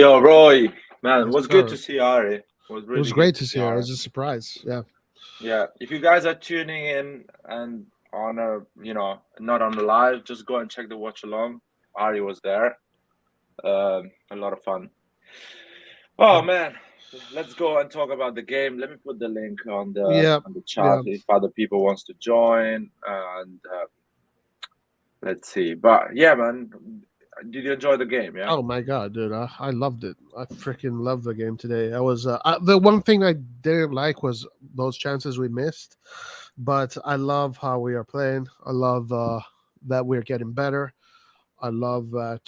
Yo, Roy, man, it Yes, was good sir. to see Ari. It was It really was good great to to see see her. It Ari. was a surprise. Yeah. Yeah, if you guys are tuning in and on a, not on the live, just go and check the watch along. Ari was there. A lot of fun. Oh man, let's go and talk about the game. Let me put the link on the Yeah. on the Yeah. chat if other people wants to join. And let's see. But yeah, man, did you enjoy the game? Yeah. Oh my god, dude! I loved it. I freaking loved the game today. The one thing I didn't like was those chances we missed, but I love how we are playing. I love that we're getting better. I love that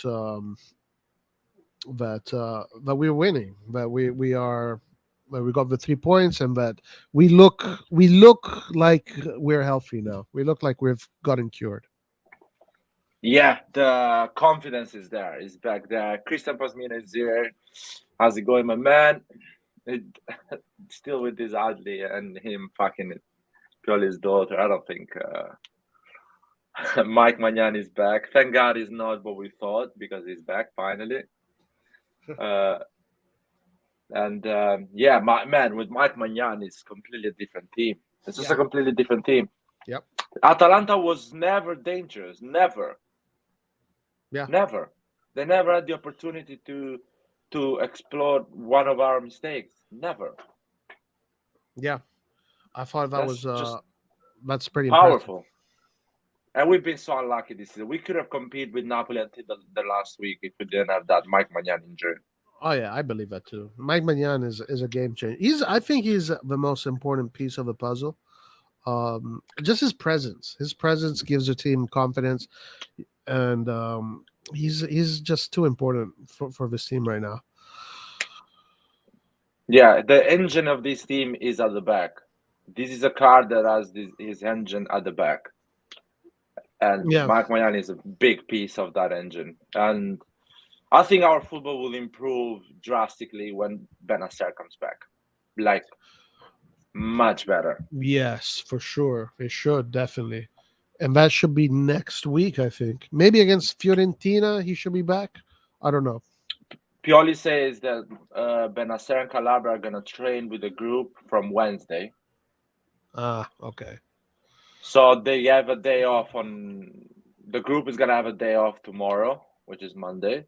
we're winning. That we got the 3 points, and that we look like we're healthy now. We look like we've gotten cured. Yeah, the confidence is there. Is back there. Christian Pasmina is here. How's it going, my man? It, still with this Adli and him fucking Pioli's daughter. I don't think Mike Maignan is back. Thank God he's not what we thought because he's back finally. Uh, and yeah, my man with Mike Maignan is completely different team. It's just a completely different team. Yep. Atalanta was never dangerous. Never. Yeah. Never. They never had the opportunity to explore one of our mistakes. Never. Yeah. I thought that That's was just that's pretty impressive. powerful. And we've been so unlucky this season. We could have competed with Napoli until the last week if we didn't have that Mike Maignan injury. Oh yeah, I believe that too. Mike Maignan is a game changer. I think he's the most important piece of the puzzle. Just his presence. His presence gives the team confidence, and he's just too important for this team right now. Yeah, the engine of this team is at the back. This is a car that has his engine at the back. And Yeah. Mike Maignan is a big piece of that engine. And I think our football will improve drastically when Benacer comes back. Like, much better. Yes, for sure. It should definitely, and that should be next week. I think maybe against Fiorentina he should be back. I don't know. Pioli says that Benacer and Calabria are going to train with the group from Wednesday. Ah, okay. So they have a day off on. The group is going to have a day off tomorrow, which is Monday.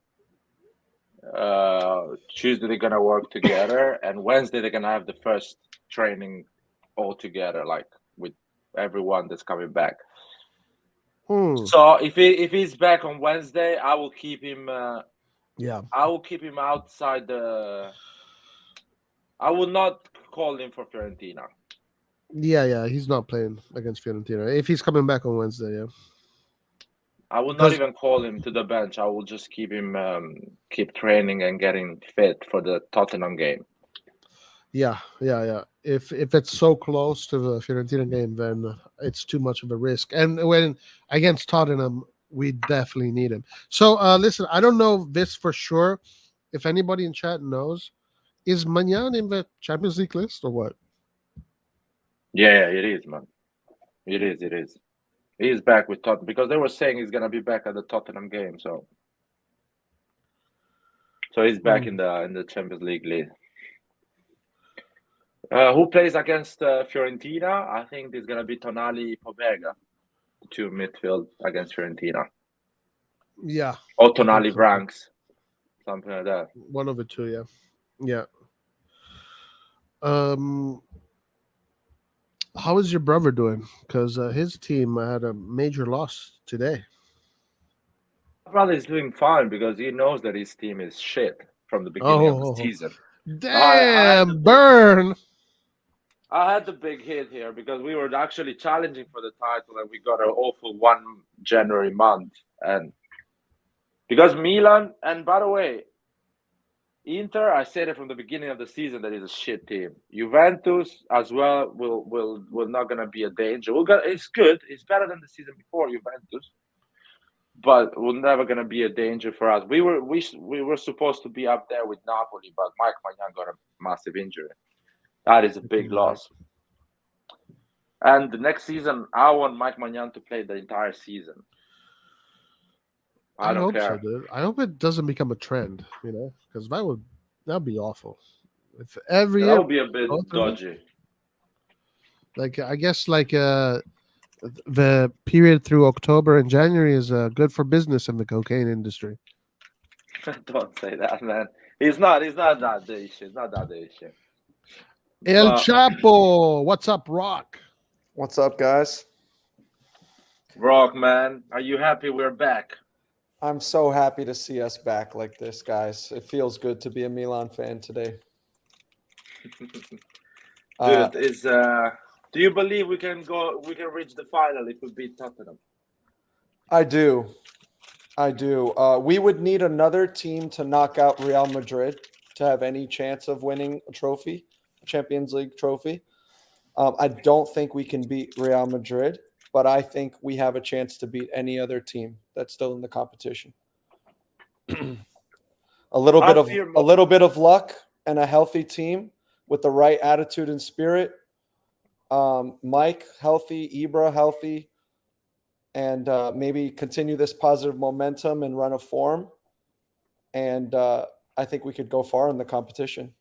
Tuesday they're going to work together. And Wednesday they're going to have the first training all together, like with everyone that's coming back. So if he's back on Wednesday, I will keep him. Yeah. I will keep him outside the. I will not call him for Fiorentina. Yeah. He's not playing against Fiorentina if he's coming back on Wednesday. Yeah. I will not even call him to the bench. I will just keep him, keep training and getting fit for the Tottenham game. Yeah. If it's so close to the Fiorentina game, then it's too much of a risk. And when against Tottenham, we definitely need him. So listen, I don't know this for sure. If anybody in chat knows, is Maignan in the Champions League list or what? Yeah, it is, man. It is. He's back with Tottenham because they were saying he's gonna be back at the Tottenham game. So he's back in the Champions League league. Who plays against Fiorentina? I think there's gonna be Tonali Pobega, two midfield against Fiorentina. Yeah. Or Tonali Branks, something like that. One of the two, yeah. Yeah. How is your brother doing? Because his team had a major loss today. My brother is doing fine because he knows that his team is shit from the beginning of the season. Damn, burn! I had the big hit here because we were actually challenging for the title and we got an awful 1 January month. And because Milan, and by the way, Inter, I said it from the beginning of the season that is a shit team. Juventus as well will not gonna be a danger. It's good. It's better than the season before Juventus, but we're never gonna be a danger for us. We were supposed to be up there with Napoli, but Mike Maignan got a massive injury. That is a big loss. And the next season, I want Mike Maignan to play the entire season. I don't hope so, care. dude. I hope it doesn't become a trend, because that'd be awful. If every That year would be a bit go through it, dodgy. like I guess the period through October and January is good for business in the cocaine industry. Don't say that, man. He's not. He's not that issue. It's not that issue. El Chapo, what's up, Rock? What's up, guys? Rock, man, are you happy we're back? I'm so happy to see us back like this, guys. It feels good to be a Milan fan today. Dude, do you believe we can reach the final if we beat Tottenham? I do. We would need another team to knock out Real Madrid to have any chance of winning a trophy, a Champions League trophy. I don't think we can beat Real Madrid, but I think we have a chance to beat any other team that's still in the competition. a little bit of luck and a healthy team with the right attitude and spirit. Mike healthy, Ibra healthy, and maybe continue this positive momentum and run of form. And I think we could go far in the competition.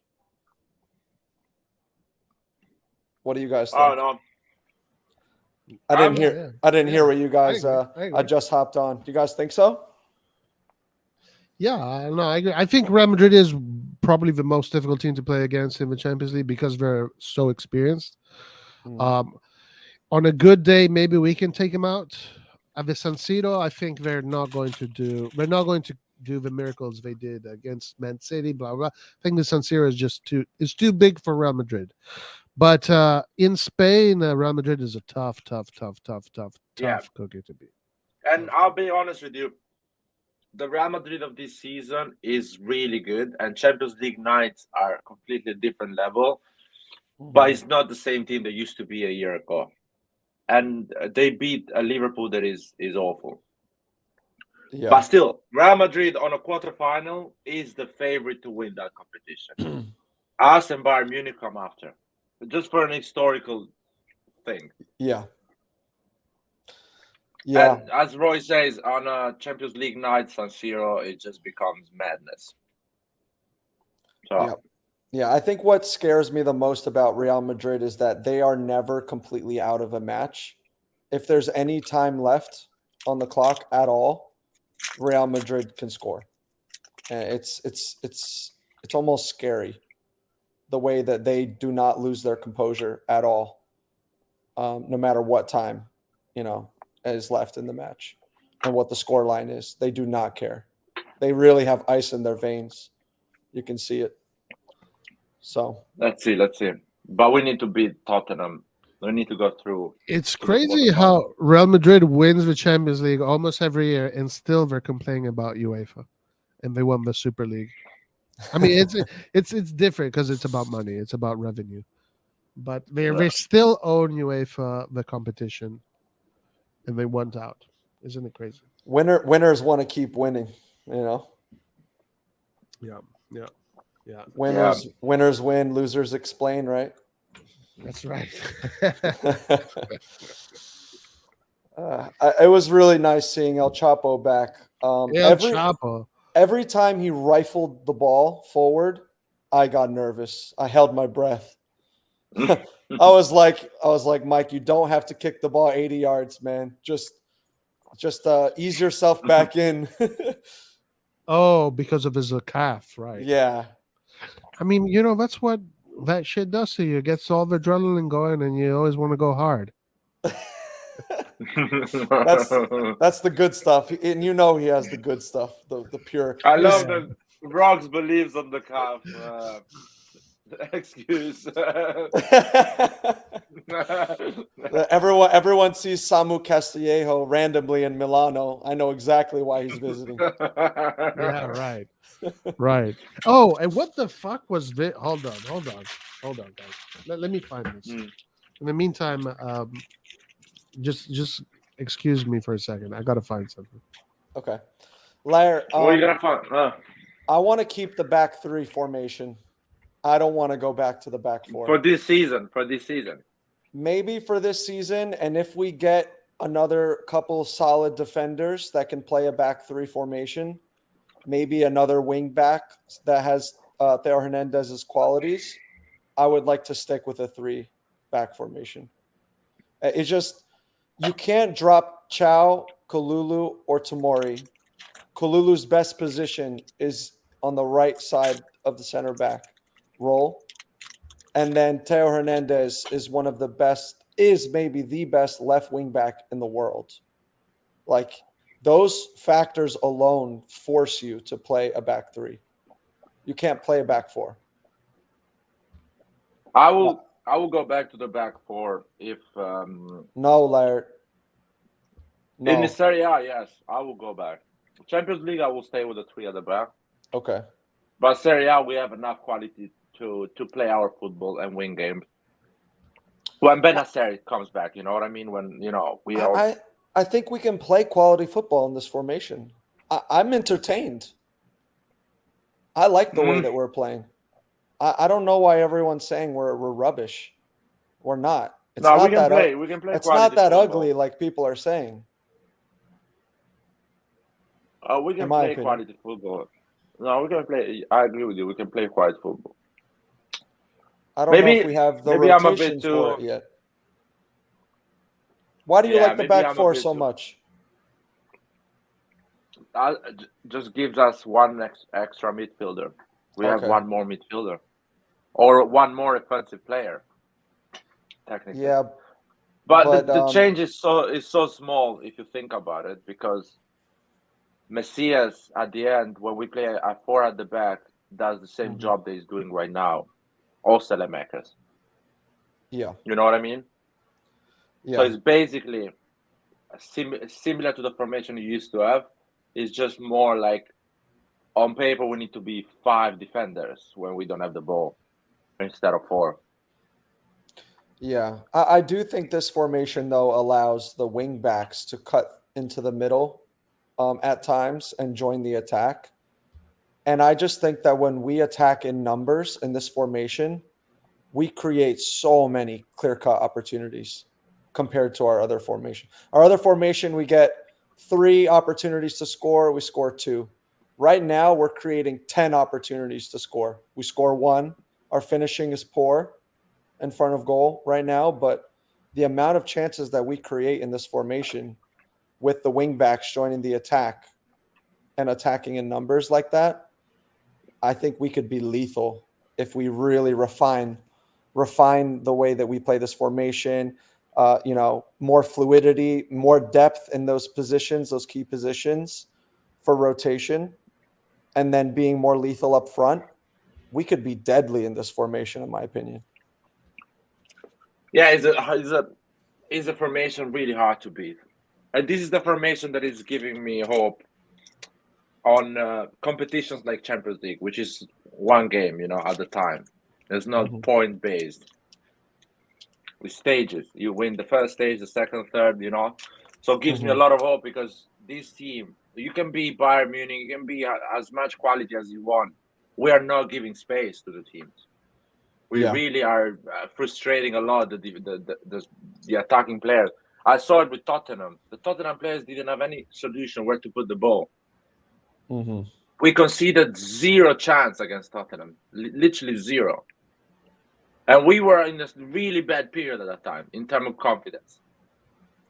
What do you guys think? Oh no, I didn't hear what you guys. I agree. I just hopped on. Do you guys think so? Yeah, no, I agree. I think Real Madrid is probably the most difficult team to play against in the Champions League because they're so experienced. On a good day, maybe we can take them out. At the San Siro, I think they're not going to do the miracles they did against Man City. Blah blah. I think the San Siro is too big for Real Madrid. But in Spain, Real Madrid is a tough cookie to beat. And I'll be honest with you, the Real Madrid of this season is really good, and Champions League nights are a completely different level. But it's not the same team that used to be a year ago, and they beat a Liverpool that is awful. Yeah. But still, Real Madrid on a quarterfinal is the favorite to win that competition. Us and Bayern Munich come after, just for an historical thing. Yeah. And as Roy says, on a Champions League night, San Siro, it just becomes madness. So. Yeah, I think what scares me the most about Real Madrid is that they are never completely out of a match. If there's any time left on the clock at all, Real Madrid can score. And it's almost scary the way that they do not lose their composure at all, no matter what time, is left in the match and what the score line is. They do not care. They really have ice in their veins. You can see it. So let's see. But we need to beat Tottenham. We need to go through. It's crazy how Real Madrid wins the Champions League almost every year, and still they're complaining about UEFA, and they won the Super League. I mean, it's different because it's about money, it's about revenue, but they still own UEFA, the competition, and they want out. Isn't it crazy? Winners want to keep winning, Yeah. Winners win, losers explain, right? That's right. It was really nice seeing El Chapo back. Chapo. Every time he rifled the ball forward, I got nervous. I held my breath. I was like, Mike, you don't have to kick the ball 80 yards, man. Just ease yourself back in. Oh, because of his calf, right? Yeah. I mean, that's what that shit does to you. It gets all the adrenaline going, and you always want to go hard. That's the good stuff, and he has the good stuff, the pure. I love that Rocks believes on the calf. Excuse. Everyone sees Samu Castillejo randomly in Milano. I know exactly why he's visiting. Yeah, right. Right. Oh, and what the fuck was this? Hold on, guys. Let me find this. In the meantime, just excuse me for a second. I gotta find something. Okay, Lair. What are you gonna find? I want to keep the back three formation. I don't want to go back to the back four for this season. Maybe for this season, and if we get another couple solid defenders that can play a back three formation, maybe another wing back that has Theo Hernandez's qualities, I would like to stick with a 3-back formation. It's just, you can't drop Chow, Kalulu, or Tomori. Kalulu's best position is on the right side of the center back role. And then Theo Hernandez is one of the best, is maybe the best left wing back in the world. Like, those factors alone force you to play a back three. You can't play a back four. I will go back to the back four if No, Laird. No. in the Serie A, yes, I will go back. Champions League, I will stay with the 3 at the back. Okay. But Serie A, we have enough quality to play our football and win games. When Benacer comes back, you know what I mean? When, we all... I think we can play quality football in this formation. I'm entertained. I like the way that we're playing. I don't know why everyone's saying we're rubbish. We're not. It's no, not we can play. We can play. It's not that football. Ugly like people are saying. We can play quality football. No, we can play. I agree with you. We can play quality football. I don't know if we have the rotations for it yet. Why do you like the back four so much? Just gives us one extra midfielder. We have one more midfielder, or one more offensive player. Technically, yeah. But the change is so small if you think about it, because Messias at the end, when we play a 4 at the back, does the same job that he's doing right now. Also, Lemakers. Yeah. You know what I mean? Yeah. So it's basically similar to the formation you used to have. It's just more like, on paper, we need to be 5 defenders when we don't have the ball instead of 4. Yeah. I do think this formation, though, allows the wing backs to cut into the middle at times and join the attack. And I just think that when we attack in numbers in this formation, we create so many clear-cut opportunities compared to our other formation. Our other formation, we get 3 opportunities to score. We score 2. Right now, we're creating 10 opportunities to score. We score 1. Our finishing is poor in front of goal right now, but the amount of chances that we create in this formation with the wing backs joining the attack and attacking in numbers like that, I think we could be lethal if we really refine the way that we play this formation. More fluidity, more depth in those positions, those key positions for rotation, and then being more lethal up front. We could be deadly in this formation, in my opinion. Yeah, is a formation really hard to beat. And this is the formation that is giving me hope on competitions like Champions League, which is one game, at the time. It's not point-based. With stages. You win the first stage, the second, third, So it gives me a lot of hope, because this team, you can be Bayern Munich, you can be as much quality as you want. We are not giving space to the teams. We really are frustrating a lot the attacking players. I saw it with Tottenham. The Tottenham players didn't have any solution where to put the ball. We conceded 0 chance against Tottenham, literally 0. And we were in a really bad period at that time in terms of confidence.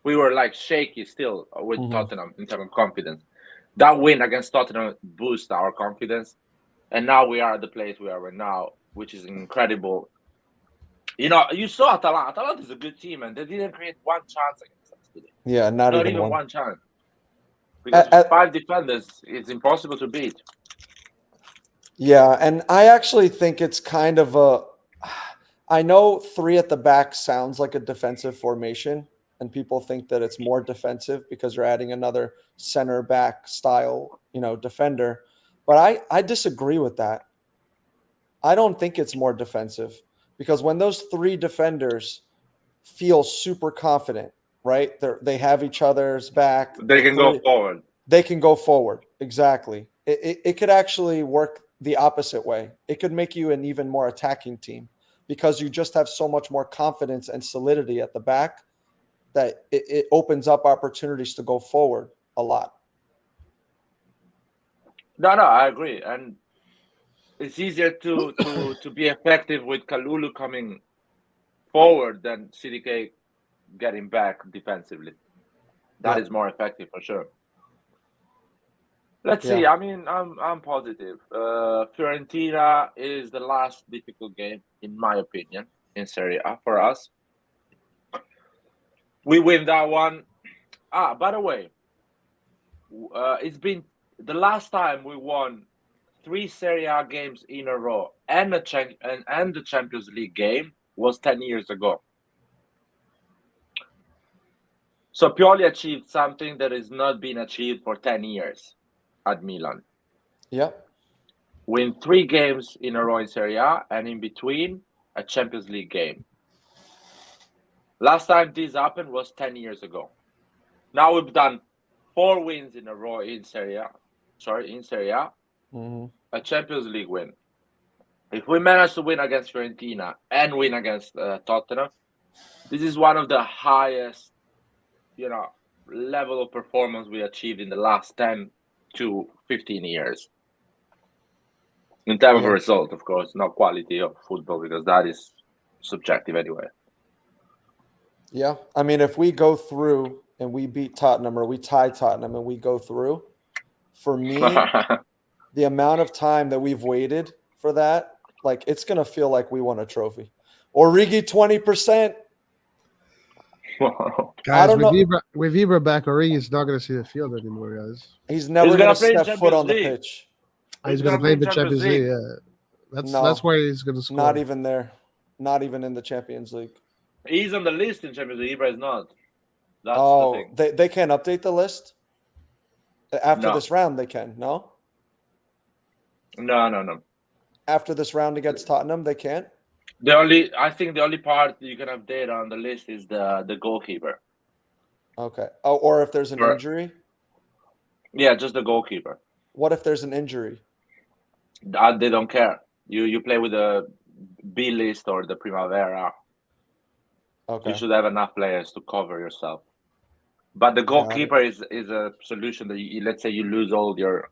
We were like shaky still with Tottenham in terms of confidence. That win against Tottenham boosted our confidence. And now we are at the place we are right now, which is incredible. You saw Atalanta. Atalanta is a good team, and they didn't create 1 chance against us today. Yeah, not even one chance. Because 5 defenders, it's impossible to beat. Yeah, and I actually think it's kind of I know 3 at the back sounds like a defensive formation, and people think that it's more defensive because you're adding another center back style, defender. But I disagree with that. I don't think it's more defensive, because when those 3 defenders feel super confident, right? They have each other's back. They can go forward. They can go forward. Exactly. It could actually work the opposite way. It could make you an even more attacking team, because you just have so much more confidence and solidity at the back that it opens up opportunities to go forward a lot. No, I agree, and it's easier to be effective with Kalulu coming forward than CDK getting back defensively. That is more effective for sure. Let's see. I mean, I'm positive. Fiorentina is the last difficult game, in my opinion, in Serie A for us. We win that one. By the way, it's been the last time we won 3 Serie A games in a row and the Champions League game was 10 years ago. So Pioli achieved something that has not been achieved for 10 years at Milan. Yep. Win 3 games in a row in Serie A and in between a Champions League game. Last time this happened was 10 years ago. Now we've done 4 wins in a row in Serie A. Mm-hmm. A Champions League win. If we manage to win against Fiorentina and win against Tottenham, this is one of the highest, level of performance we achieved in the last 10 to 15 years. In terms of result, of course, not quality of football, because that is subjective anyway. Yeah. I mean, if we go through and we beat Tottenham or we tie Tottenham and we go through, for me, the amount of time that we've waited for that, like, it's going to feel like we won a trophy. Origi 20%. Guys, with Ibra back, Origi's not going to see the field anymore, guys. He's never going to step foot on the League. pitch. He's going to play in the Champions League. Yeah. That's where he's going to score. Not even there. Not even in the Champions League. He's on the list in Champions League. Ibra is not. That's the thing. They can't update the list? After this round, they can, no? No. After this round against Tottenham, they can't? I think the only part you can update on the list is the goalkeeper. Okay. Oh, or if there's an injury? Yeah, just the goalkeeper. What if there's an injury? They don't care. You play with the B list or the Primavera. Okay. You should have enough players to cover yourself. But the goalkeeper is a solution that let's say you lose all your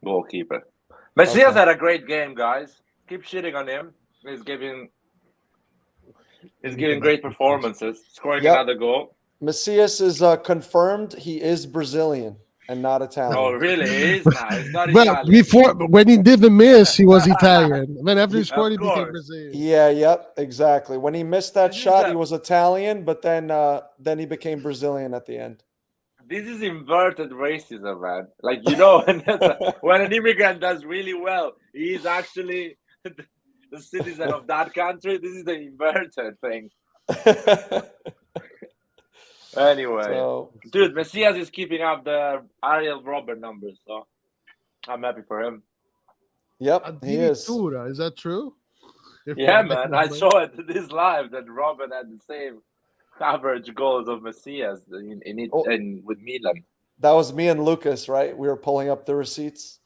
goalkeeper. Messias had a great game, guys. Keep shitting on him. He's giving great performances, scoring another goal. Messias is confirmed. He is Brazilian and not Italian. Oh, really? He is now. He's not Well, Italian. when he did the miss, he was Italian. Then after he scored, he became Brazilian. Yeah, yep, exactly. When he missed that shot, he was Italian, but then he became Brazilian at the end. This is inverted racism, man. Like, when an immigrant does really well, he is actually the citizen of that country. This is the inverted thing. Anyway, dude, Messias is keeping up the Ariel Robert numbers, so I'm happy for him. Yep, he is. Is that true? Yeah, man. I saw it this live that Robert had the same average goals of Messias with Milan. That was me and Lucas, right? We were pulling up the receipts.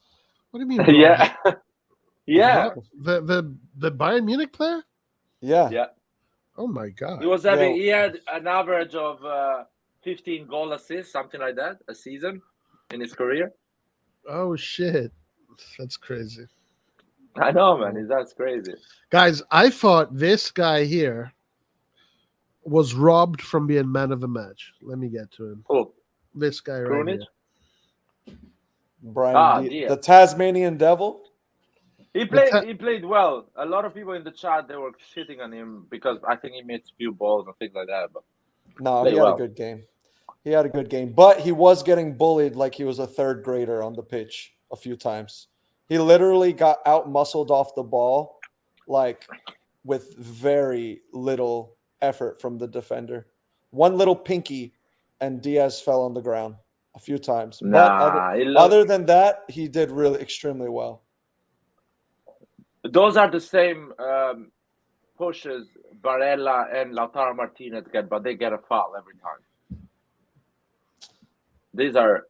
What do you mean? Yeah. The Bayern Munich player? Yeah. Oh my god. He had an average of 15 goal assists, something like that, a season in his career. Oh shit. That's crazy. I know, man. That's crazy. Guys, I thought this guy here was robbed from being man of the match. Let me get to him. Oh, this guy right here. Brian the Tasmanian Devil. He played well. A lot of people in the chat, they were shitting on him because I think he missed a few balls and things like that. But no, he had a good game. He had a good game, but he was getting bullied like he was a third grader on the pitch a few times. He literally got out-muscled off the ball, like, with very little effort from the defender. One little pinky, and Diaz fell on the ground a few times. Other than that, he did really extremely well. Those are the same pushes Barella and Lautaro Martinez get, but they get a foul every time. These are...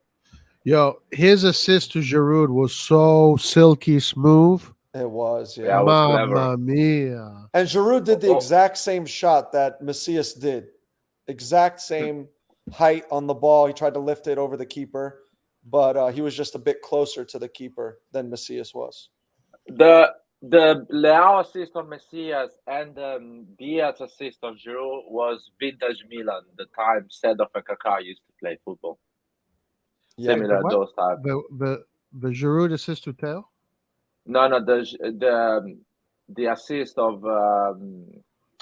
Yo, his assist to Giroud was so silky smooth. It was, yeah. That was Mamma mia. And Giroud did the exact same shot that Macias did. exact same height on the ball. He tried to lift it over the keeper, but he was just a bit closer to the keeper than Macias was. The Leão assist on Messias and Diaz assist on Giroud was vintage Milan, the time Seedorf and Kaká used to play football. Yeah. Similar What? those type. The Giroud assist to Theo? No, the assist of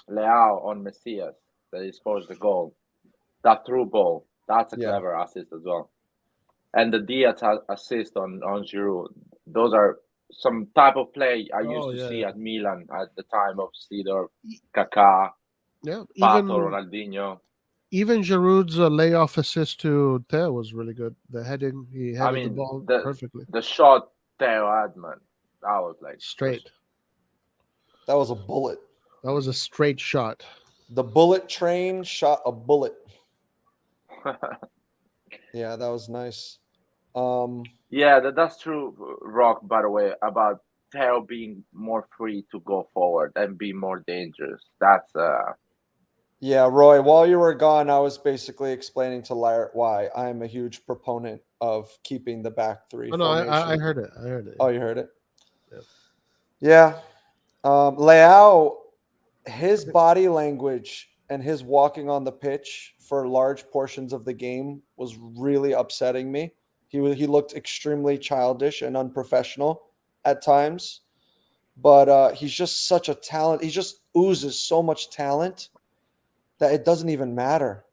Leão on Messias that he scores the goal. That through ball. That's a clever assist as well. And the Diaz assist on Giroud. Those are some type of play I used to see at Milan at the time of Seedorf, Kaká, Pato, Ronaldinho. Even Giroud's layoff assist to Theo was really good. The heading, he headed the ball perfectly. The shot Theo had, man, that was like straight. That was a bullet. That was a straight shot. The bullet train shot a bullet. Yeah, that was nice. Yeah, that's true, Rock, by the way, about Theo being more free to go forward and be more dangerous. That's Yeah, Roy, while you were gone, I was basically explaining to Laird why I'm a huge proponent of keeping the back three. Oh, no, I heard it. I heard it. Oh, you heard it? Yep. Yeah. Leão, his body language and his walking on the pitch for large portions of the game was really upsetting me. He looked extremely childish and unprofessional at times, but he's just such a talent. He just oozes so much talent that it doesn't even matter.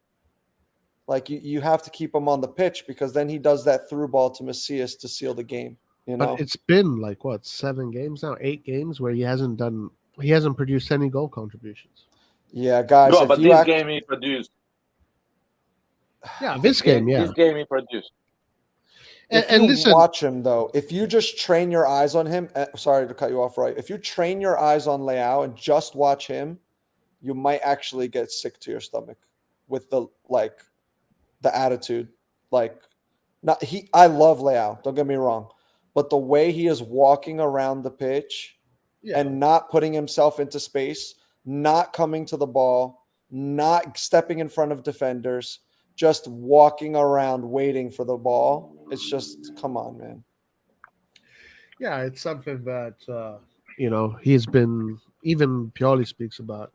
Like you have to keep him on the pitch because then he does that through ball to Macias to seal the game. You know, but it's been like what, 7 games now, 8 games where he hasn't produced any goal contributions. Yeah, guys. No, but this game he produced. Yeah, this game he produced. And listen, watch him though. If you just train your eyes on him, sorry to cut you off, right? If you train your eyes on Leão and just watch him, you might actually get sick to your stomach with the attitude. I love Leão, don't get me wrong, but the way he is walking around the pitch and not putting himself into space, not coming to the ball, not stepping in front of defenders, just walking around waiting for the ball. It's just, come on, man. Yeah, it's something that he's been, even Pioli speaks about.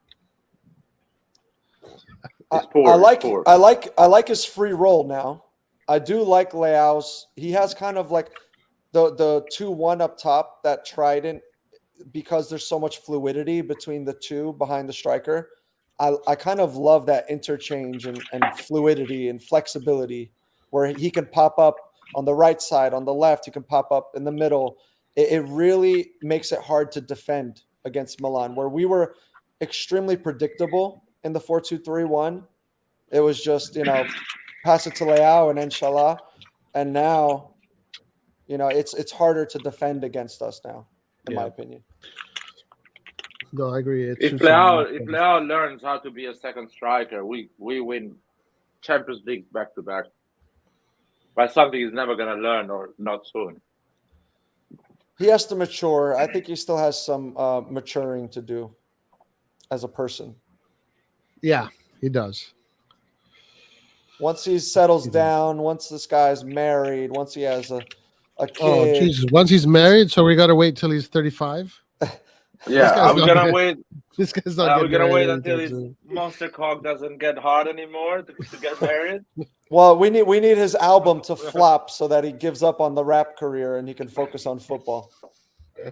I like his free roll now. I do like Leão's. He has kind of like the 2-1 up top, that trident, because there's so much fluidity between the two behind the striker. I kind of love that interchange and fluidity and flexibility where he can pop up on the right side, on the left, he can pop up in the middle. It really makes it hard to defend against Milan, where we were extremely predictable in the 4-2-3-1. It was just, pass it to Leão and inshallah. And now, it's harder to defend against us now, in my opinion. No, I agree. If Leão learns how to be a second striker, we win Champions League back to back. But something he's never going to learn, or not soon. He has to mature. I think he still has some maturing to do as a person. Yeah, he does. Once he settles down, once this guy's married, once he has a kid. Oh, Jesus. Once he's married, so we got to wait till he's 35? Yeah, are we going to wait? This guy's not Are we going to wait until his monster cock doesn't get hard anymore to get married? Well, we need his album to flop so that he gives up on the rap career and he can focus on football. I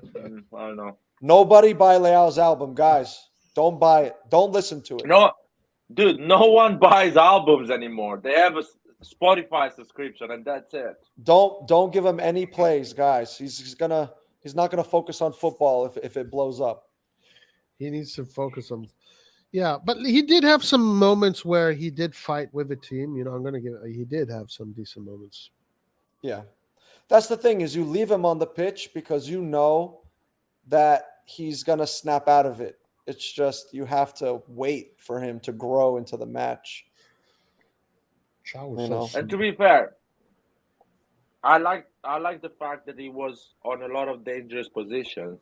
don't know. Nobody buy Leão's album, guys. Don't buy it. Don't listen to it. No, dude, no one buys albums anymore. They have a Spotify subscription, and that's it. Don't give him any plays, guys. He's not gonna focus on football if it blows up. He needs to focus on. Yeah, but he did have some moments where he did fight with the team. He did have some decent moments. Yeah. That's the thing, is you leave him on the pitch because you know that he's going to snap out of it. It's just you have to wait for him to grow into the match. And to be fair, I like the fact that he was on a lot of dangerous positions.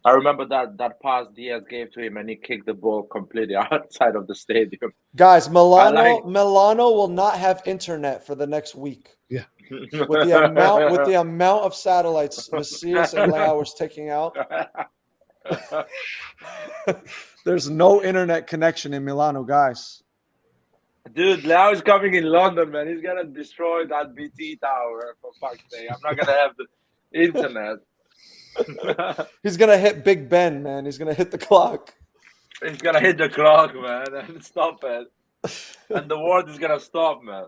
I remember that pass Diaz gave to him, and he kicked the ball completely outside of the stadium. Guys, like- Milano will not have internet for the next week. Yeah. With the amount of satellites Miscellaneous and Leão was taking out, there's no internet connection in Milano, guys. Dude, Leão is coming in London, man. He's gonna destroy that BT tower, for fuck's sake. I'm not gonna have the internet. He's gonna hit Big Ben, man. He's gonna hit the clock. He's gonna hit the clock, man, and stop it. And the world is gonna stop, man.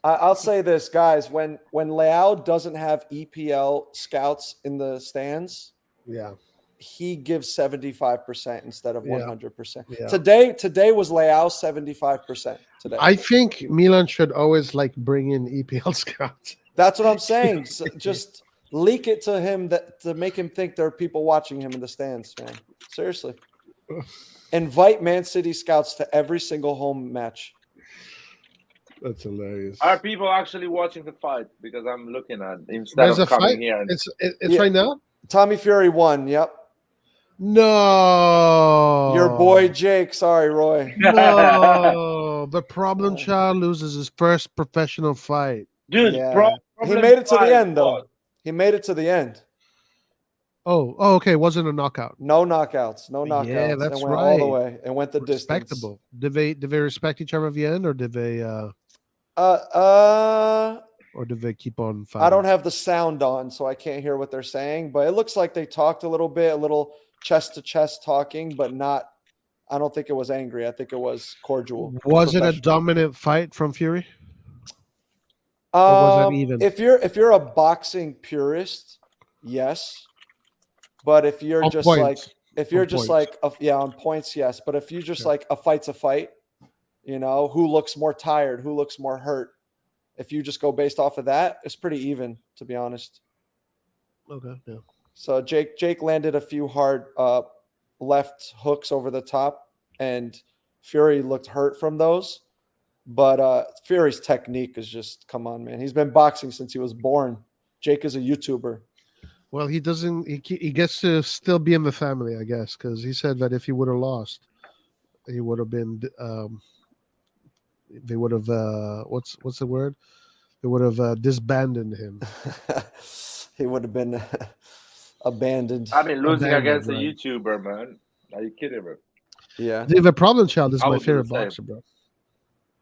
I'll say this, guys. When Leão doesn't have EPL scouts in the stands, Yeah. he gives 75% instead of 100%. Yeah. Today was Leão 75% today. I think Milan should always like bring in EPL scouts. That's what I'm saying. So just leak it to him to make him think there are people watching him in the stands, man. Seriously. Invite Man City scouts to every single home match. That's hilarious. Are people actually watching the fight? Because I'm looking at instead There's of a coming fight. here. And... It's right now. Tommy Fury won. Yep. No. Your boy Jake. Sorry, Roy. No. The problem child loses his first professional fight. Dude, Yeah. He made it to the end, though. He made it to the end. Oh, okay. It wasn't a knockout. No knockouts. No knockouts. Yeah, that's it went all the right. way. It went the distance. Respectable. Did they respect each other at the end, or did they or did they keep on fighting? I don't have the sound on, so I can't hear what they're saying, but it looks like they talked a little bit, a little chest to chest talking, but not. I don't think it was angry. I think it was cordial. Was it a dominant fight from Fury? Or was it even? If you're a boxing purist, yes. But if you're On just points. like if you're On just points. like on points, yes. But if you just Sure. like a fight's a fight, you know, who looks more tired, who looks more hurt. If you just go based off of that, it's pretty even, to be honest. Okay, yeah. So Jake landed a few hard left hooks over the top, and Fury looked hurt from those. But Fury's technique is just, come on, man. He's been boxing since he was born. Jake is a YouTuber. Well, he doesn't. He gets to still be in the family, I guess, because he said that if he would have lost, he would have been. They would have. What's the word? They would have disbanded him. He would have been abandoned. I mean, losing Abandoned, against a right. YouTuber, man. Are you kidding me? Yeah. The problem child is I my would do favorite the same. boxer, bro.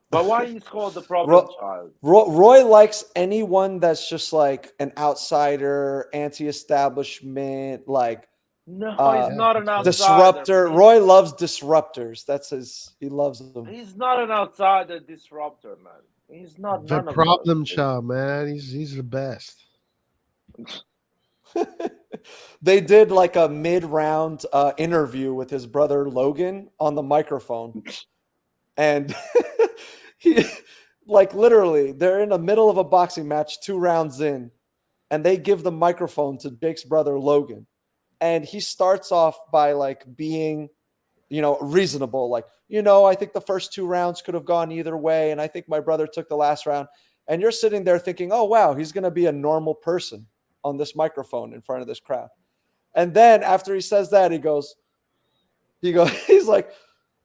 But why is called the problem child? Roy likes anyone that's just like an outsider, anti-establishment, like No, he's not an outsider. disruptor. Roy loves disruptors. That's his. He loves them. He's not an outsider disruptor, man. He's not. The none of problem those. child, man. He's the best. They did like a mid-round interview with his brother Logan on the microphone, and he, like, literally, they're in the middle of a boxing match, 2 rounds in, and they give the microphone to Jake's brother Logan, and he starts off by like being, you know, reasonable, like, you know, I think the first 2 rounds could have gone either way, and I think my brother took the last round, and you're sitting there thinking, oh wow, he's gonna be a normal person on this microphone in front of this crowd. And then after he says that, he's like,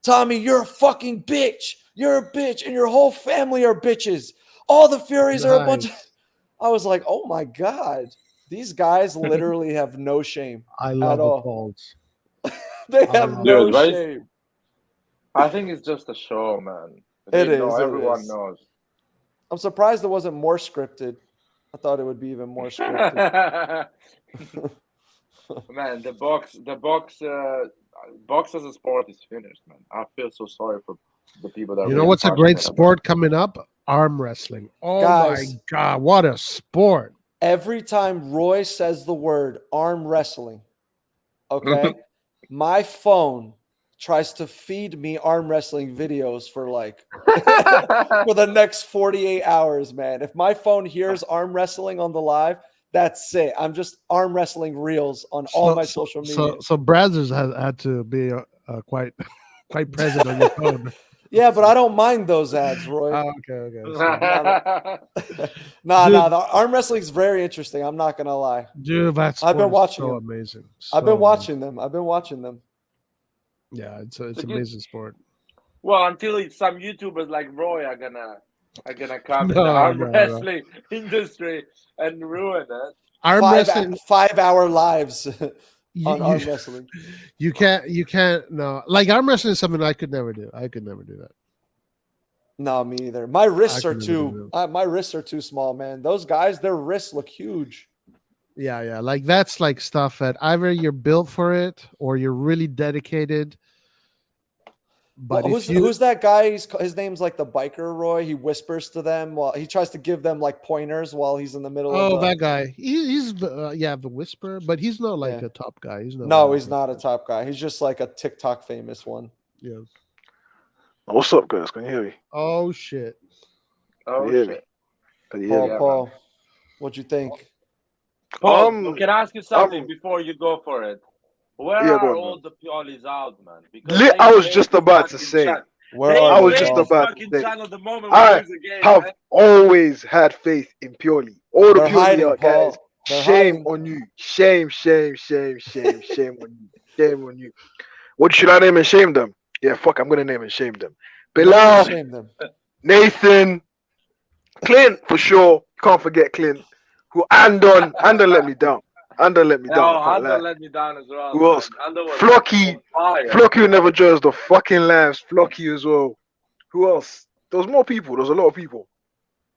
Tommy, you're a fucking bitch. You're a bitch, and your whole family are bitches. All the Furies are a bunch of... I was like, oh my God. These guys literally have no shame. I love all. appalls. They have no Dude, right? shame. I think it's just a show, man. It is, it Everyone is. knows. I'm surprised it wasn't more scripted. I thought it would be even more scripted. Man, the box as a sport is finished, man. I feel so sorry for the people that. You know what's a great sport coming up? Arm wrestling. Oh Guys. my God, what a sport! Every time Roy says the word arm wrestling, okay, my phone tries to feed me arm wrestling videos for like for the next 48 hours, man. If my phone hears arm wrestling on the live, that's it. I'm just arm wrestling reels on all my social media. So Brazzers had to be quite present on your phone. Yeah, but I don't mind those ads, Roy. Oh, okay. So, Nah, Dude. the arm wrestling is very interesting. I'm not gonna lie. dude, that I've been sport is watching so them. amazing. I've been So watching them. I've been watching them. Yeah, it's an Because- amazing sport. Well, until some YouTubers like Roy are gonna come in the No, arm no. wrestling industry and ruin it. Arm wrestling, 5-hour lives on you, arm wrestling. you can't. No, like arm wrestling is something I could never do. I could never do that. No, me either. My wrists I are can too. never My wrists are too small, man. Those guys, their wrists look huge. Yeah. Like that's like stuff that either you're built for it or you're really dedicated. But Well, who's that guy? His name's like the biker Roy. He whispers to them while he tries to give them like pointers while he's in the middle of that guy. He's the whisperer, but he's not like Yeah. a top guy. He's not. No, like he's not a top guy. He's just like a TikTok famous one. Yeah. What's up, guys? Can you hear me? Oh shit. Oh Can you hear me? shit! Can you hear me? Paul, what'd you think? Paul, can I ask you something um, before you go for it? Where Yeah, go are on, all man. the Piolis out, man? Because I was they just hate about to fucking say. channel. Where They are I was they, just hate Paul? this about to fucking say. channel the moment I we lose the game, have man. always had faith in Pioli. All the They're Pioli hiding, out, guys. Paul. They're Shame hiding. on you. Shame on you. Shame on you. What should I name and shame them? Yeah, fuck, I'm gonna name and shame them. Bilal, Shame them. Nathan, Clint for sure. Can't forget Clint. Who Andon let me down. Andon let me down. Oh, I can't Andor lie. let me down as well. Who man. else? Andor was Flocky. on fire. Flocky who never joins the fucking lives. Flocky as well. Who else? There was more people. There was a lot of people.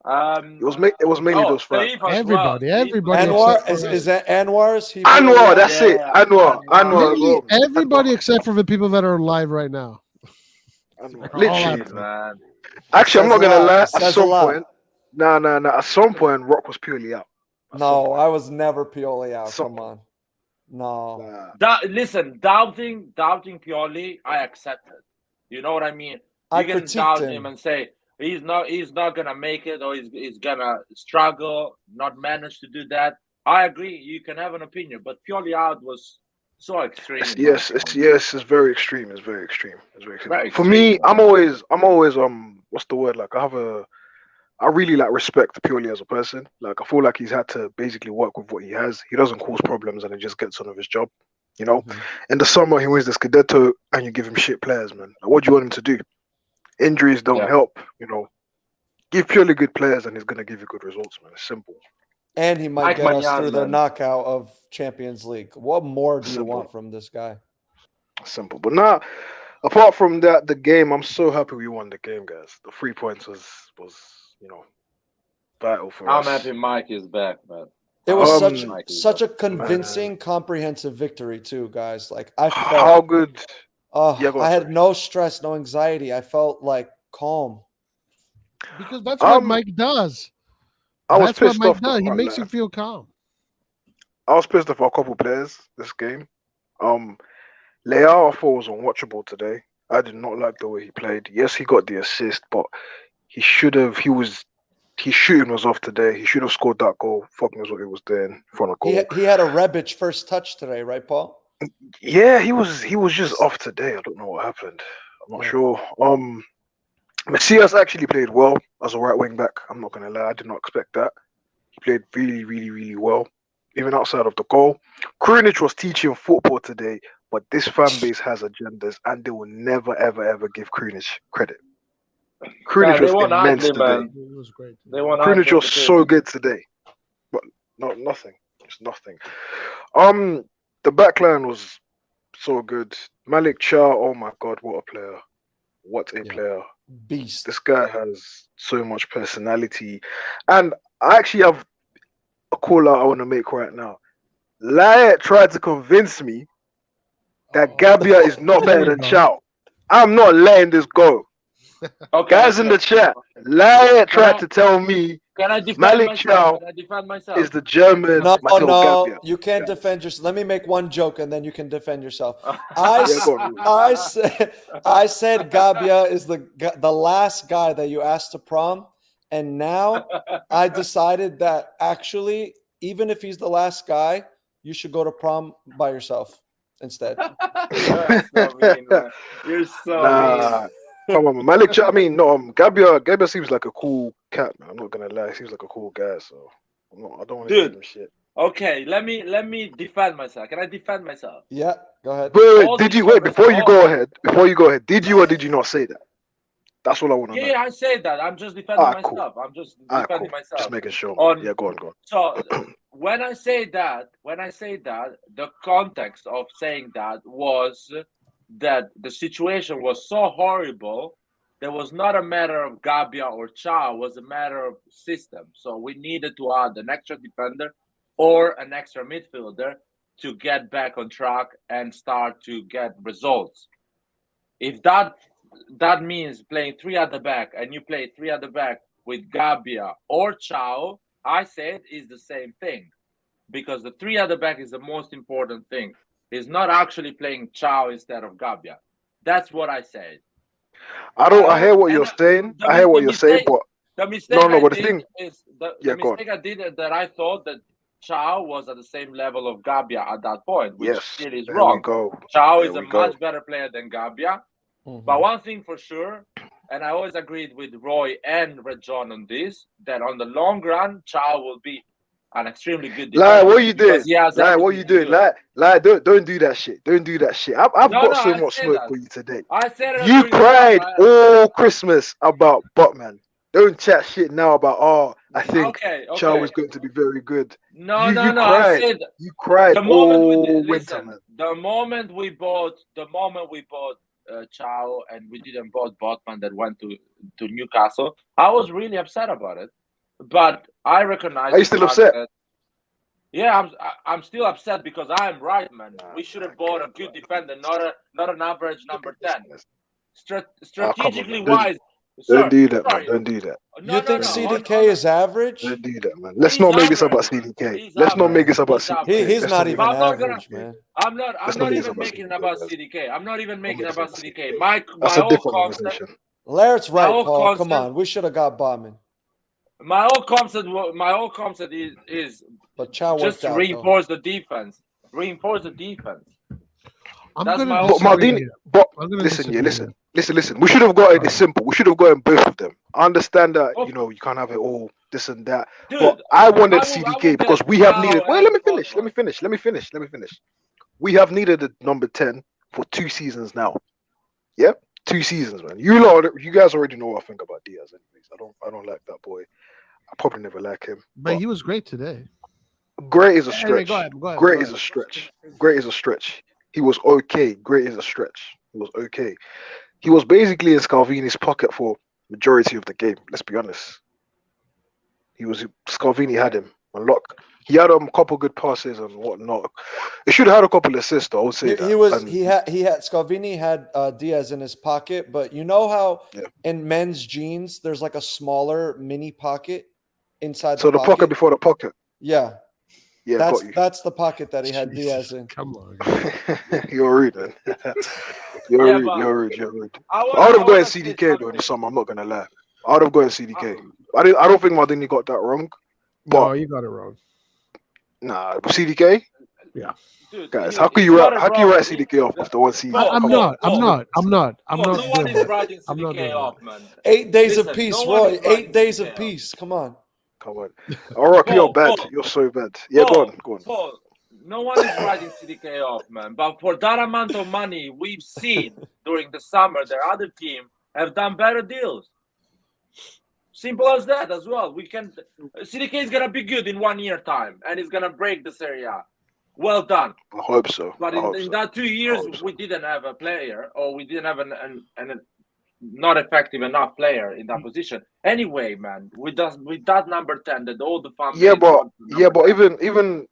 It was mainly those five. Steve as Everybody, well. everybody. Anwar except for- is that Anwar's? Anwar, that's it. Yeah. Anwar as Literally well. everybody except for the people that are live right now. Anwar. All Literally. out. Man. Actually, I'm Says not a gonna lot. lie. It says At a some lot. point, nah. At some point, Rock was purely out. At some No, point. I was never Pioli out. Some- Come on. No. Nah. Listen, doubting Pioli, I accept it. You know what I mean? I You can critiqued doubt him. him and say he's not gonna make it, or he's gonna struggle, not manage to do that. I agree. You can have an opinion, but Pioli out was so extreme. in my opinion. It's very extreme. It's very extreme. Very For me, extreme. I'm always what's the word? Like I really like respect Purely as a person. Like I feel like he's had to basically work with what he has. He doesn't cause problems and he just gets on with his job. You know, in the summer he wins the Scudetto and you give him shit players, man. Like, what do you want him to do? Injuries don't help. You know, give Purely good players and he's gonna give you good results, man. It's simple. And he might Mike get us Maignan, through the man. knockout of Champions League. What more do you Simple. want from this guy? Simple. But now, apart from that, the game, I'm so happy we won the game, guys. The 3 points was vital for I'm us. happy Mike is back, man. It was Mike is such a back. convincing, comprehensive victory too, guys. Like I How felt, good? Yeah, go on, I had sorry. no stress, no anxiety. I felt like calm. Because that's what Mike does. I was That's what pissed Mike off. does. He though, makes like, you feel calm. I was pissed off for a couple players this game. Leão, I thought was unwatchable today. I did not like the way he played. Yes, he got the assist, but he should have. His shooting was off today. He should have scored that goal. Fuck knows what he was doing in front of goal. He had a Rebic first touch today, right, Paul? Yeah, he was just off today. I don't know what happened. I'm not sure. Messias actually played well as a right wing back. I'm not gonna lie, I did not expect that. He played really, really, really well, even outside of the goal. Krunic was teaching football today, but this fan base has agendas, and they will never, ever, ever give Krunic credit. Krunic They was won immense ugly, today. man. It was great. They won Krunic ugly was too. so good today, but nothing. It's nothing. The backline was so good. Malik Chow, oh my god, what a player! What a player! Beast. This guy has so much personality, and I actually have a call out I want to make right now. Laya tried to convince me that Gabia is not better than Chow. I'm not letting this go. Okay, Guys in the chat, Laya tried to tell me Can I defend Malik myself? Chow Can I defend myself? is the German No, Matteo Gabia. you can't defend yourself. Let me make one joke and then you can defend yourself. go on. I said Gabia is the last guy that you asked to prom, and now I decided that actually, even if he's the last guy, you should go to prom by yourself instead. You're so mean, man. You're so mean. Come on, man. Malik. I mean, no. Gabbia seems like a cool cat, man. I'm not gonna lie. He seems like a cool guy. So I don't want to give him shit. Okay, let me defend myself. Can I defend myself? Yeah, go ahead. Wait, before you go ahead, did you or did you not say that? That's all I want to know. Yeah, I say that. I'm just defending myself. Cool. I'm just defending cool. myself. Just making sure. Yeah, go on. So when I say that, the context of saying that was that the situation was so horrible. There was not a matter of Gabbia or Chow. It was a matter of system. So we needed to add an extra defender or an extra midfielder to get back on track and start to get results. If that means playing 3 at the back and you play 3 at the back with Gabbia or Chow, I said is the same thing, because the 3 at the back is the most important thing. It's not actually playing Chow instead of Gabbia. That's what I said. I hear what you're saying. I hear what you're saying, but the mistake I did is that I thought that Chow was at the same level of Gabbia at that point, which still is wrong. Chow is a much better player than Gabbia. Mm-hmm. But one thing for sure, and I always agreed with Roy and Red John on this, that on the long run, Chow will be an extremely good defender. What are you doing? What are you doing? Don't do that shit. Don't do that shit. I've got so much smoke for you today. I said you cried all Christmas about Botman. Don't chat shit now about I think Chow is going to be very good. No. I said you cried all winter, man. The moment we bought Chow and we didn't bought Botman that went to Newcastle, I was really upset about it. But I recognize. Are you still upset? I'm still upset because I'm right, man. We should have bought a good defender, not an average number 10. Strategically wise. Don't do that, man. Don't do that. You think CDK is average? Don't do that, man. Let's not make this about CDK. Let's not make this about CDK. He's not even average, man. I'm not even making it about CDK. I'm not even making it about CDK. That's a different conversation. Laird's right, Paul. Come on. We should have got Bauman. My whole concept is but Chow just to reinforce the defense. Reinforce the defense. Listen. We should have gotten it simple. We should have gotten both of them. I understand that you can't have it all this and that. Dude, but I wanted CDK because we have needed. Wait, let me finish. We have needed a number 10 for 2 seasons now. Yeah, 2 seasons, man. You guys already know what I think about Diaz. Anyways, I don't like that boy. I probably never like him. But he was great today. Great is a stretch. Go ahead. Great is a stretch. Great is a stretch. He was okay. Great is a stretch. He was okay. He was basically in Scalvini's pocket for majority of the game. Let's be honest. Scalvini had him on lock. He had a couple good passes and whatnot. He should have had a couple assists, though, I would say that. He had Scalvini had Diaz in his pocket, but you know how in men's jeans there's like a smaller mini pocket inside. So the pocket before the pocket. Yeah. Yeah, that's the pocket that he had Diaz in. Come on. You're rude, man. You're rude. I would have gone CDK though in the summer. I'm not gonna lie. I would have gone CDK. I don't think Maldini got that wrong. But no, you got it wrong. Nah, CDK. Yeah. Dude, guys, how can you write CDK off after 1 season? I'm not. No one is writing CDK off, man. 8 days of peace, Roy. 8 days of peace. Come on. All right, you're bad. You're so bad. Yeah, go on. Paul, no one is writing CDK off, man. But for that amount of money we've seen during the summer, their other team have done better deals. Simple as that as well. CDK is gonna be good in 1 year time, and it's gonna break the Serie A. Well done. I hope so. But in that 2 years, we didn't have a player, or we didn't have an not effective enough player in that position. Anyway, man, with that number 10, that all the fun. But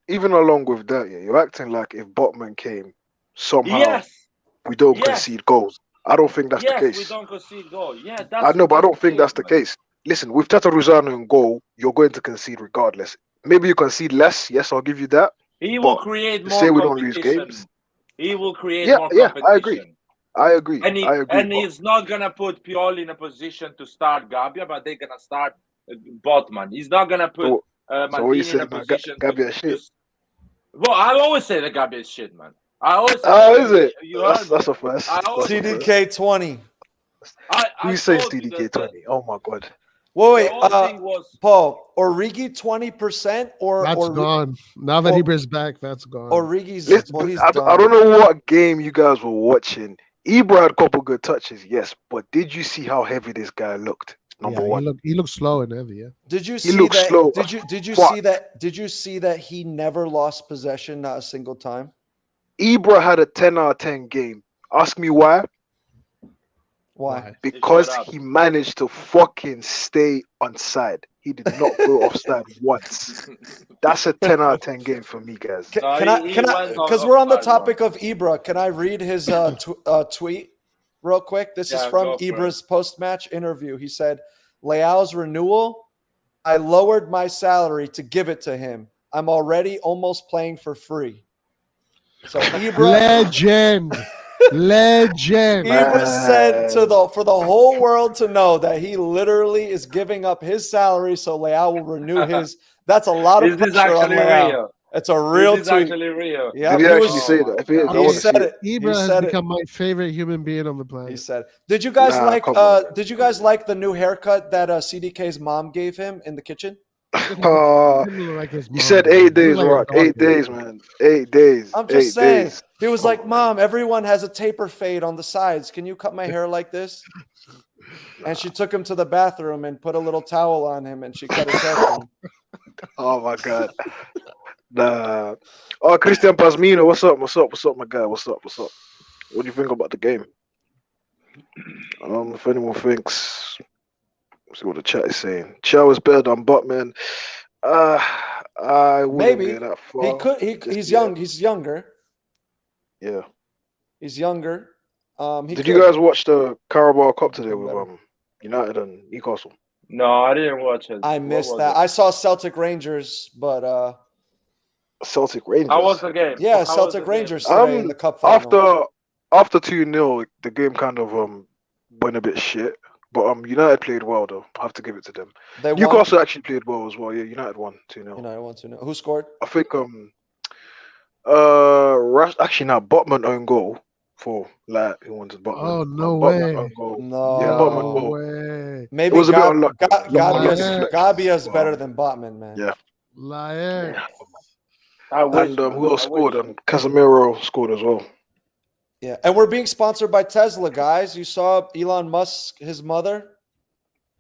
even along with that, you're acting like if Botman came somehow, we don't concede goals. I don't think that's the case. We don't concede goals. Yeah, I know, but I don't think that's the case. Listen, with Tata Ruzano in goal, you're going to concede regardless. Maybe you concede less. Yes, I'll give you that. He will create more. Say we don't lose games. He will create more competition. Yeah, I agree. And he's not gonna put Pioli in a position to start Gabbia, but they're gonna start Botman. He's not gonna put Maldini in a position. Gabbia is shit. Well, I always say that Gabbia is shit, man. I always. Is it? That's a first. CDK 20. Who says DDK 20? Oh my god. Wait, The whole thing was Paul, Origi 20% or That's gone. Now that Ibra's back, that's gone. Origi's Listen, he's I done. don't know what game you guys were watching. Ibra had a couple good touches, yes, but did you see how heavy this guy looked? Number one. He looked slow and heavy, yeah. Did you He see looks that? slow. Did you Fuck. see that? Did you see that he never lost possession, not a single time? Ibra had a 10 out of 10 game. Ask me why? Why? Because shut up. he managed to fucking stay on side. He did not go offside once. That's a 10 out of 10 game for me, guys. No, Can I? he went Because we're on the offside, topic of Ibra. Can I read his tweet real quick? This is Yeah, from go for Ibra's post-match interview. He said, "Leao's renewal. I lowered my salary to give it to him. I'm already almost playing for free." So Ibra. Legend. Legend. Ibra said for the whole world to know that he literally is giving up his salary so Leão will renew his. That's a lot of Is this pressure on actually Leão. real? It's a real This is tweet. actually real. Yeah, Did he actually was, say that? If it is, I he want to see said it. it. Ibra He has said it. become my favorite human being on the He planet. said, "Did you guys Nah, like? come on, man. Did you guys like the new haircut that CDK's mom gave him in the kitchen?" Uh, Didn't look like his you mom, said man. 8 Looked days, like his Rock. dog, 8 days, man. 8 days. I'm just 8 saying. days. He was Come like, on, "Mom, everyone has a taper fade on the sides. Can you cut my hair like this?" And she took him to the bathroom and put a little towel on him, and she cut his hair for him. Oh my god. Nah. Oh, Christian Pasmino, what's up? What's up? What's up, my guy? What's up? What's up? What do you think about the game? If anyone thinks, let's see what the chat is saying. Chow is better than Botman. I wouldn't Maybe go that far. he could. He's young. He's younger. Yeah. He's younger. Did you guys watch the Carabao Cup today with United and Newcastle? No, I didn't watch it. I What missed was that. it? I saw Celtic Rangers, but Celtic Rangers. How was the game? yeah, How was Celtic the game? Rangers today in the cup final. After 2-0, the game kind of went a bit shit. But United played well though. I have to give it to them. They won. Newcastle actually played well as well. Yeah, United won 2-0. United won 2-0. Who scored? I think actually now Botman own goal for who wanted Botman. Oh, no Botman way. own goal. No. Yeah, Botman No goal. way. Maybe It was a bit unlucky. Liar. Gabia's better than Botman, man. Yeah. Liar. I wish, And man. who else I wish. scored? Casemiro scored as well. Yeah, and we're being sponsored by Tesla, guys. You saw Elon Musk, his mother.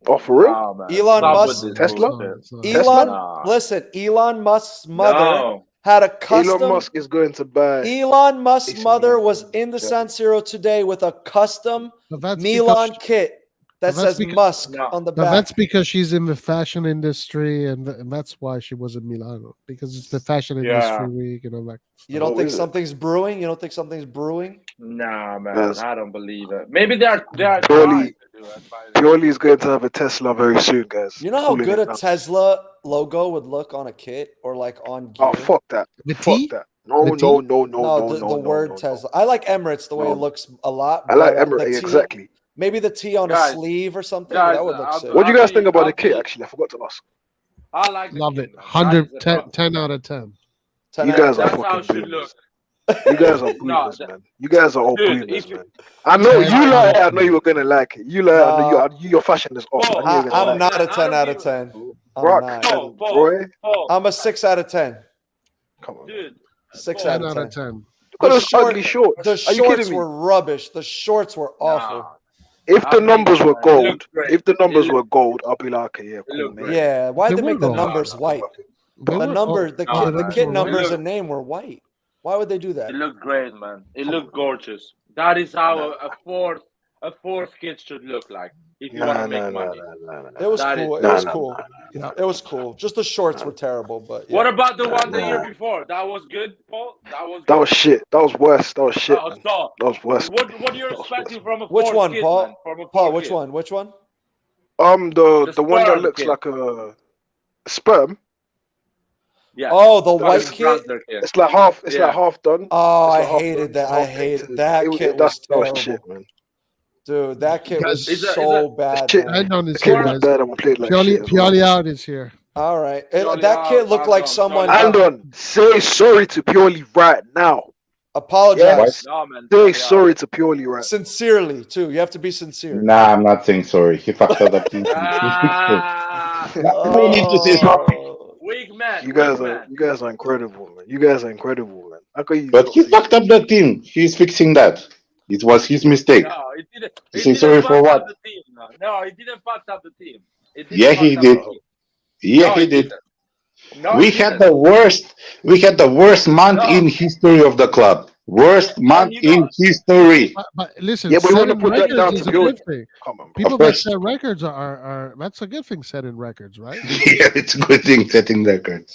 Oh, for real? Nah, man. Elon Stop Musk- with this Tesla? bullshit. Elon, Nah. listen, Elon Musk's mother No. had a custom. Elon Musk is going to buy. Elon Musk's AC mother Milan. was in the Yeah. San Siro today with a custom But that's Milan because, kit that but that's says because- Musk No. on the but back. that's because she's in the fashion industry, and that's why she was in Milano, because it's the fashion Yeah. industry week and all that. You don't What think is it? something's brewing? You don't think something's brewing? Nah, man. Yes. I don't believe it. Maybe they're Pioli- trying to do it. Pioli is going to have a Tesla very soon, guys. You know how Calling good it a now. Tesla logo would look on a kit or like on gear? Oh, fuck that. The Fuck T? that. No, The no, T? no, no, No, no, the no, word no, no. Tesla. I like Emirates the way it No. looks a lot. I like but, Emirates, the T- exactly. Maybe the T on a Guys, sleeve or something. guys, that would look I'll sick. do- What do you guys think about I'll the kit, be- actually? I forgot to ask. I like the Love kit, it. man. 100, That is 10, enough. 10 out of 10. 10 You out of guys 10. are That's how it fucking should look. boomers. You guys are No, boomers, that- man. You guys are all Dude, boomers, if you- man. I know That's you how like it it. I looks. know you were gonna like it. You like it. I know your fashion is off. Paul, I know you're gonna I'm like not a I 10 don't out of give- 10. it. I'm Rock not. and Paul, Roy. Paul, I'm a 6 out of 10. Come on. dude. 6 Paul, out 10 of out 10. of 10. Look at those short- ugly shorts. The Are you shorts kidding me? were rubbish. The shorts were awful. Nah. If I the think, numbers were it gold, looked great. if the numbers It were gold, I'll be like, okay, yeah, cool, looked man. great. Yeah, why'd They they make were the gold. numbers white? They The were- number, oh, the oh, kit, the man. kit It numbers looked- and name were white. Why would they do that? It looked great, man. It looked gorgeous. That is how a fourth kid should look like. If you want to make money. It was That cool. is- It was Nah, cool. Yeah. It was cool. Just the shorts were terrible, but yeah. What about the one the Nah. year before? That was good, Paul. That was. That good? was shit. That was worse. That was shit. Oh, Man. stop. That was worse. What are you That was expecting worse. from a Which fourth one, kid, Paul? man? From a Paul, fourth which kid? one? Which one? The one that sperm looks kid. like a sperm. Yeah. Oh, the That white is kit. Panther kid. It's like half. It's Yeah. like half done. Oh, It's I like half hated done, that. it's I half hated painted. that kit. Was That was terrible, shit, man. dude. That kit was Guys, so bad. shit. man. I know The this kid here, was guys. bad and we played like Pioli, shit as well. Pioli out is here. All right, Pioli that kid out, looked like Andon, someone. Pioli And out. say sorry to Pioli right now. Apologize. No, man. Say Yeah. sorry to Pioli, right? Sincerely, too. You have to be sincere. Nah, I'm not saying sorry. He fucked up the team. Ah, You need to say sorry. weak man. You guys weak are man. you guys are incredible, man. You guys are incredible, man. How can you But not he say fucked up the team. He's fixing that. It was his mistake. No, it didn't. You It say didn't sorry for fuck what? up the team. No, it didn't fuck up the team. It didn't Yeah, fuck he up did. the team. Yeah, No, he it did. didn't. No, We it had didn't. the worst month No. in history of the club. Worst month you know- in history. But listen, Yeah, but we wanna setting put that records down is to a Pioli. good thing. Come on, bro. People Of that course. set records are that's a good thing. Setting records, right? Yeah, it's a good thing setting records.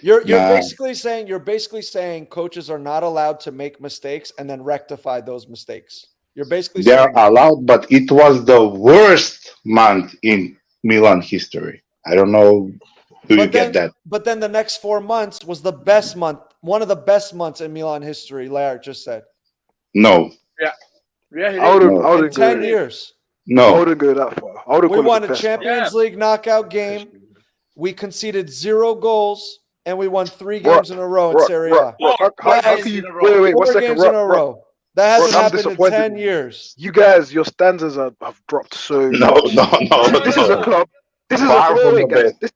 You're Nah. basically saying coaches are not allowed to make mistakes and then rectify those mistakes. You're basically They're saying that. allowed, but it was the worst month in Milan history. I don't know. Do you get that? But then the next 4 months was the best month, one of the best months in Milan history. Laird just said No, Yeah, he I did. wouldn't. I in wouldn't 10 go. years. I no. wouldn't go that far. I would We call won it a the best Champions League knockout game. We conceded 0 goals, and we won 3 Bro, games in a row in Bro, Serie bro, A. bro, how games can you? in a row. Wait, 1 4 second. games in a row. That hasn't I'm happened in disappointed 10 in you. years. You guys, your standards have dropped so No, much. no. This is a club. This is Far a from wait, the guys. best.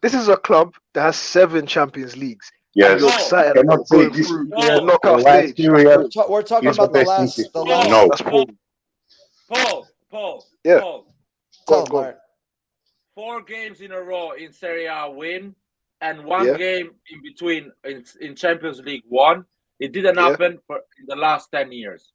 This is a club that has 7 Champions Leagues. Yes, And you're No. excited cannot about say going this through No. the knockout last stage. period. We're talking It's about the the best in last. The history. last. No. That's Paul. Paul. Yeah. Paul. Tell Go on. him, Laird. 4 games in a row in Serie A win, and 1 Yeah. game in between in Champions League 1. It didn't Yeah. happen in the last 10 years.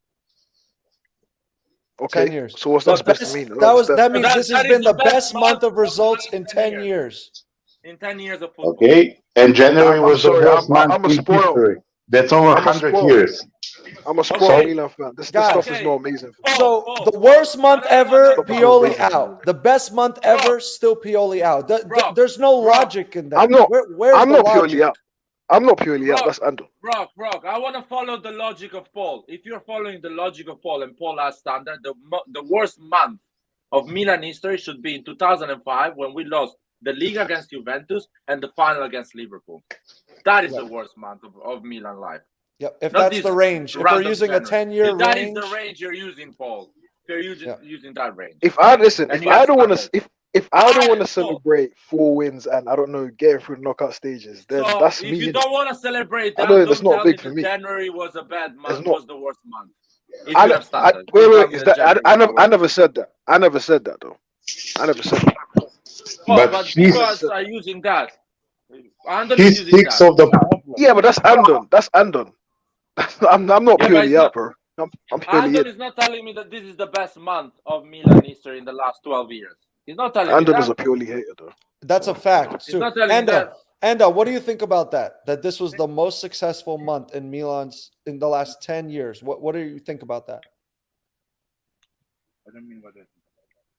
Okay. 10 years. So what's So that supposed to mean? I don't That understand. means That- this has that is been the the best best month of month results of in 10 10 years. In 10 years of football. Okay, and January I'm was the sorry, worst month I'm a in spoiled. history. That's over I'm a 100 spoiled. years. I'm a spoiled Okay. Milan fan. This Guys. stuff is Okay. not amazing. So Paul, the worst month no, no, ever, no, no, Pioli no. out. The best month ever, still Pioli out. Bro, There's no bro. logic in that. I'm not- Where's I'm the not logic? purely out. I'm not purely out. Bro. That's Andor. Rock, I want to follow the logic of Paul. If you're following the logic of Paul and Paul has standard, the worst month of Milan history should be in 2005 when we lost the league against Juventus and the final against Liverpool. That is the worst month of Milan life. Yep. If Not that's this the range, if we're random using a January. 10-year If that range, is the range you're using, Paul. If you're using that range. If I listen, And if you I have don't want to, standards. if I don't want to So- celebrate 4 wins and I don't know getting through the knockout stages, then So that's if me. you innit? don't want to celebrate I that, know don't that's not tell big me for that me. January was a bad month, It's not- was the worst month. If I, you have I, standards. wait, Don't tell wait, me is that that? January I was the never, I worst. never said that. I never said that though. I never said that. Well, But but he's- because are using that. Andon He is using speaks that. of the problem. Yeah, but that's Andon. That's Andon. I'm not Yeah, but purely it's out, not- bro. I'm purely Andon in. is not telling me that this is the best month of Milan history in the last 12 years. He's not telling me Andon that. is a purely hater though. that's a fact. He's Too. not telling me that. Enda, what do you think about that? That this was the most successful month in Milan's in the last 10 years. What do you think about that? I don't mean what I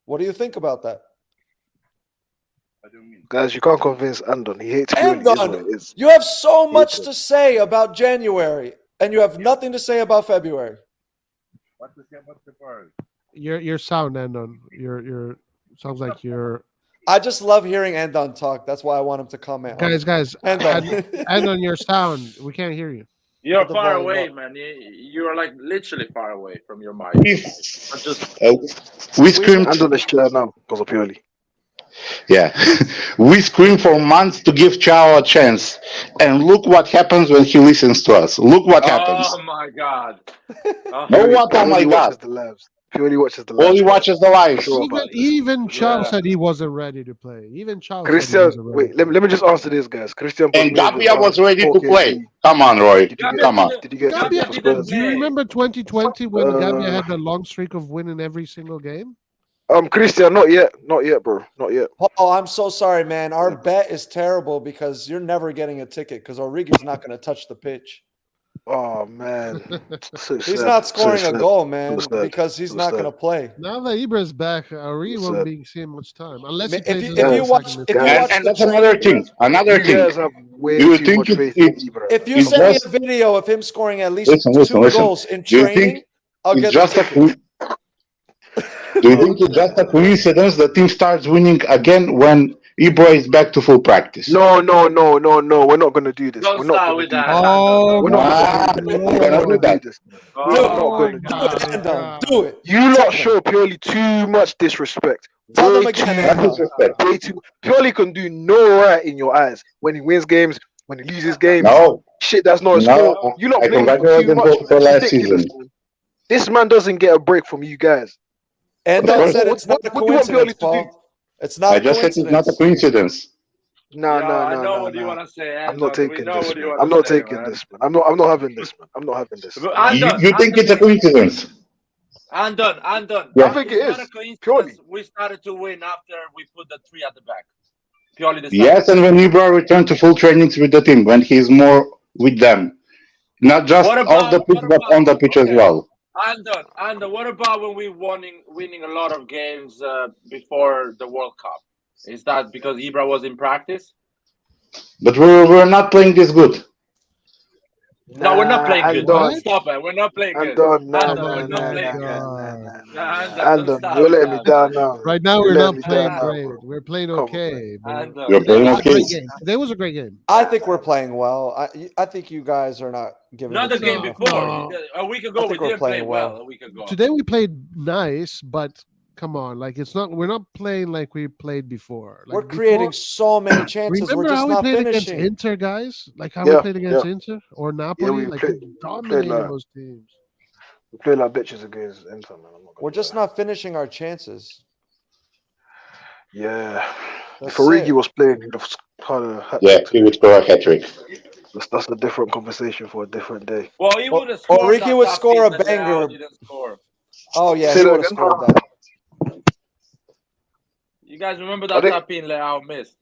What do you think about that? don't mean. Guys, you can't convince Andon. He hates purely. Is Andon! what it is. You have so much Hater. to say about January, and you have nothing to say about February. What to say about the world? Your sound, Andon. Your sounds like you're I just love hearing Andon talk. That's why I want him to comment. on it. guys. Andon. Andon, your sound. We can't hear you. You're Put the far volume away, up. man. You are like literally far away from your mic. If But just we screamed, Andon is chair now because of purely. yeah, we scream for months to give Chao a chance, and look what happens when he listens to us. Look what happens. oh my god. Oh, No, what? Oh my Purely watches God! the lives. Purely watches the lives. Only bro. watches the live. Sure about this. Even Chow Yeah. said he wasn't ready to play. Even Chow said he Christian, wasn't ready. wait, let me just answer this, guys. Christian And Postman Gabbia was ready to play. Come on, Roy. Did you get, Come on. Did you get Gabbia tickets for didn't Spurs? Do you play. remember 2020 when Gabbia Uh, had the long streak of winning every single game? Christian, not yet, bro, not yet. Paul, I'm so sorry, man. Our bet is terrible because you're never getting a ticket because Origi's not going to touch the pitch. Oh man, so He's sad, not so scoring a sad. goal, man, sad. because he's So not sad. going to play. Now that Ibra's back, Ari won't Sad. be seeing much time unless Ma- he if plays you- his if own you watch- second if you midfield. watch And the that's another thing. Another You thing. guys have way Do you too think much it- faith it- in Ibra. If you It's send me just- a video of him scoring at least Listen, 2 goals in Do you training, think I'll it's get just the a ticket. Do you think it's just a coincidence the team starts winning again when Ibra is back to full practice. No. We're not gonna do this. Don't We're not start gonna with do that. this. Oh, We're not Ah, gonna do we're this. gonna We're not do gonna that. do this. Oh, We're not my gonna do God. this. Handon, do it. You Tell lot them. show Pioli too much disrespect. Tell them Way again, too That's Handon. disrespect. Way too. Pioli can do no right in your eyes when he wins games, when he loses games. No, Shit, that's not his no. fault. You lot I blame him for congratulate too him much, for man. It's last ridiculous, season. man. This man doesn't get a break from you guys. Handon course. said it's not a What do you want coincidence, Pioli to do? Paul. It's not I a just said it's not a coincidence. coincidence. No. I know what you want to say, I'm not Andon. We taking know this, what you man. want I'm to not say, taking man. this, man. I'm not having this, man. I'm not having this. But You think it's a coincidence? Andon. Yeah. I think it It's not is. a coincidence. Purely. We started to win after we put the 3 at the back. Pioli decided. Yes, and when Ibra returned to full trainings with the team, when he's more with them, not just What off the about pitch, but on the pitch as well. Andon, what about when we winning a lot of games before the World Cup? Is that because Ibra was in practice? But we're not playing this good. No, we're not playing good. What? Stop it. We're not playing good. Andon, Andon, we're not playing good. Andon, you're letting me down now. Right now, You're we're letting not me playing down now, great. bro. We're playing Come on, okay. but Andon, You're playing It was a okay. great game. Today was a great game. I think we're playing well. I think you guys are not giving not it the game enough. before. No. A week I ago, we think we're didn't play playing well. well. A week ago. Today we played nice, but come on, like it's not. We're not playing like we played before. Like We're creating so many chances. Remember We're just how we not played finishing. against Inter, guys? Like how we Yeah, played against yeah. Inter or Napoli? we like played- we we dominated played like- those teams. We play like bitches against Inter, man. I'm not gonna We're just lie. not finishing our chances. Yeah. That's If Origi it. was playing, he'd have had a hat Yeah, trick he today. would score a hat trick. That's a different conversation for a different day. Well, he would have Or scored. Ricky would score a banger. Didn't score. Oh yeah, Say he that would have again? scored that. You guys remember Are that they- tap in Leão missed?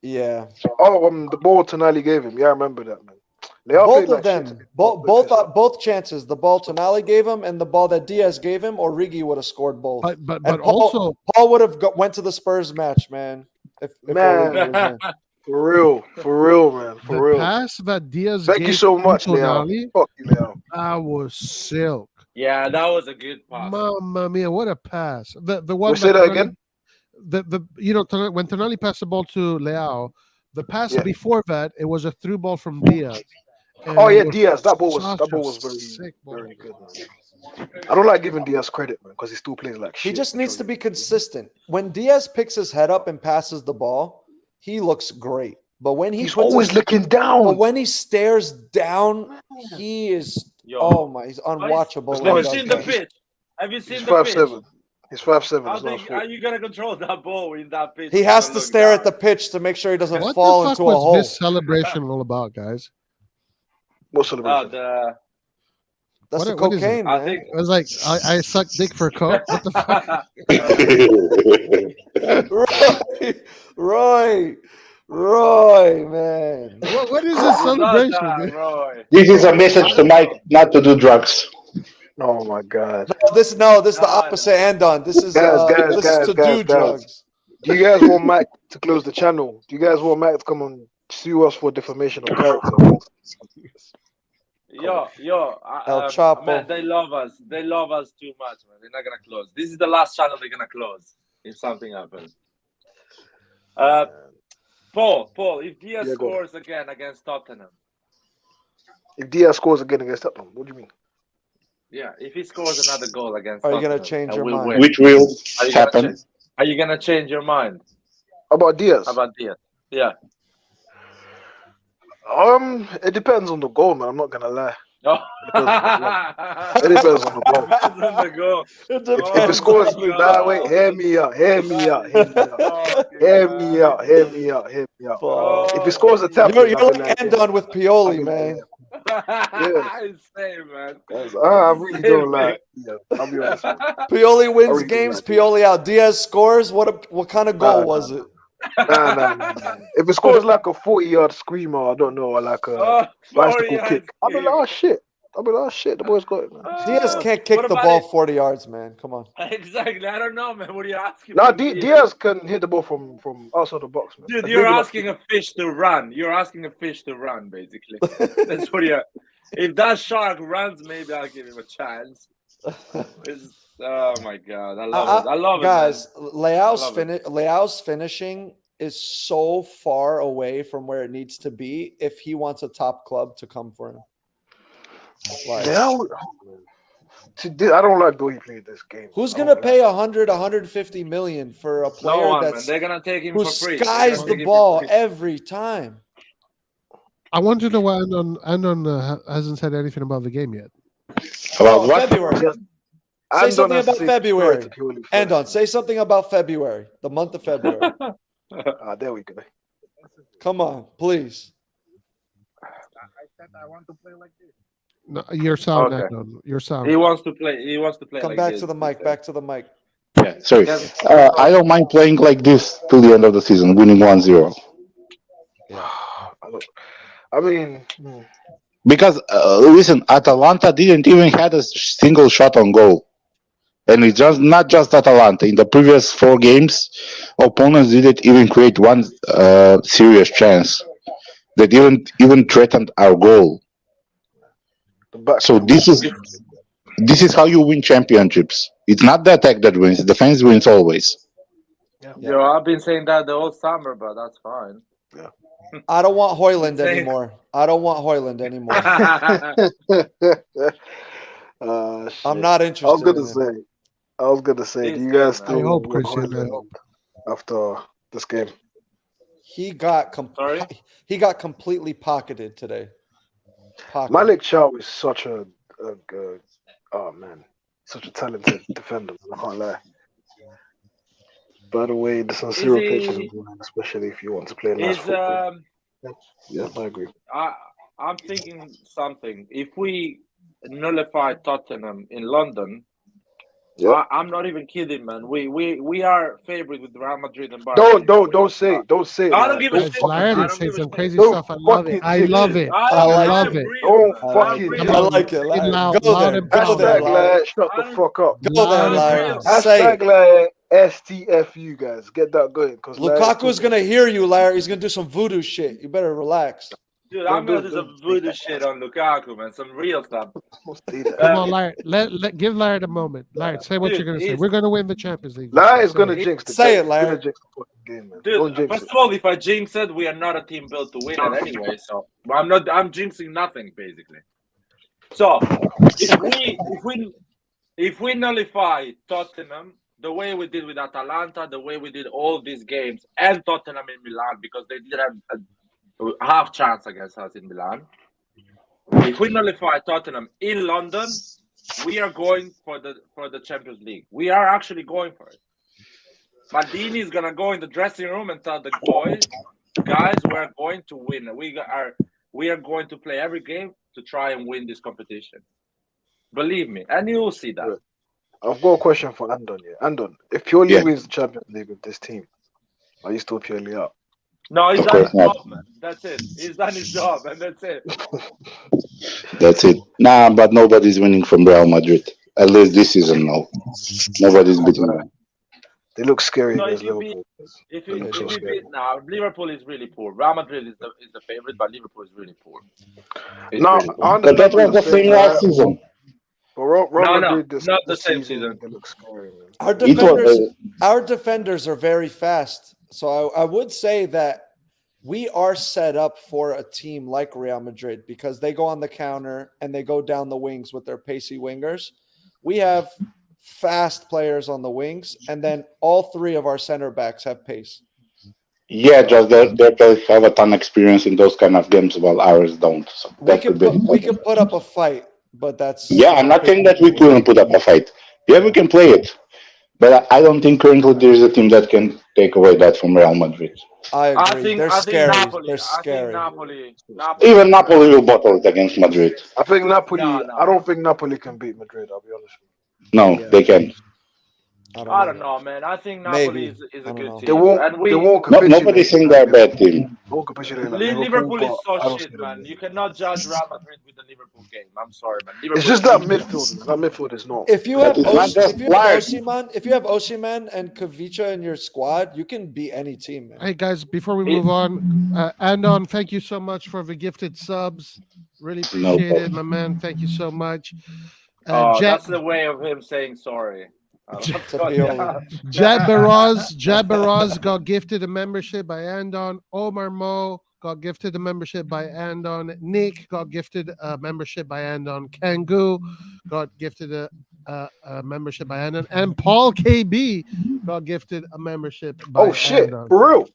Yeah, Oh, the ball Tonali gave him. Yeah, I remember that, man. Leão both played of like them, shit. both chances. The ball Tonali gave him and the ball that Diaz gave him, or Rigi would have scored both. But And also Paul would have went to the Spurs match, man. If Man. Origi was in. For real, man. For the real. pass that Diaz Thank gave you so to much, Leão. Tonali, Fuck you, Leão. that was silk. Yeah, that was a good pass. Mamma mia, what a pass! The one We'll say that Tonali- again? when Tonali passed the ball to Leão, the pass Yeah. before that it was a through ball from Diaz. Oh And yeah, it was Diaz. That ball such was a very, sick ball. very good, man. I don't like giving Diaz credit, man, because he still plays like shit. He just needs to be consistent. When Diaz picks his head up and passes the ball, he looks great. But when He's always looking but down. when he stares down, he is Yo. oh my, he's unwatchable. Have when Have he you does seen the that. pitch? Have you He's seen the pitch? 5'7". He's 5'7". How That's not his are fault. you gonna control that ball in that pitch? He has to stare at the pitch to make sure he doesn't What fall the fuck into a was hole. this celebration all about, guys? What Oh, celebration? That's the what is it? cocaine, I man. think. I was like, I suck dick for coke. What the fuck? Roy, man. What is this celebration? dude? This is a message to Mike not to do drugs. Oh my god. This is the opposite Andon. This is Guys, to do drugs. Do you guys want Mike to close the channel? Do you guys want Mike to come and sue us for defamation of character? Yo, El Chapo. man, they love us. They love us too much, man. They're not gonna close. This is the last channel they're gonna close if something happens. Paul, if Diaz Yeah, go on. scores again against Tottenham, If Diaz scores again against Tottenham, what do you mean? yeah, if he scores another goal against Are you Tottenham, gonna change and your we mind? win, Which will Are you gonna happen. change- are you gonna change your mind About Diaz? about Diaz? Yeah. It depends on the goal, man. I'm not gonna lie. Oh. It depends on the goal. Depends on the goal. It If depends. it scores, Oh, nah, wait, hear me out. Hear me out. If it scores a tap, You're like Andon with Pioli, man. Insane, man. I really don't like. Yeah, I'll be honest. Pioli wins really games. do like Pioli out. Diaz scores. What kind of goal was it? Nah. If it scores like a 40-yard screamer, I don't know, or like a bicycle kick, I'll be like, oh shit. The boy's got it, man. Diaz can't kick What the about ball it? 40 yards, man. Come on. Exactly. I don't know, man. What are you asking? Nah, me? Diaz can hit the ball from outside the box, man. Dude, Like, you're maybe like- asking a fish to run. You're asking a fish to run, basically. That's what you're. If that shark runs, maybe I'll give him a chance. Oh my god, I love it. I love guys, it. Leao's Love it. Leao's finishing is so far away from where it needs to be if he wants a top club to come for him. Like, Leão, I don't like the way he played this game. who's going to pay 100, 150 million for a No player one, man. that's They're gonna take him who for free. skies the ball every time? I want to know why Andon hasn't said anything about the game yet. About what? February. Say something about February. Andon, say something about February, the month of February. There we go. Come on, please. I said I want to play like this. No, your sound, Okay. Andon. Your sound. He wants to play. He wants to play. Come like back this, to the he mic. said. Back to the mic. Yeah, sorry. Yes. I don't mind playing like this till the end of the season, winning 1-0. I mean, Because listen, Atalanta didn't even had a single shot on goal, and it's just not just Atalanta. In the previous 4 games, opponents didn't even create one serious chance. They didn't even threatened our goal. So this is how you win championships. It's not the attack that wins; the defense wins always. Yo, I've been saying that the whole summer, but that's fine. I don't want Hoyland anymore. I don't want Hoyland anymore. I'm not interested. I was gonna say, do you guys I still hope, want Christian. Hoyland after this game? He got Sorry? he got completely pocketed today. Malik Chow is such a such a talented defender. I can't lie. By the way, the San Siro pitch is important, especially if you want to play nice football. Yeah, I agree. I'm thinking something. If we nullify Tottenham in London, I'm not even kidding, man. We are favorite with Real Madrid and Barcelona. Don't say it. I don't give a shit. Larry I don't say give a some shit. crazy Don't stuff. I love it. fucking I jinx love it. it. I I like love it. it. Don't I fucking agree, Come I man. on. like it, Larry. Loud, Go loud there. and Go proud. there, Hashtag Larry. shut the fuck up. Go there, Loud and Larry. proud. Say Hashtag it. STFU guys. Get that going. Lukaku's gonna hear you, Larry. He's gonna do some voodoo shit. You better relax. Dude, I'm gonna do some voodoo shit on Lukaku, man. Some real stuff. Come on, Larry. Give Larry the moment. Larry, say what Dude, you're going to say. it's- We're going to win the Champions League. Larry is Say gonna it. jinx the Say game. it, Larry. He's gonna jinx the fucking game, man. Don't Dude, jinx first it. of all, if I jinx it, we are not a team built to win it anyway. So I'm jinxing nothing basically. So if we nullify Tottenham the way we did with Atalanta, the way we did all these games, and Tottenham in Milan because they did have a half chance against us in Milan. If we nullify Tottenham in London, we are going for the Champions League. We are actually going for it. Maldini is gonna go in the dressing room and tell the boys, guys, we're going to win. We are going to play every game to try and win this competition. Believe me, and you will see that. I've got a question for Andon. Yeah, Andon, if Pioli wins the Champions League with this team, are you still Pioli out? No, he's Of done his course not. job, man. That's it. He's done his job, and that's it. That's it. Nah, but nobody's winning from Real Madrid. At least this season, no. Nobody's beating them. They look scary No, against if you Liverpool. If They you look so scary. beat now, Liverpool is really poor. Real Madrid is the favorite, but Liverpool is really poor. It's No, really poor. I But that was understand what the you're saying, thing last right? season. But Real No, Madrid not the this same season, season. they look scary, man. Our defenders are very fast. So I would say that we are set up for a team like Real Madrid because they go on the counter and they go down the wings with their pacey wingers. We have fast players on the wings, and then all 3 of our center backs have pace. Yeah, just they have a ton of experience in those kind of games, while ours don't. So We can put up a fight, but that's Yeah, I'm not saying that we couldn't put up a fight. Yeah, we can play it, but I don't think currently there is a team that can take away that from Real Madrid. I agree. They're I scary. think Napoli. They're scary. I think Napoli. Even Napoli will bottle it against Madrid. I think Napoli. No. I don't think Napoli can beat Madrid. I'll be honest with you. No, they can. I don't know, man. I think Napoli Maybe. is a good team. They won't. And They won't capitulate. Nobody's saying they're a bad team. They won't capitulate like Liverpool is but I so don't shit, see them man. winning. You cannot judge Real Madrid with the Liverpool game. I'm sorry, man. Liverpool It's just that midfield. That midfield is not. If you have But it's not just large. Osimhen and Kavicha in your squad, you can beat any team, man. Hey, guys, before we move on, Andon, thank you so much for the gifted subs. Really appreciate it, my man. Thank you so much. that's the way of him saying sorry. to Pioli. Jad Baraz got gifted a membership by Andon. Omar Mo got gifted a membership by Andon. Nick got gifted a membership by Andon. Kangu got gifted a membership by Andon. And Paul KB got gifted a membership by Oh shit, Andon. for real?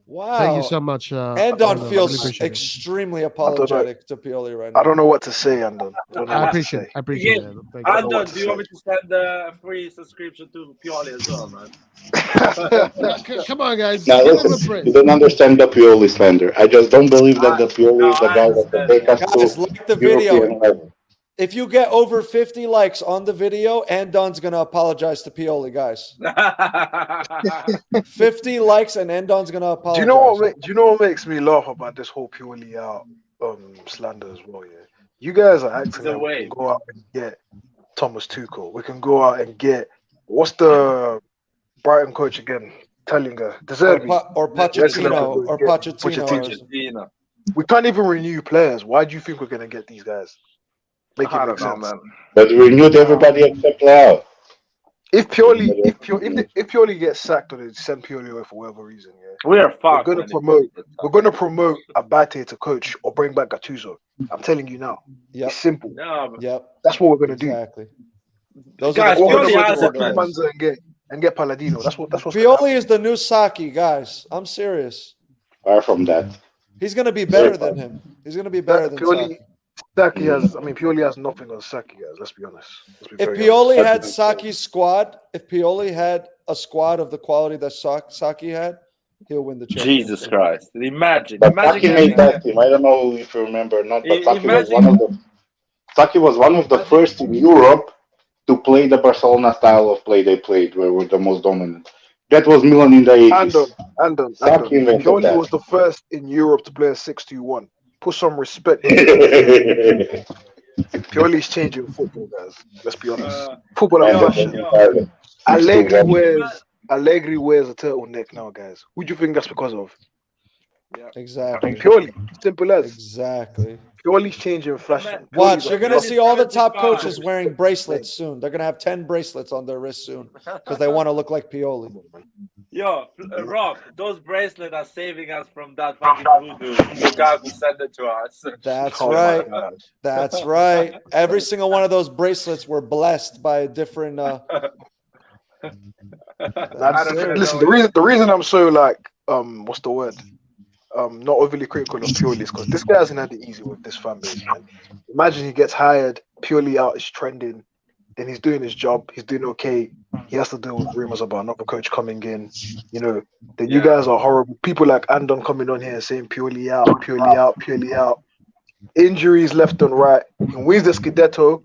Wow. Thank you so much. Andon Andon. feels Really appreciate it. extremely apologetic to Pioli right now. I don't know what to say, Andon. I appreciate it. I appreciate it. Thank you. Andon, do you want me to send a free subscription to Pioli as well, man? Come on, guys. Now Give him a listen, break. you don't understand the Pioli slander. I just don't believe that the Pioli is the I guy that can understand. take us Guys, to like the video. European level. If you get over 50 likes on the video, Andon's going to apologize to Pioli, guys. 50 likes and Andon's going to apologize. Do you know what makes me laugh about this whole Pioli out slander as well? Yeah, you guys are acting The like we way. can go out and get Thomas Tuchel. We can go out and get what's the Brighton coach again? Tellinger, Deserbi. Or Pochettino. Or Pochettino. We can't even renew players. Why do you think we're gonna get these guys? Make it I make don't know, sense. man. But we renewed everybody except Leão. If Pioli gets sacked or they send Pioli away for whatever reason, yeah, We are fucked. We're gonna promote Abate to coach or bring back Gattuso. I'm telling you now. Yep. It's simple. No, but Yep. That's what we're gonna do. Exactly. Those Guys, are the Pioli four has guys. it, man. Manza and get Palladino. That's what's Pioli is the new Saki, guys. I'm serious. Far from that. He's going to be better than him. He's going to be better than Saki. Pioli has nothing on Saki, guys. Let's be honest. If Pioli had Saki's squad, if Pioli had a squad of the quality that Saki had, he'll win the championship. Jesus Christ! Imagine. But Saki made that team. I don't know if you remember or not, but Saki was one of the first in Europe to play the Barcelona style of play they played, where we're the most dominant. That was Milan in the 80s. Pioli was the first in Europe to play a 6-2-1. Put some respect. Pioli's changing football, guys. Let's be honest. Football and fashion. Allegri wears a turtleneck now, guys. Who do you think that's because of? Exactly. Pioli. Simple as. Exactly. Pioli's changing fashion. Watch, you're going to see all the top coaches wearing bracelets soon. They're going to have 10 bracelets on their wrist soon because they want to look like Pioli. Yo, Rob, those bracelets are saving us from that fucking voodoo. The guy who sent it to us. That's right. That's right. Every single one of those bracelets were blessed by a different. Listen, the reason I'm so like, what's the word? Not overly critical of Pioli is because this guy hasn't had it easy with this fan base, man. Imagine he gets hired, Pioli out is trending, then he's doing his job, he's doing okay. He has to deal with rumors about another coach coming in. You know, then you guys are horrible. People like Andon coming on here saying Pioli out, Pioli out, Pioli out. Injuries left and right. He wins the Scudetto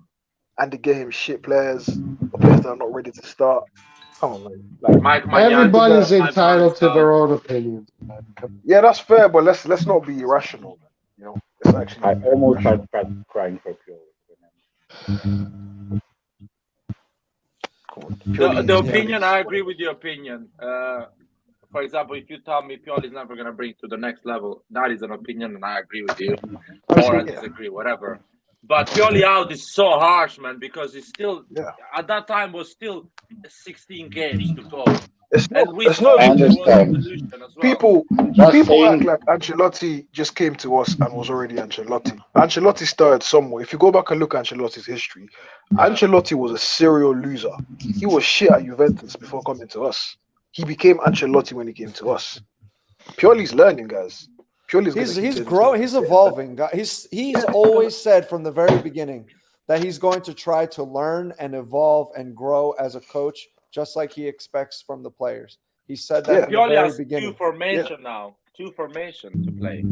and they get him shit players, or players that are not ready to start. Come on, man. Like Mike Maignan, Everybody's entitled to their own opinion. Yeah, that's fair, but let's not be irrational. You know, it's actually. I almost started crying for Pioli. The opinion, I agree with your opinion. For example, if you tell me Pioli is never going to bring to the next level, that is an opinion, and I agree with you. Or I disagree, whatever. But Pioli out is so harsh, man, because it's still at that time was still 16 games to go. People act like Ancelotti just came to us and was already Ancelotti. Ancelotti started somewhere. If you go back and look at Ancelotti's history, Ancelotti was a serial loser. He was shit at Juventus before coming to us. He became Ancelotti when he came to us. Pioli's learning, guys. He's growing. He's evolving. He's always said from the very beginning that he's going to try to learn and evolve and grow as a coach, just like he expects from the players. He said that from the very beginning. Two formation now. Two formation to play.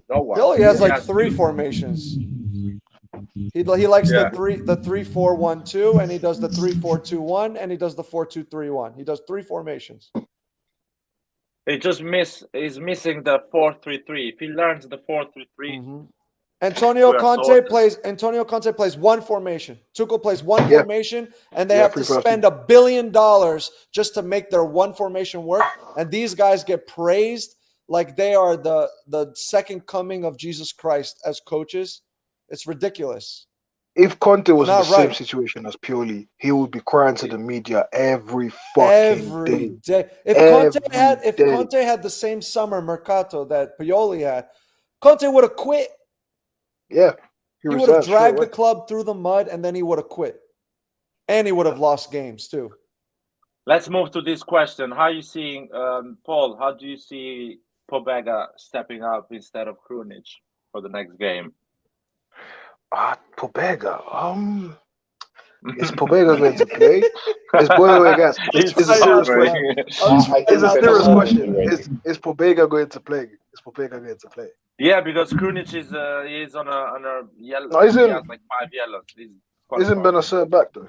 No one. Pioli has like 3 formations. He likes the 3-4-1-2, and he does the 3-4-2-1, and he does the 4-2-3-1. He does 3 formations. He just is missing the 4-3-3. If he learns the 4-3-3, Antonio Conte plays 1 formation. Tuchel plays 1 formation, and they have to spend $1 billion just to make their 1 formation work. And these guys get praised like they are the second coming of Jesus Christ as coaches. It's ridiculous. If Conte was in the Not same right. situation as Pioli, he would be crying to the media every fucking day. If Conte had the same summer mercato that Pioli had, Conte would have quit. Yeah. He would have dragged the club through the mud, and then he would have quit. And he would have lost games too. Let's move to this question. How are you seeing, Paul, how do you see Pobega stepping up instead of Krunic for the next game? Pobega. Is Pobega going to play? Is Pobega? It's a serious question. It's a serious question. Is Pobega going to play? Is Pobega going to play? Yeah, because Krunic is on a yellow. No, he has like 5 yellows. Isn't Benacer back though?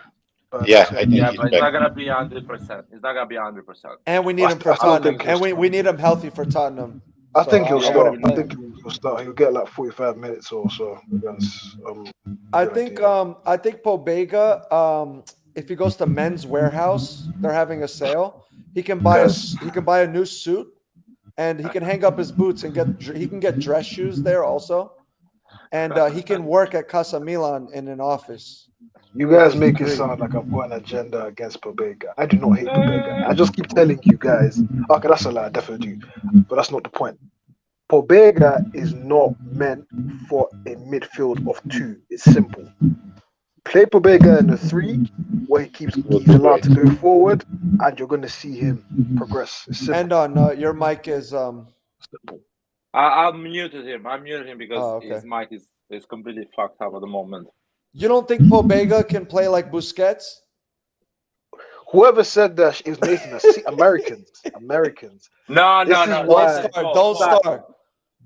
Yeah, I think yeah, he's but it's back. not gonna be 100%. It's not gonna be 100%. And we need him for Tottenham. And we need him healthy for Tottenham. I think he'll start. I think he'll start. He'll get like 45 minutes or so. I think Pobega, if he goes to Men's Warehouse, they're having a sale. He can buy a new suit, and he can hang up his boots and he can get dress shoes there also, and he can work at Casa Milan in an office. You guys make it sound like I've got an agenda against Pobega. I do not hate Pobega. I just keep telling you guys. Okay, that's a lie. I definitely do. But that's not the point. Pobega is not meant for a midfield of 2. It's simple. Play Pobega in a 3 where he's allowed to go forward, and you're going to see him progress. It's simple. And your mic is simple. I muted him. I muted him because his mic is completely fucked up at the moment. You don't think Pobega can play like Busquets? Whoever said that is making us Americans. No.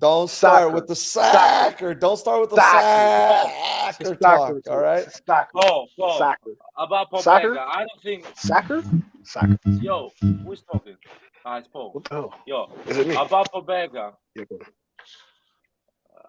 Don't start with the sacker. Don't start with the sacker talk. All right. Paul. About Pobega, I don't think sacker. Yo, who's talking? It's Paul. What the hell? Yo, is it me? About Pobega. Yeah,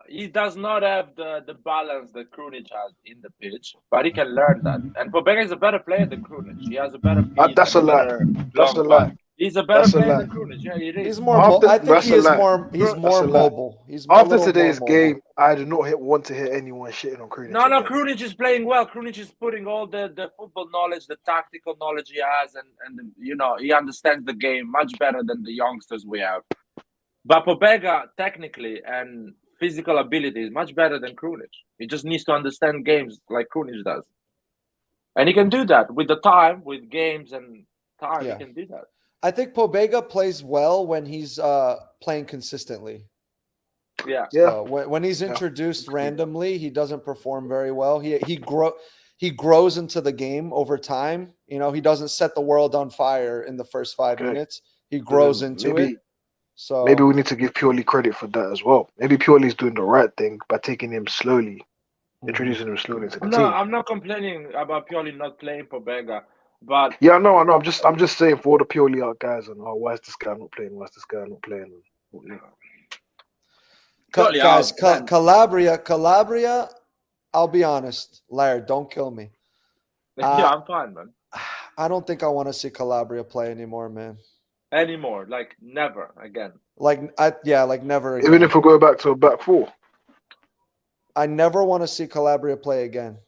he does not have the balance that Krunic has in the pitch, but he can learn that. And Pobega is a better player than Krunic. He has a better feet. That's a lie. That's a lie. He's a better player than Krunic. Yeah, he is. He's more. I think he is more. He's more mobile. He's after today's game. I do not want to hear anyone shitting on Krunic. No, Krunic is playing well. Krunic is putting all the football knowledge, the tactical knowledge he has, and he understands the game much better than the youngsters we have. But Pobega, technically and physical ability, is much better than Krunic. He just needs to understand games like Krunic does, and he can do that with the time, with games and time. Yeah. He can do that. I think Pobega plays well when he's playing consistently. Yeah. When he's introduced randomly, he doesn't perform very well. He grows into the game over time. He doesn't set the world on fire in the first 5 minutes. He grows into it. So maybe we need to give Pioli credit for that as well. Maybe Pioli's doing the right thing by taking him slowly, introducing him slowly to the team. No, I'm not complaining about Pioli not playing Pobega, but yeah, no, I know. I'm just saying for all the Pioli out guys and why is this guy not playing? Why is this guy not playing? Guys, Calabria. I'll be honest, Laird, don't kill me. Yeah, I'm fine, man. I don't think I want to see Calabria play anymore, man. Anymore, like never again. Like never again. Even if we go back to a back 4, I never want to see Calabria play again.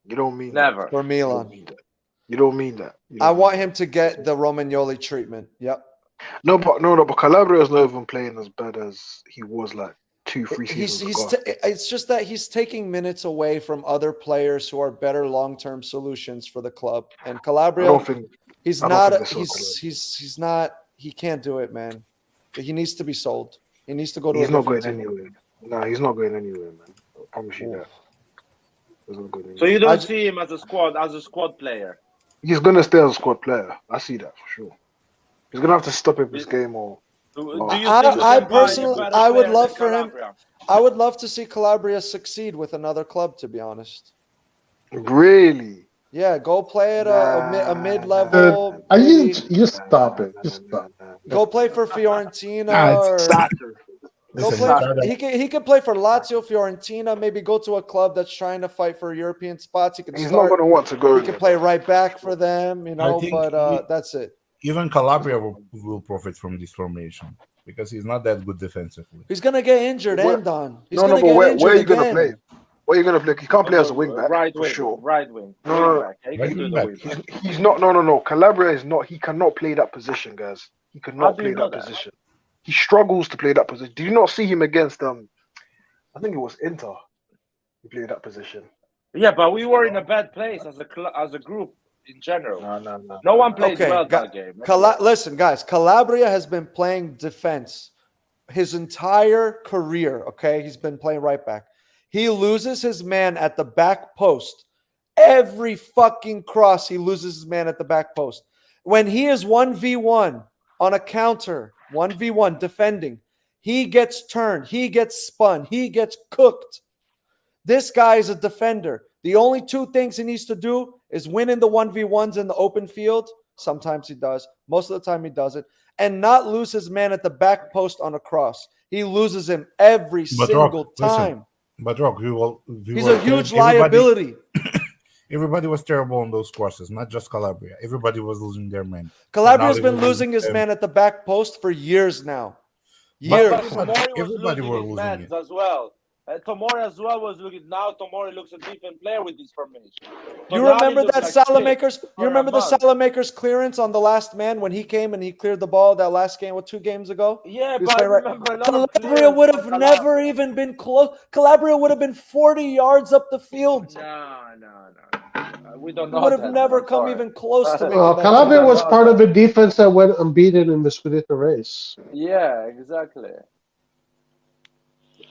You don't mean never that. For Milan. You don't mean that. I want him to get the Romagnoli treatment. Yep. No, but Calabria is not even playing as bad as he was like 2-3 seasons ago. It's just that he's taking minutes away from other players who are better long-term solutions for the club. And Calabria, he's not. He can't do it, man. He needs to be sold. He needs to go to. He's not going anywhere. No, he's not going anywhere, man. I promise you that. He's not going anywhere. So you don't see him as a squad player. He's gonna stay as a squad player. I see that for sure. He's gonna have to stop it this game or. I personally, I would love for him. I would love to see Calabria succeed with another club. To be honest. Really. Yeah, go play at a mid-level. You stop it. Just stop. Go play for Fiorentina. He can play for Lazio, Fiorentina. Maybe go to a club that's trying to fight for European spots. He's not going to want to go. He can play right back for them, but that's it. Even Calabria will profit from this formation because he's not that good defensively. He's going to get injured, Andon. Where are you going to play? What are you gonna play? He can't play as a wing back Right for wing, sure. right wing. No, Wing back. He Right can do wing the back. wing back. He's not. No. Calabria is not. He cannot play that position, guys. He How cannot do you play know that that? position. He struggles to play that position. Do you not see him against I think it was Inter. He played that position. Yeah, but we were in a bad place as a group in general. No. No one played Okay, well gu- that game. Listen, guys, Calabria has been playing defense his entire career. Okay, he's been playing right back. He loses his man at the back post. Every fucking cross, he loses his man at the back post. When he is 1v1 on a counter, 1v1 defending, he gets turned, he gets spun, he gets cooked. This guy is a defender. The only two things he needs to do is win in the 1v1s in the open field. Sometimes he does. Most of the time he doesn't. And not lose his man at the back post on a cross. He loses him every single time. But Rock, He's a huge liability. Everybody was terrible on those courses, not just Calabria. Everybody was losing their men. Calabria's been losing his man at the back post for years now. Years. But Tomori was Everybody losing were his losing man it. as well. Tomori as well was looking. Now Tomori looks a different player with this formation. You Tonali remember looked that like Salamakers? shit You for remember a the month. Salamakers clearance on the last man when he came and he cleared the ball that last game, 2 games ago? Yeah, He was but I playing right- remember a lot of Calabria clearance would from have Calabria. never even been close. Calabria would have been 40 yards up the field. No. We don't He know would have that, never I'm come sorry. even close to making that. Calabria jump. was part of a defense that went unbeaten in the Scudetto race. Yeah, exactly.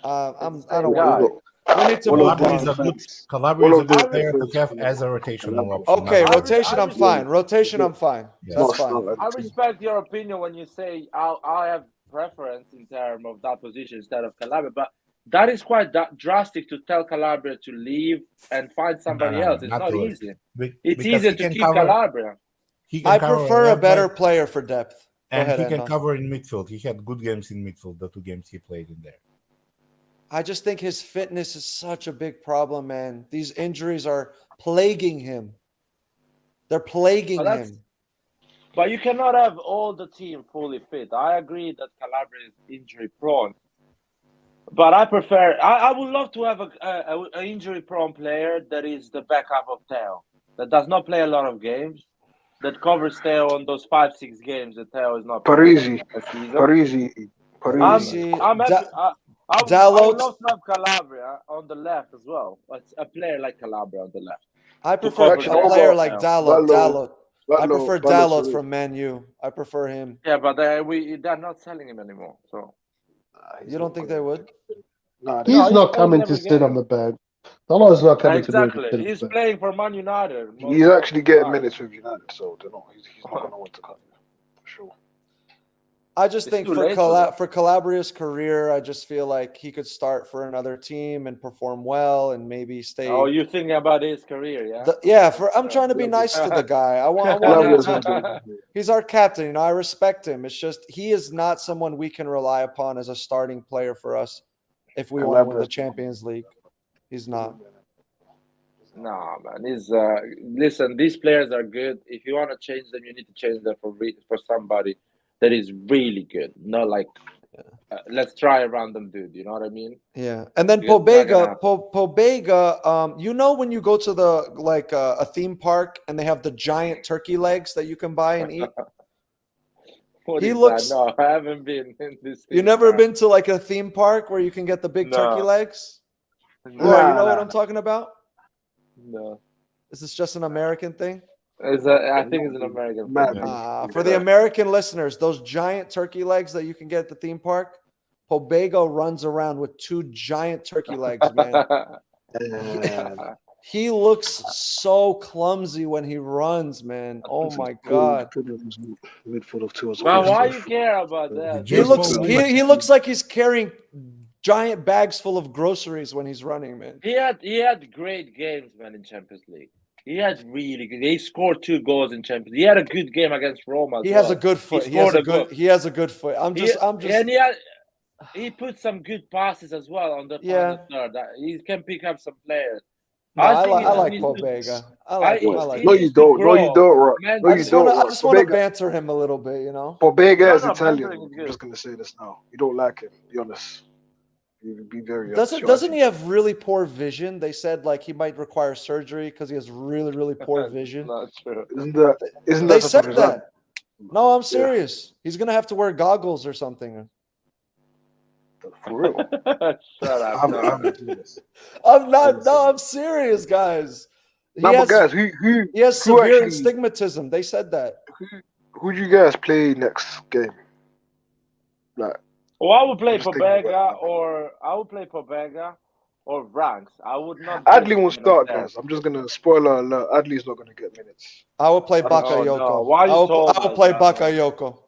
I Same don't guy. want. We need to All move of the Calabria is on. a good defense. Calabria All is a of the good player to defense have from as a rotational option. Okay, not- rotation, I'm fine. Rotation, I'm fine. Yeah. That's It's not fine. like I the team. respect your opinion when you say I have preference in terms of that position instead of Calabria, but that is quite drastic to tell Calabria to leave and find somebody No, else. It's not really. easy. Be- It's because easier he to can keep cover- Calabria. He can I cover prefer a left better back, player for depth. Go and ahead, he can Anton. cover in midfield. He had good games in midfield, the 2 games he played in there. I just think his fitness is such a big problem, man. These injuries are plaguing him. They're plaguing But that's- him. But you cannot have all the team fully fit. I agree that Calabria is injury prone. But I prefer. I would love to have a injury prone player that is the backup of Theo, that does not play a lot of games, that covers Theo on those 5-6 games that Theo is not playing a season. Parisi, I'm happy. I would Dalot. love to have Calabria on the left as well. A player like Calabria on the left. I prefer a cover that. player like Dalot. Dalot. I prefer Dalot from Man U. I prefer him. Yeah, but they're not selling him anymore. So You don't think they would? Nah, He's he's not playing coming every to sit on game. the bench. Dalo is not coming exactly, to be he's the bench. playing for Man United. he's actually getting minutes with United, so they're not. He's not gonna want to cut him for sure. I just It's think too for late for that. for Calabria's career, I just feel like he could start for another team and perform well and maybe stay. Oh, you're thinking about his career, yeah? I'm trying to be nice to the guy. I want him to. He's our captain. You know, I respect him. It's just he is not someone we can rely upon as a starting player for us if we want to win the Champions League. He's not. No, man. He's listen. These players are good. If you want to change them, you need to change them for somebody that is really good. Not like let's try a random dude. You know what I mean? Yeah, and then Because it's not gonna Pobega. You know when you go to the a theme park and they have the giant turkey legs that you can buy and eat. What He is looks- that? No, I haven't been in this. You never been to like a theme park where you can get the big turkey No. legs? No, Roy, you know what I'm talking about? no. Is this just an American thing? I think it's an American thing. For the American listeners, those giant turkey legs that you can get at the theme park, Pobega runs around with 2 giant turkey legs, man. He looks so clumsy when he runs, man. Oh my god. Midfield of 2 as Well, well. why you care about that? He looks like he's carrying giant bags full of groceries when he's running, man. He had great games, man, in Champions League. He had really good. He scored 2 goals in Champions League. He had a good game against Roma. He has a good foot. He has a good foot. And he put some good passes as well on the final third. He can pick up some players. No, I like Pobega. I like No, you don't. No, you don't, Rock. No, I you just don't. want to banter him a little bit, you know. Pobega is No, Italian. bantering is I'm good. just gonna say this now. You don't like him. Be honest. He'd be very. Doesn't he have really poor vision? They said like he might require surgery because he has really poor vision. Not true. Isn't that They just said what that. No, I'm serious. He's gonna have to wear goggles or something. For real? Shut up. I'm no. serious. I'm not. No, I'm serious, guys. But guys, who he has severe actually- astigmatism. They said that. who do you guys play next game? Like, Well, I would play I'm just thinking about Pobega or Ranks. I would not. Adley will risk, start, that. guys. I'm just gonna spoiler alert. Adley's not gonna get minutes. I will play I don't- Bakayoko. no. Why you I told will us play that, man? Bakayoko.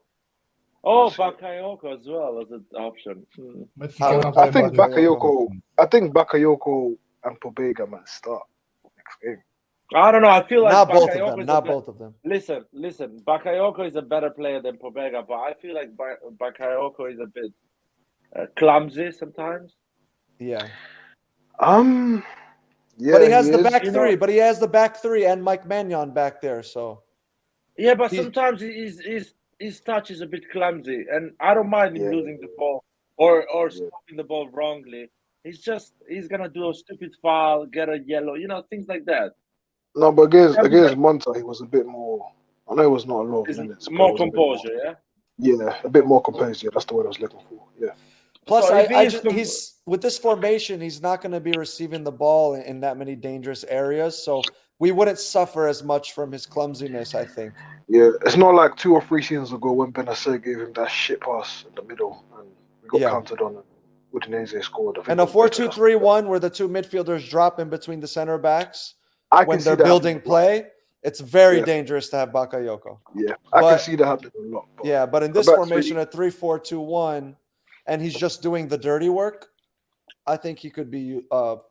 Oh, Bakayoko as well as an option. But he I cannot I play think Bakayoko. Bakayoko and Pobega might start next game. I don't know. I feel like Not both of Bakayoko them. is Not a bit- both of them. Listen. Bakayoko is a better player than Pobega, but I feel like Bakayoko is a bit clumsy sometimes. Yeah. Yeah, But he has the is. back You know- three. But he has the back three and Mike Maignan back there. So Yeah, but He- sometimes his touch is a bit clumsy, and I don't mind him Yeah. losing the ball or Yeah. stopping the ball wrongly. He's gonna do a stupid foul, get a yellow, things like that. No, but against Monta, he was a bit more. I know it was not a lot of It's minutes. but more it was a bit composure, yeah. Yeah, a bit more composed. Yeah, that's the word I was looking for. Yeah. plus, So if he is he's with this formation, he's not going to be receiving the ball in that many dangerous areas. So we wouldn't suffer as much from his clumsiness, I think. Yeah, it's not like 2 or 3 seasons ago when Benacer gave him that shit pass in the middle and we got Yeah. counted on it. Udinese scored. I think And a it was better. 4-2-3-1 where the two midfielders drop in between the center backs I can when see they're that building happening. play, it's very Yeah. dangerous to have Bakayoko. Yeah, I But- can see that happening a lot. But Yeah, but in this back formation, three- a 3-4-2-1, and he's just doing the dirty work, I think he could be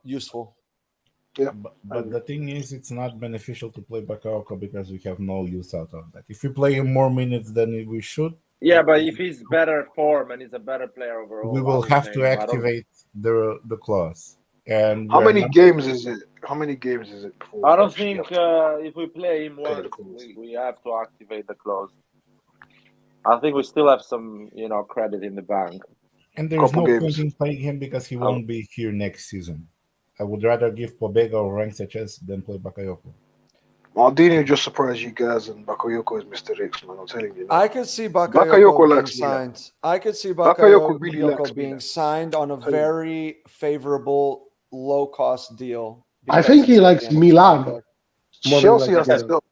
useful. But the thing is, it's not beneficial to play Bakayoko because we have no use out of that. If we play him more minutes than we should, Yeah, but if he's better form and he's a better player overall, we I will would have play to him. I don't- activate the clause. And How we're many not- games is it? How many games is it before? I don't actually think have to- if we play him Play the once, clause. we have to activate the clause. I think we still have some, credit in the bank. And there is couple no games. point in playing him because he won't be here next season. I would rather give Pobega or Ranks a chance than play Bakayoko. Maldini just surprised you guys, and Bakayoko is Mr. X, man. I'm telling you. I could see Bakayoko Bakayoko being likes me, signed. I could see Bakayoko really likes Bakayoko me, being man. signed on a Tell you. very favorable, low-cost deal. I because think he he's likes at the end of his Milan. contract. More than Chelsea like has to Milan. stop.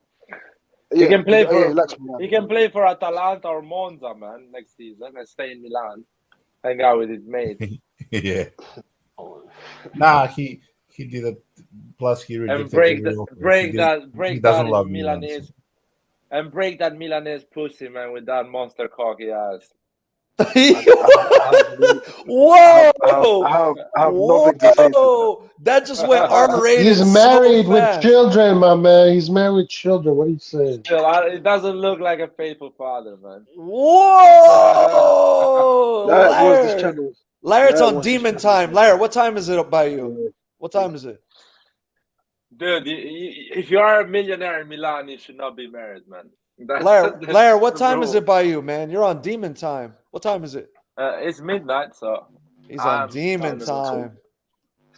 He can play for- he likes Milan. He can play for Atalanta or Monza, man, next season and stay in Milan. Hang out with his mates. Yeah. Nah, he did it. Plus, he And rejected break He that doesn't love Milan, Milanese so. and break that Milanese pussy, man, with that monster cock he has. Whoa! I have nothing to say to Whoa! That just went R-rated. He's so married with fast. children, my man. He's married with children. What are you saying? Still, it doesn't look like a faithful father, man. Whoa! that. That was this Lair. channel. Lair, it's that on was this demon channel. time. Lair, what time is it by you? What time is it? Dude, if you are a millionaire in Milan, you should not be married, man. Lair, what the time is rule. it by you, man? You're on demon time. What time is it? It's midnight, so He's on I'm demon under the time.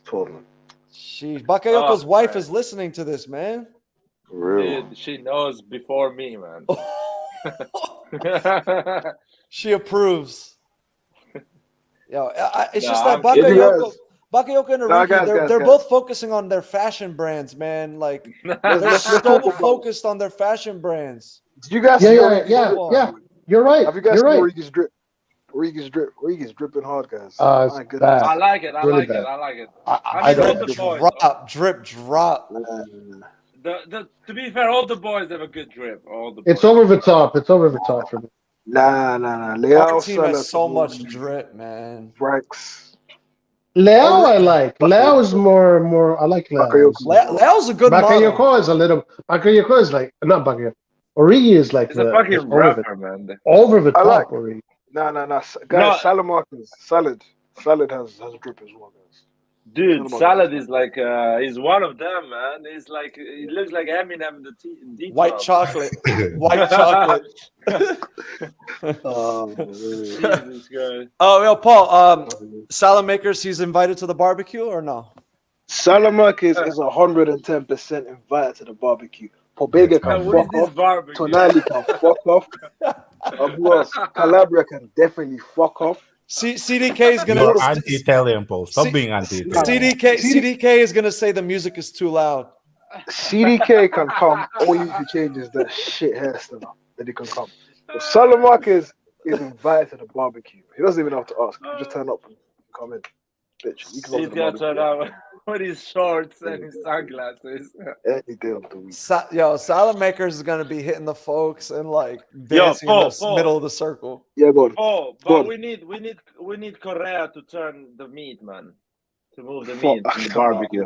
12, man. Sheesh. Bakayoko's Oh, wife man. is listening to this, man. For real. dude, she knows before me, man. She approves. Yo, it's No, just that I'm kidding. Bakayoko and Nah, Origi, guys, they're guys. both focusing on their fashion brands, man. Like they're Let's so talk about- focused on their fashion brands. Did you guys Yeah, see yeah, Origi's yeah, drip? yeah. You're right. Have you guys You're seen right. Origi's drip? Origi's dripping hard, guys. It's My goodness. bad. I like it. I Really like bad. it. I like it. I I mean, all don't. the boys. Drip. To be fair, all the boys have a good drip. All the It's boys. over the top. It's over the top for me. Nah. Our Leão, team Salah, has so much drip, man. Ranks. Leão, I like. Leão is more. I like Leão. Bakayoko. Leo's a good model. Bakayoko is a little. Bakayoko is like not Bakayoko. Origi is like It's a fucking rapper, man. over the I top. like- Origi. Nah. Guys, No. Salad has drip as well, guys. Dude, Salad is like he's one of them, man. He's like he looks like Eminem in the White chocolate. White chocolate. Jesus Christ. Oh, yo, Paul. Salamakers, he's invited to the barbecue or no? Salamakers is 110% invited to the barbecue. Pobega can What is fuck this off. barbecue? Tonali can fuck off. Who else? Calabria can definitely fuck off. CDK is gonna. You're anti-Italian, Paul. Stop being anti-Italian. CDK is gonna say the music is too loud. CDK can come only if he changes that shit hairstyle. Then he can come. But Salamakers is invited to the barbecue. He doesn't even have to ask. He just turn up and come in. Bitch, he can come He's to the gonna turn barbecue. out with his shorts and his sunglasses. Any day of the week. Salamakers is gonna be hitting the folks and like dancing in the middle of the circle. Yeah, go on. Oh, but we need Correa to turn the meat, man. To move the meat in the barbecue.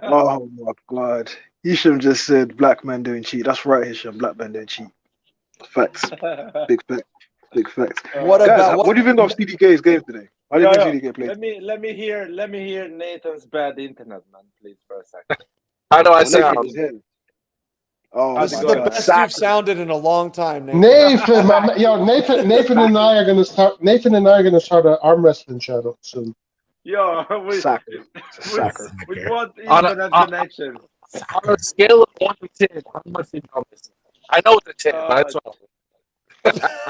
Oh my god. Hisham just said black men don't cheat. That's right, Hisham. Black men don't cheat. Facts. Big fact. Big fact. What Guys, about what do you think of CDK's game today? How do you think CDK played? Let me hear Nathan's bad internet, man, please, for a second. How do I sound? Oh, this is the best you've sounded in a long time, Nathan. Nathan and I are gonna start. Nathan and I are gonna start an arm wrestling channel soon. Yo, with what internet connection? On a scale of 1 to 10, how much did you miss? I know it's a 10, but that's all.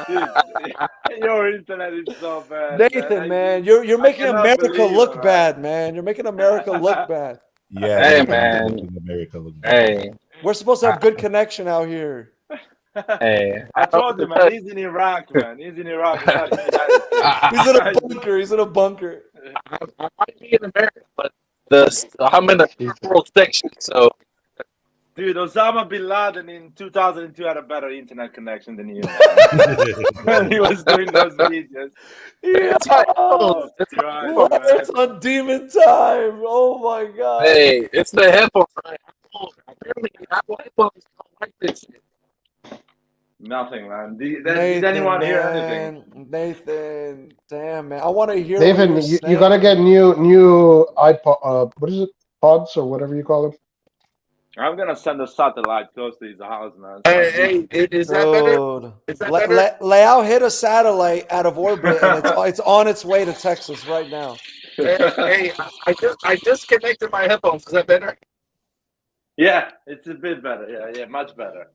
Dude, your internet is so bad. Nathan, man, you're making America look bad, man. You're making America look bad. Yeah, hey, man. America look bad. Hey, we're supposed to have good connection out here. Hey, I told you, man. He's in Iraq, man. He's in Iraq. He's in a bunker. He's in a bunker. I might be in America, but I'm in the third world section, so. Dude, Osama bin Laden in 2002 had a better internet connection than you. When he was doing those videos. Yeah. It's on demon time. Oh my god. Hey, it's the headphones. Apparently, Apple headphones don't like this shit. Nothing, man. Did anyone hear anything? Nathan, damn, man. I want to hear. Nathan, you gotta get new iPod. What is it? Pods or whatever you call them. I'm gonna send a satellite close to his house, man. Hey, is that better? Is that better? Leão hit a satellite out of orbit, and it's on its way to Texas right now. Hey, I just connected my headphones. Is that better? Yeah, it's a bit better. Yeah, much better.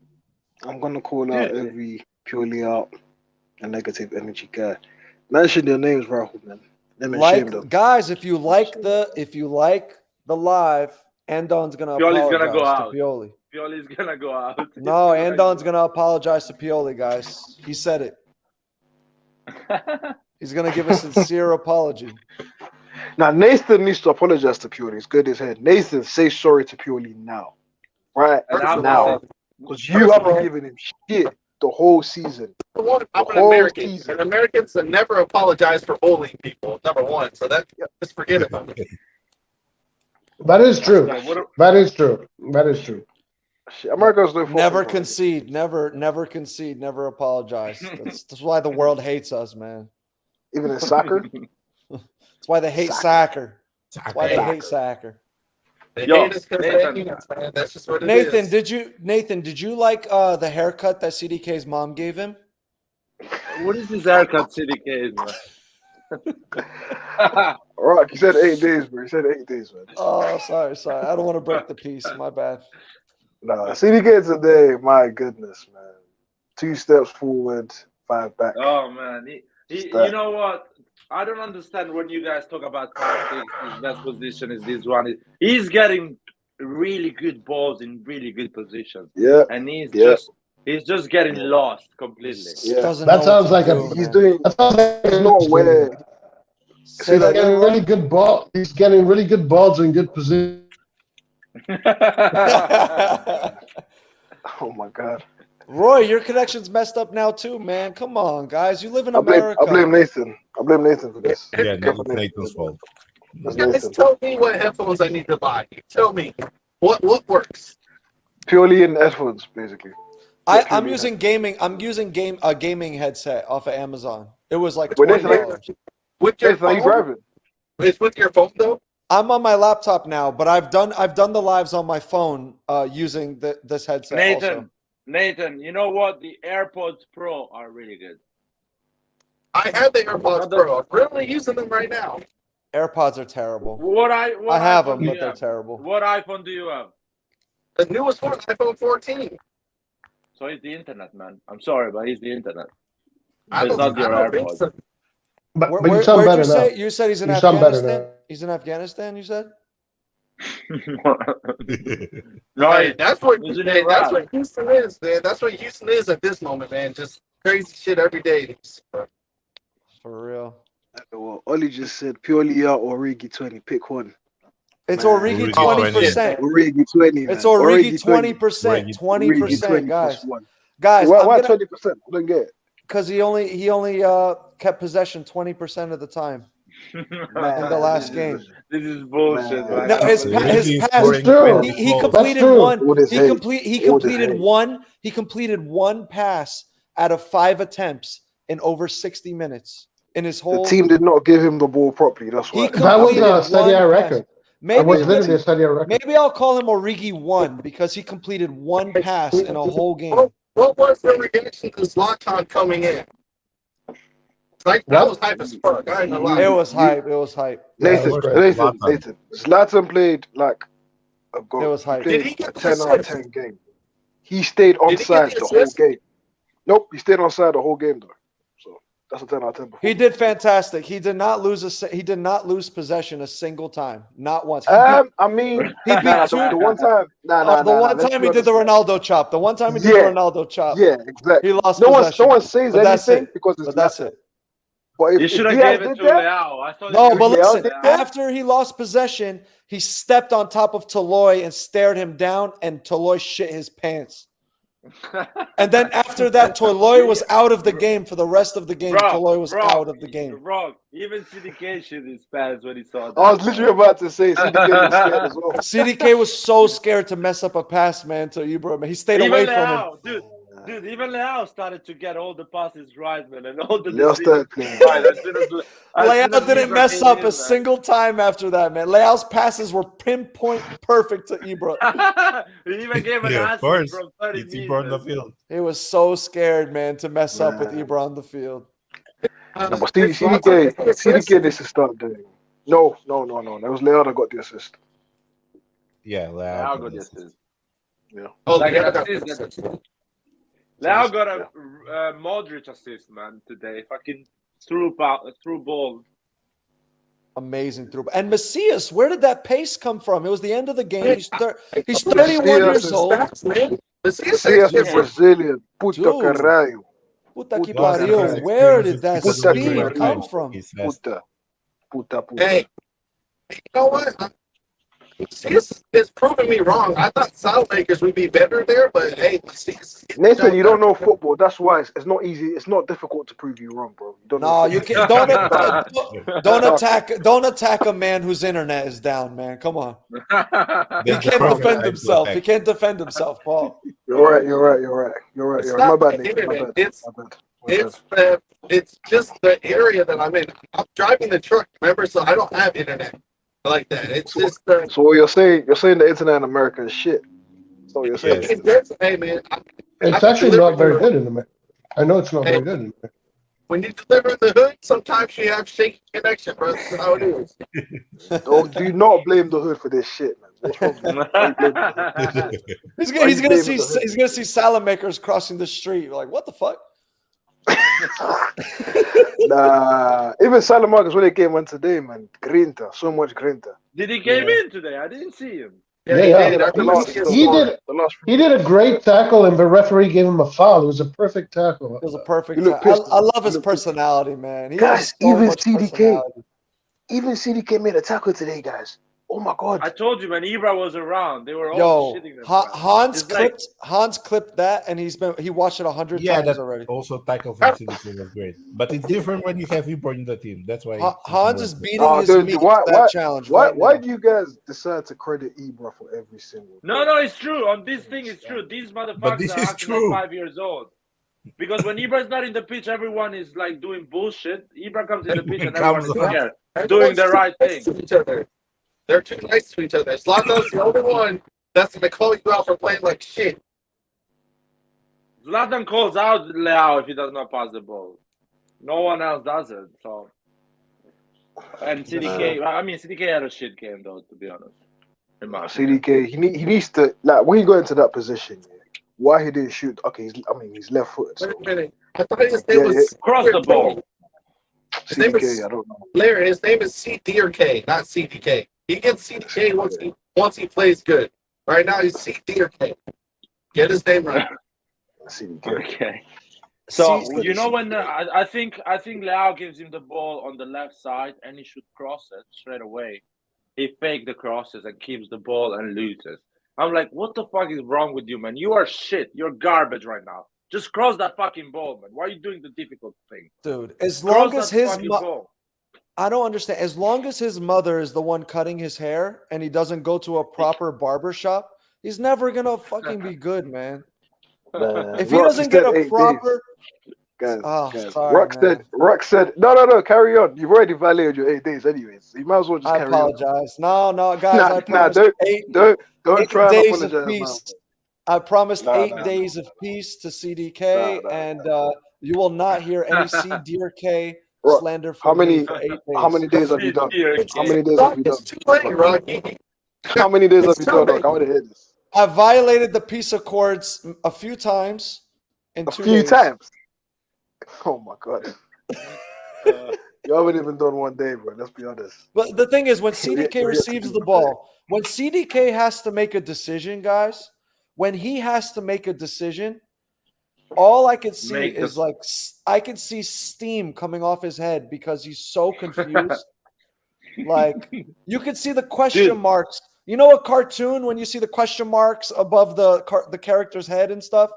I'm gonna call out every Pioli out a negative energy guy. Mention their names, Rahul, man. Guys, if you like the live, Andon's gonna apologize to Pioli. Pioli's gonna go out. No, Andon's gonna apologize to Pioli, guys. He said it. He's gonna give a sincere apology. Now Nathan needs to apologize to Pioli. It's good as head. Nathan, say sorry to Pioli now, right now, because you have been giving him shit the whole season. I'm an American, and Americans never apologize for bullying people. Number one, so just forget about it. That is true. That is true. That is true. America's never concede, never concede, never apologize. That's why the world hates us, man. Even in soccer. That's why they hate soccer. That's why they hate soccer. They hate us because they hate us, man. That's just what it is. Nathan, did you like the haircut that CDK's mom gave him? What is this haircut CDK, man? All right, he said 8 days, bro. He said 8 days, man. Oh, sorry. I don't want to break the peace. My bad. Nah, CDK today, my goodness, man. 2 steps forward, 5 back. Oh man, you know what? I don't understand when you guys talk about tactics. His best position is this one. He's getting really good balls in really good positions. Yeah, and he's just getting lost completely. Yeah, that sounds like he's doing. That sounds like he's not aware. He's getting really good ball. He's getting really good balls in good position. Oh my god. Roy, your connection's messed up now too, man. Come on, guys. You live in America. I blame Nathan. I blame Nathan for this. Yeah, Nathan's fault. You guys tell me what headphones I need to buy. You tell me what works. Purely in headphones, basically. I'm using gaming. I'm using a gaming headset off of Amazon. It was like $20. With your phone? Driving? It's with your phone though. I'm on my laptop now, but I've done the lives on my phone using this headset. Nathan, also. Nathan, you know what? The AirPods Pro are really good. I have the AirPods Pro. I'm really using them right now. AirPods are terrible. What I have iPhone them, do but you they're have? terrible. What iPhone do you have? The newest one, iPhone 14. So it's the internet, man. I'm sorry, but it's the internet. I It's don't, not your I don't think AirPods. so. But you Where'd sound you better say? now. You said he's in You sound better Afghanistan? now. He's in Afghanistan, you said? No, Hey, that's what Isn't hey, it that's right? what Houston is, man. That's what Houston is at this moment, man. Just crazy shit every day. For real. Well, Ollie just said Pioli or Origi 20. Pick one. It's Man. Origi Origi 20%. Origi 20. It's man. Origi 20. 20%. Origi 20%, 20 guys. plus one. Guys, Why 20%? I don't get it. because he only kept possession 20% of the time in the last game. This is bullshit, Man. man. No, his Origi is pass. scoring true. 20 He goals. completed true. one. All this He hate. completed hate. one. He completed one pass out of 5 attempts in over 60 minutes in his The whole. team did not give him the ball properly. That's why. That was completed a Serie A one pass. record. That Maybe was literally a Serie A record. maybe I'll call him Origi 1 because he completed one pass in a whole game. What was your reaction to Zlatan coming in? Like that was hype as fuck. I ain't gonna lie. It was hype. It was hype. Yeah, it Nathan, was great. Nathan. Zlatan played like a goal. It was hype. He played Did he get the 10 out of assist? 10 game. He stayed Did he get onside the the whole assist? game. Nope, he stayed onside the whole game though. So that's a 10 out of 10. He did fantastic. He did not lose possession a single time, not once. I mean, He beat the two. one time. The one time he did the Ronaldo chop. The one time he did the Ronaldo chop. Yeah, exactly. He lost No possession. one says But that's anything it. because it's But that's Zlatan. it. But You if should have Diaz gave it did to that, Leão. I thought No, you but should listen, give it to Leão. after he lost possession, he stepped on top of Toloi and stared him down, and Toloi shit his pants. And then after that, Toloi was out of the game for the rest of the game. Toloi was out of the game. Wrong. Even CDK shit his pants when he saw that. I was literally about to say CDK was scared as well. CDK was so scared to mess up a pass, man, to Ibra, man. He stayed away from him. Dude, even Leão started to get all the passes right, man, and all the Leão started decisions playing. right. As soon as Leão didn't Ibra mess came up in, a man. single time after that, man. Leão's passes were pinpoint perfect to Ibra. He even gave an Yeah, of assist course. from 30 It's Ibra on the meters. field. He was so scared, man, to mess up with Man. Ibra on the field. No, but CDK needs to start doing. No. That was Leão that got the assist. Yeah, Leão got the assist. Yeah. Oh, Like yeah, an I got assist. this. Leão got a Modric assist, man, today. Fucking through ball. Amazing through. And Macias, where did that pace come from? It was the end of the game. He's 31 Macias years is old. Man. See us in Brazilian. Puta Dude. caralho. Puta que Well, pariu. he's Where did that experienced Puta speed que come pariu. from? He's fast. Puta. Hey, you know what? This is proving me wrong. I thought Saelmakers would be better there, but hey, Nathan, you don't know football. That's why it's not easy. It's not difficult to prove you wrong, bro. You don't know No, you can't. Don't attack a man whose internet is down, man. Come on. He That's the can't perfect defend time to himself. attack. He can't defend himself, Paul. You're right. It's My not bad, the Nathan. My internet. bad. It's just the area that I'm in. I'm driving the truck, remember? So I don't have internet like that. It's just So what you're saying the internet in America is shit. That's what you're saying. hey man, It's actually not very good in America. I know it's not very good in America. when you deliver in the hood, sometimes you have shaky connection, bro. That's how it is. Do not blame the hood for this shit, man. What's wrong with you? He's gonna see Saelmakers crossing the street. Like, what the fuck? Nah, even Salamanca's when they came on today, man. Grinta, so much grinta. Did he came in today? I didn't see him. Yeah. He did a great tackle, and the referee gave him a foul. It was a perfect tackle. It was a perfect. You look tackle. pissed. I love his personality, man. He Guys, has so even much CDK. personality. Even CDK made a tackle today, guys. Oh my god. I told you, when Ibra was around, they were all Yo, shitting them. Hans clipped that, and he watched it 100 Yeah, times that already. also tackle from CDK was great. But it's different when you have Ibra in the team. That's why Hans is beating his dude, meat why- to that why- challenge. Why right now. do you guys decide to credit Ibra for every single? No, it's true. On this thing, it's true. These motherfuckers this are is acting true. like 5 years old. Because when Ibra's not in the pitch, everyone is like doing bullshit. Ibra comes in the pitch and everyone is scared, doing the right thing. They're too nice to each other. Zlatan's the only one that's gonna call you out for playing like shit. Zlatan calls out Leão if he does not pass the ball. No one else does it. So, and CDK. I mean, CDK had a shit game though, to be honest. CDK, he needs to, like, when he got into that position, why he didn't shoot? Okay, he's left-footed. So. Wait a minute. I thought his name was cross the ball. His name is, I don't know. Larry, his name is CD or K, not CDK. He gets CDK once he plays good. Right now he's CD or K. Get his name right. CDK. Okay. So you know when I think Leão gives him the ball on the left side and he should cross it straight away. He fakes the crosses and keeps the ball and loses. I'm like, what the fuck is wrong with you, man? You are shit. You're garbage right now. Just cross that fucking ball, man. Why are you doing the difficult thing? Dude, as long as I don't understand. As long as his mother is the one cutting his hair and he doesn't go to a proper barber shop, he's never going to fucking be good, man. If he doesn't get a proper... Guys, sorry, Rock said, no, carry on. You've already violated your 8 days anyways. You might as well just carry on. I apologize. No, guys, I promised don't try and days of apologize peace. I promised 8 days of peace to CDK, and you will not hear any CDK slander from me for 8 days. How many days have you done? How many days have you done? It's too late, Rocky. How many days have you done? I want to hear this. I violated the peace accords a few times in 2 days. A few times? Oh my god. You haven't even done 1 day, bro. Let's be honest. But the thing is, when CDK receives the ball, when CDK has to make a decision, guys, when he has to make a decision, all I can see is like I can see steam coming off his head because he's so confused. Like you can see the question marks. You know a cartoon when you see the question marks above the character's head and stuff?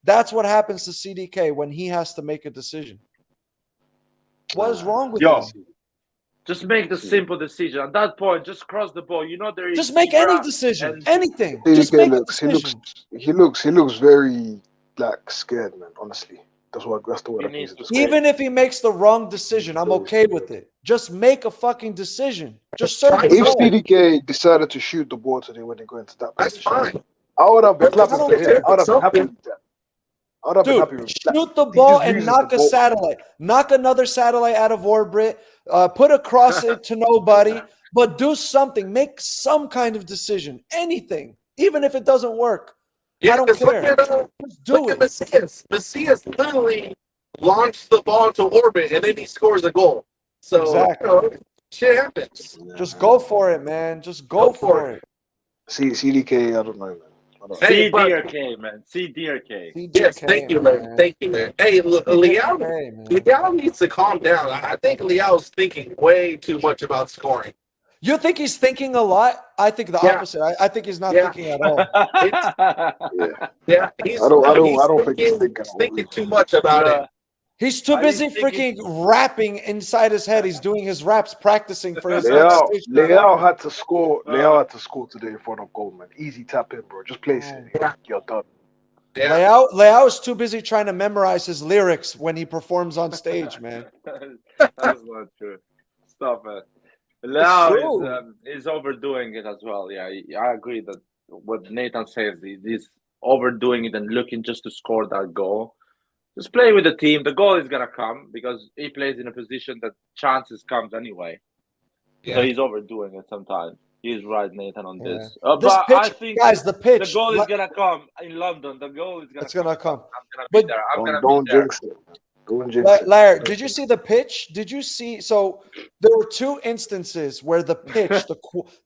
That's what happens to CDK when he has to make a decision. What is wrong with you? Just make the simple decision. At that point, just cross the ball. You know there is. Just make any decision. Anything. CDK just make a decision. He looks very like scared, man. Honestly, that's the word I use. Even if he makes the wrong decision, I'm okay with it. Just make a fucking decision. Just serve it. If CDK decided to shoot the ball today when they go into that position, that's fine. I would have been happy with that. I would have been happy with that. Dude, shoot the ball and knock a satellite. Knock another satellite out of orbit. Put a cross it to nobody. But do something. Make some kind of decision. Anything. Even if it doesn't work. I don't care. Just do it. Macias literally launched the ball into orbit and then he scores a goal. So exactly. Shit happens. Just go for it, man. Just go for it. CDK, I don't know, man. C, D, or K, man. C, D, or K. Yes, thank you, man. Thank you, man. Hey, Leão needs to calm down. I think Leao's thinking way too much about scoring. You think he's thinking a lot? I think the opposite. I think he's not thinking at all. He's, I don't think he's thinking too much about it. He's too busy freaking rapping inside his head. He's doing his raps, practicing for his Leão had to score. Leão had to score today in front of goal, man. Easy tap in, bro. Just place it. You're done. Leão is too busy trying to memorize his lyrics when he performs on stage, man. That's not true. Stop it. Leão is overdoing it as well. Yeah, I agree that what Nathan says, he's overdoing it and looking just to score that goal. Just play with the team. The goal is going to come because he plays in a position that chances comes anyway. Yeah. So he's overdoing it sometimes. He's right, Nathan, on this. But pitch, I think the goal is going to come in London. The goal is going to come. It's going to come. I'm going to be there. I'm going to be there. Don't jinx it. Larry, did you see the pitch? Did you see? So there were 2 instances where the pitch,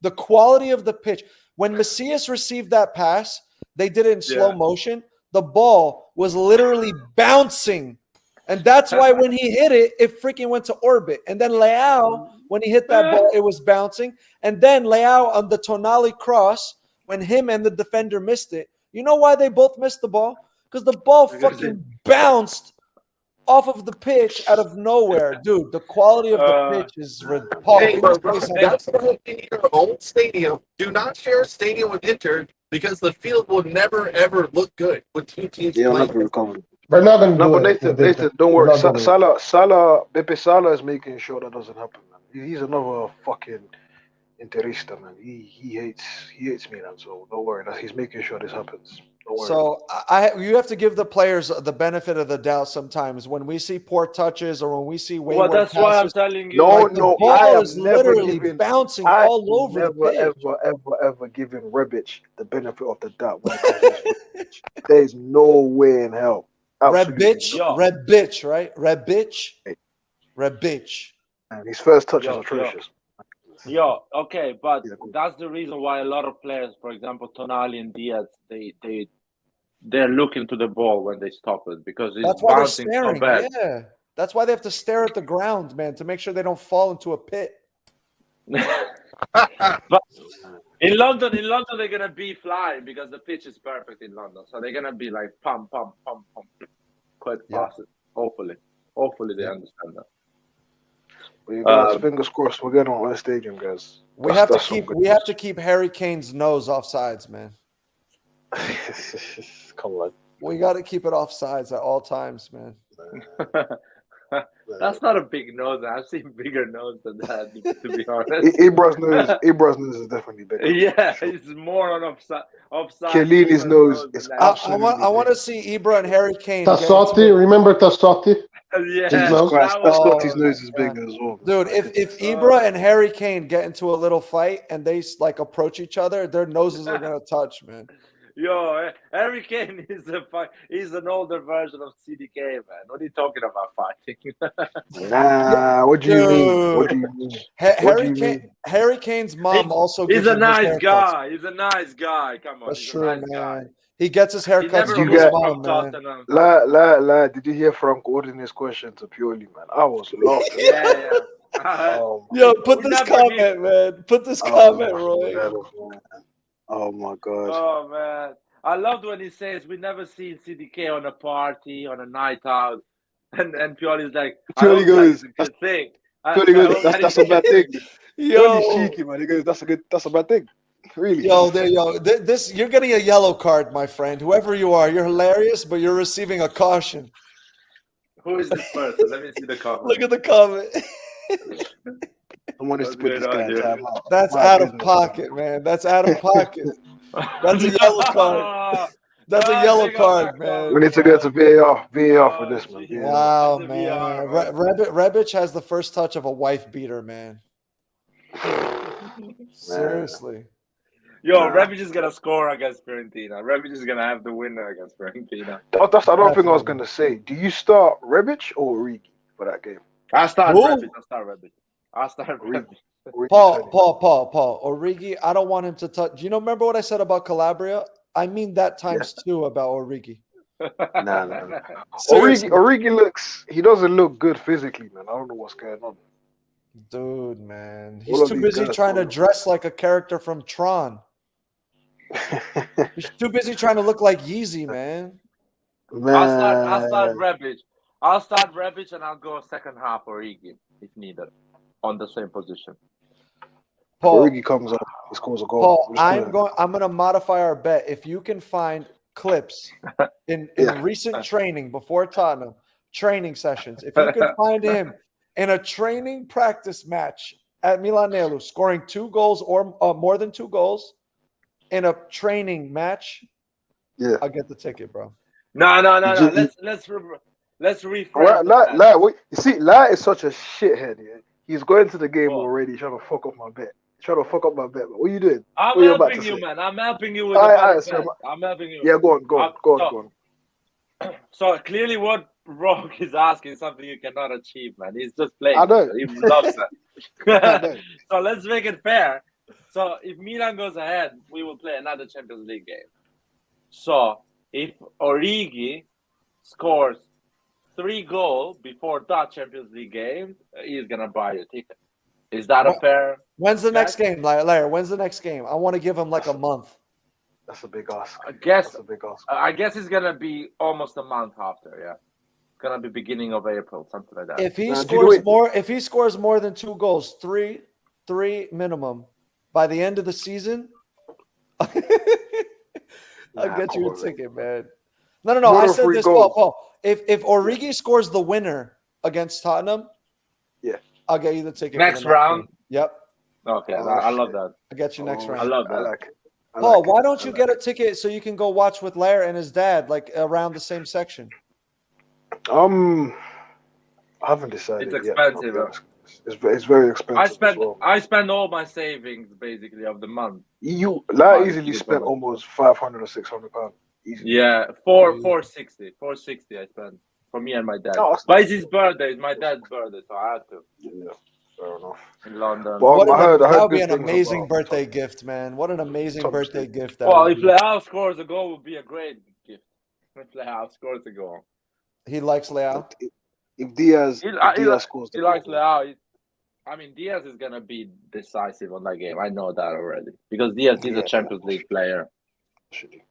the quality of the pitch, when Macias received that pass, they did it in slow motion. The ball was literally bouncing. And that's why when he hit it, it freaking went to orbit. And then Leão, when he hit that ball, it was bouncing. And then Leão on the Tonali cross, when him and the defender missed it. You know why they both missed the ball? Because the ball fucking bounced off of the pitch out of nowhere. Dude, the quality of the pitch is repulsive. That's why in your own stadium. Do not share a stadium with Inter because the field will never, ever look good with 2 teams playing. We're not going to do it. Nathan, don't worry. Beppe Salah is making sure that doesn't happen, man. He's another fucking Interista, man. He hates Milan, so don't worry. He's making sure this happens. Don't worry. So you have to give the players the benefit of the doubt sometimes. When we see poor touches or when we see wayward Well, that's why I'm passes, telling you. No, the no, ball I am is never literally giving. bouncing I all over the never, pitch. ever given Rebic the benefit of the doubt when it comes to this. There is no way in hell. Absolutely not. Red bitch, right? Red bitch. And his first touch is Yo, atrocious. Okay, but Yeah, cool. that's the reason why a lot of players, for example, Tonali and Diaz, they're looking to the ball when they stop it because it's That's why they're bouncing so staring. bad. Yeah, that's why they have to stare at the ground, man, to make sure they don't fall into a pit. But in London, they're gonna be flying because the pitch is perfect in London. So they're gonna be like pump, quite passes. Hopefully they understand that. You guys, fingers crossed. We're getting on the stadium, guys. We have to keep Harry Kane's nose off sides, man. Come on. We got to keep it off sides at all times, man. That's not a big nose. I've seen bigger nose than that, to be honest. Ibra's nose is definitely bigger. Yeah, it's more on offside. Chiellini's nose is absolutely I want to see Ibra and Harry Kane. Tassotti, remember Tassotti? Yeah, Jesus Christ, Tassotti's nose is bigger as well. Dude, if Ibra and Harry Kane get into a little fight and they like approach each other, their noses are gonna touch, man. Yo, Harry Kane he's an older version of CDK, man. What are you talking about fighting? Nah, what do you mean? What do you mean? Harry Kane's mom also he's gives a him nice his guy. He's a nice guy. Come on. That's he's true, a nice guy. man. He gets his haircuts from his mom, man. La, did you hear Frank ordering his question to Pioli, man? I was lost. Yeah. Yo, put this comment, man. Put this comment, Roy. Oh my god. Oh man. I loved when he says we never seen CDK on a party, on a night out. And Pioli's like, Pioli goes, good thing. Pioli goes, that's a bad thing. Yo, cheeky, man. He goes, that's a bad thing. Really? This you're getting a yellow card, my friend. Whoever you are, you're hilarious, but you're receiving a caution. Who is this person? Let me see the comment. Look at the comment. Someone has to put this guy in time out. That's out of pocket, man. That's out of pocket. That's a yellow card. That's a yellow card, man. We need to go to VAR for this, man. Wow, man. Rebic has the first touch of a wife beater, man. Seriously. Yo, Rebic is gonna score against Fiorentina. Rebic is gonna have the winner against Fiorentina. I don't think I was gonna say. Do you start Rebic or Origi for that game? I start Rebic. Paul. Origi, I don't want him to touch. You remember what I said about Calabria? I mean that times two about Origi. Nah. Origi he doesn't look good physically, man. I don't know what's going on. Dude, man. He's too busy trying to dress like a character from Tron. He's too busy trying to look like Yeezy, man. I'll start Rebic. I'll start Rebic and I'll go second half Origi if needed on the same position. Paul, Origi comes up, he scores a goal. Paul, I'm gonna modify our bet. If you can find clips in recent training before Tottenham, training sessions, if you can find him in a training practice match at Miscellaneous scoring 2 goals or more than 2 goals in a training match, I'll get the ticket, bro. No. Let's rephrase. You see, La is such a shithead. Yeah? He's going to the game already trying to fuck up my bet. But what are you doing? I'm helping you, man. I'm helping you with the I'm helping you. Yeah, go on. So clearly what Rock is asking is something you cannot achieve, man. He's just playing. I know. He loves that. So let's make it fair. So if Milan goes ahead, we will play another Champions League game. So if Origi scores 3 goals before that Champions League game, he's gonna buy a ticket. Is that a fair? When's the next game, Larry? When's the next game? I want to give him like a month. That's a big ask. I guess it's gonna be almost a month after. Yeah, it's gonna be beginning of April, something like that. If he scores more than 2 goals, three minimum by the end of the season, I'll get you a ticket, man. No. I said this, Paul. If Origi scores the winner against Tottenham, I'll get you the ticket next round. Yep. Okay, I love that. I'll get you next round. I love that. I like it. Paul, like why it. don't I you like get a it. ticket so you can go watch with Lair and his dad, like around the same section? I haven't decided It's yet. I'll expensive. be honest. It's very expensive as well. I spend all my savings basically of the month That buying easily tickets. spent almost 500 or 600 pounds. Easily. Yeah, 460 I spent for me and my dad. Oh, that's But not it's his birthday. It's my dad's birthday, so I had to yeah, fair enough. in London. But I heard That would be good an things amazing about birthday gift, man. What an amazing Tottenham birthday Stadium. gift that Well, would if be. Leão scores a goal, would be a great gift. If Leão scores a goal, He likes Leao. If Diaz scores the he likes goal, Leão. I mean, Diaz is gonna be decisive on that game. I know that already because Diaz is a Champions League player. should he?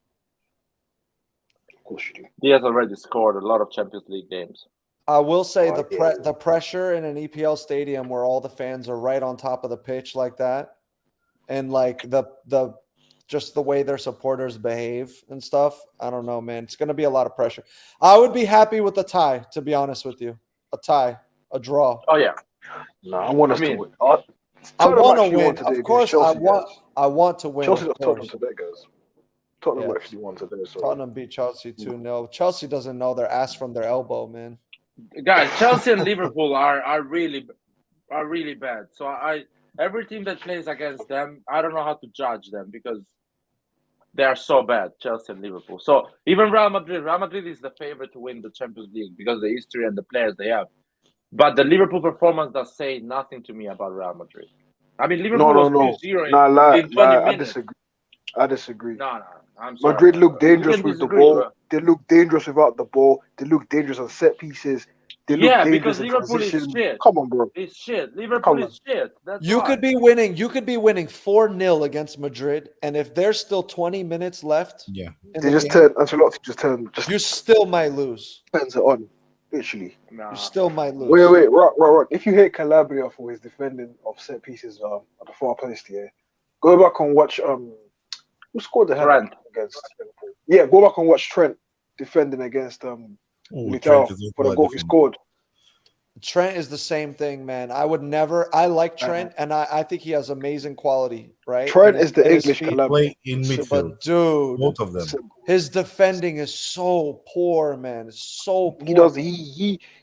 Of course you do. Diaz already scored a lot of Champions League games. I will say Oh, the pressure in an EPL stadium where all the fans are right on top of the pitch like that, and like the just the way their supporters behave and stuff. I don't know, man. It's gonna be a lot of pressure. I would be happy with a tie, to be honest with you. A tie, a draw. Oh yeah, No, I want us to win. I Tottenham want to actually win. won today Of against course, Chelsea, guys. I want to win. Chelsea Of got Tottenham course. today, guys. Tottenham Yeah. actually won today. So Tottenham beat Chelsea 2-0. Chelsea doesn't know their ass from their elbow, man. guys, Chelsea and Liverpool are really bad. So every team that plays against them, I don't know how to judge them because they are so bad, Chelsea and Liverpool. So even Real Madrid is the favorite to win the Champions League because of the history and the players they have. But the Liverpool performance does say nothing to me about Real Madrid. I mean, Liverpool was 2-0 in 20 minutes. I disagree. No, I'm sorry. Madrid look dangerous with the ball. Bro. They look dangerous without the ball. They look dangerous on set pieces. They look dangerous because in Liverpool transition. is shit. Come on, bro. It's shit. Liverpool is shit. That's You why. could be winning. You could be winning 4-0 against Madrid, and if there's still 20 minutes left, They just turn. Ancelotti just turn. You still might lose. Turns it on, literally. You still might lose. Wait, right. If you hate Calabria for his defending of set pieces at the far post here, go back and watch who scored the header against Liverpool. Yeah, go back and watch Trent defending against Militao for the goal he scored. Trent is the same thing, man. I like Trent, and I think he has amazing quality, right? Trent is the English Calabria. In midfield. But dude, both of them. His defending is so poor, man. It's so poor. He does.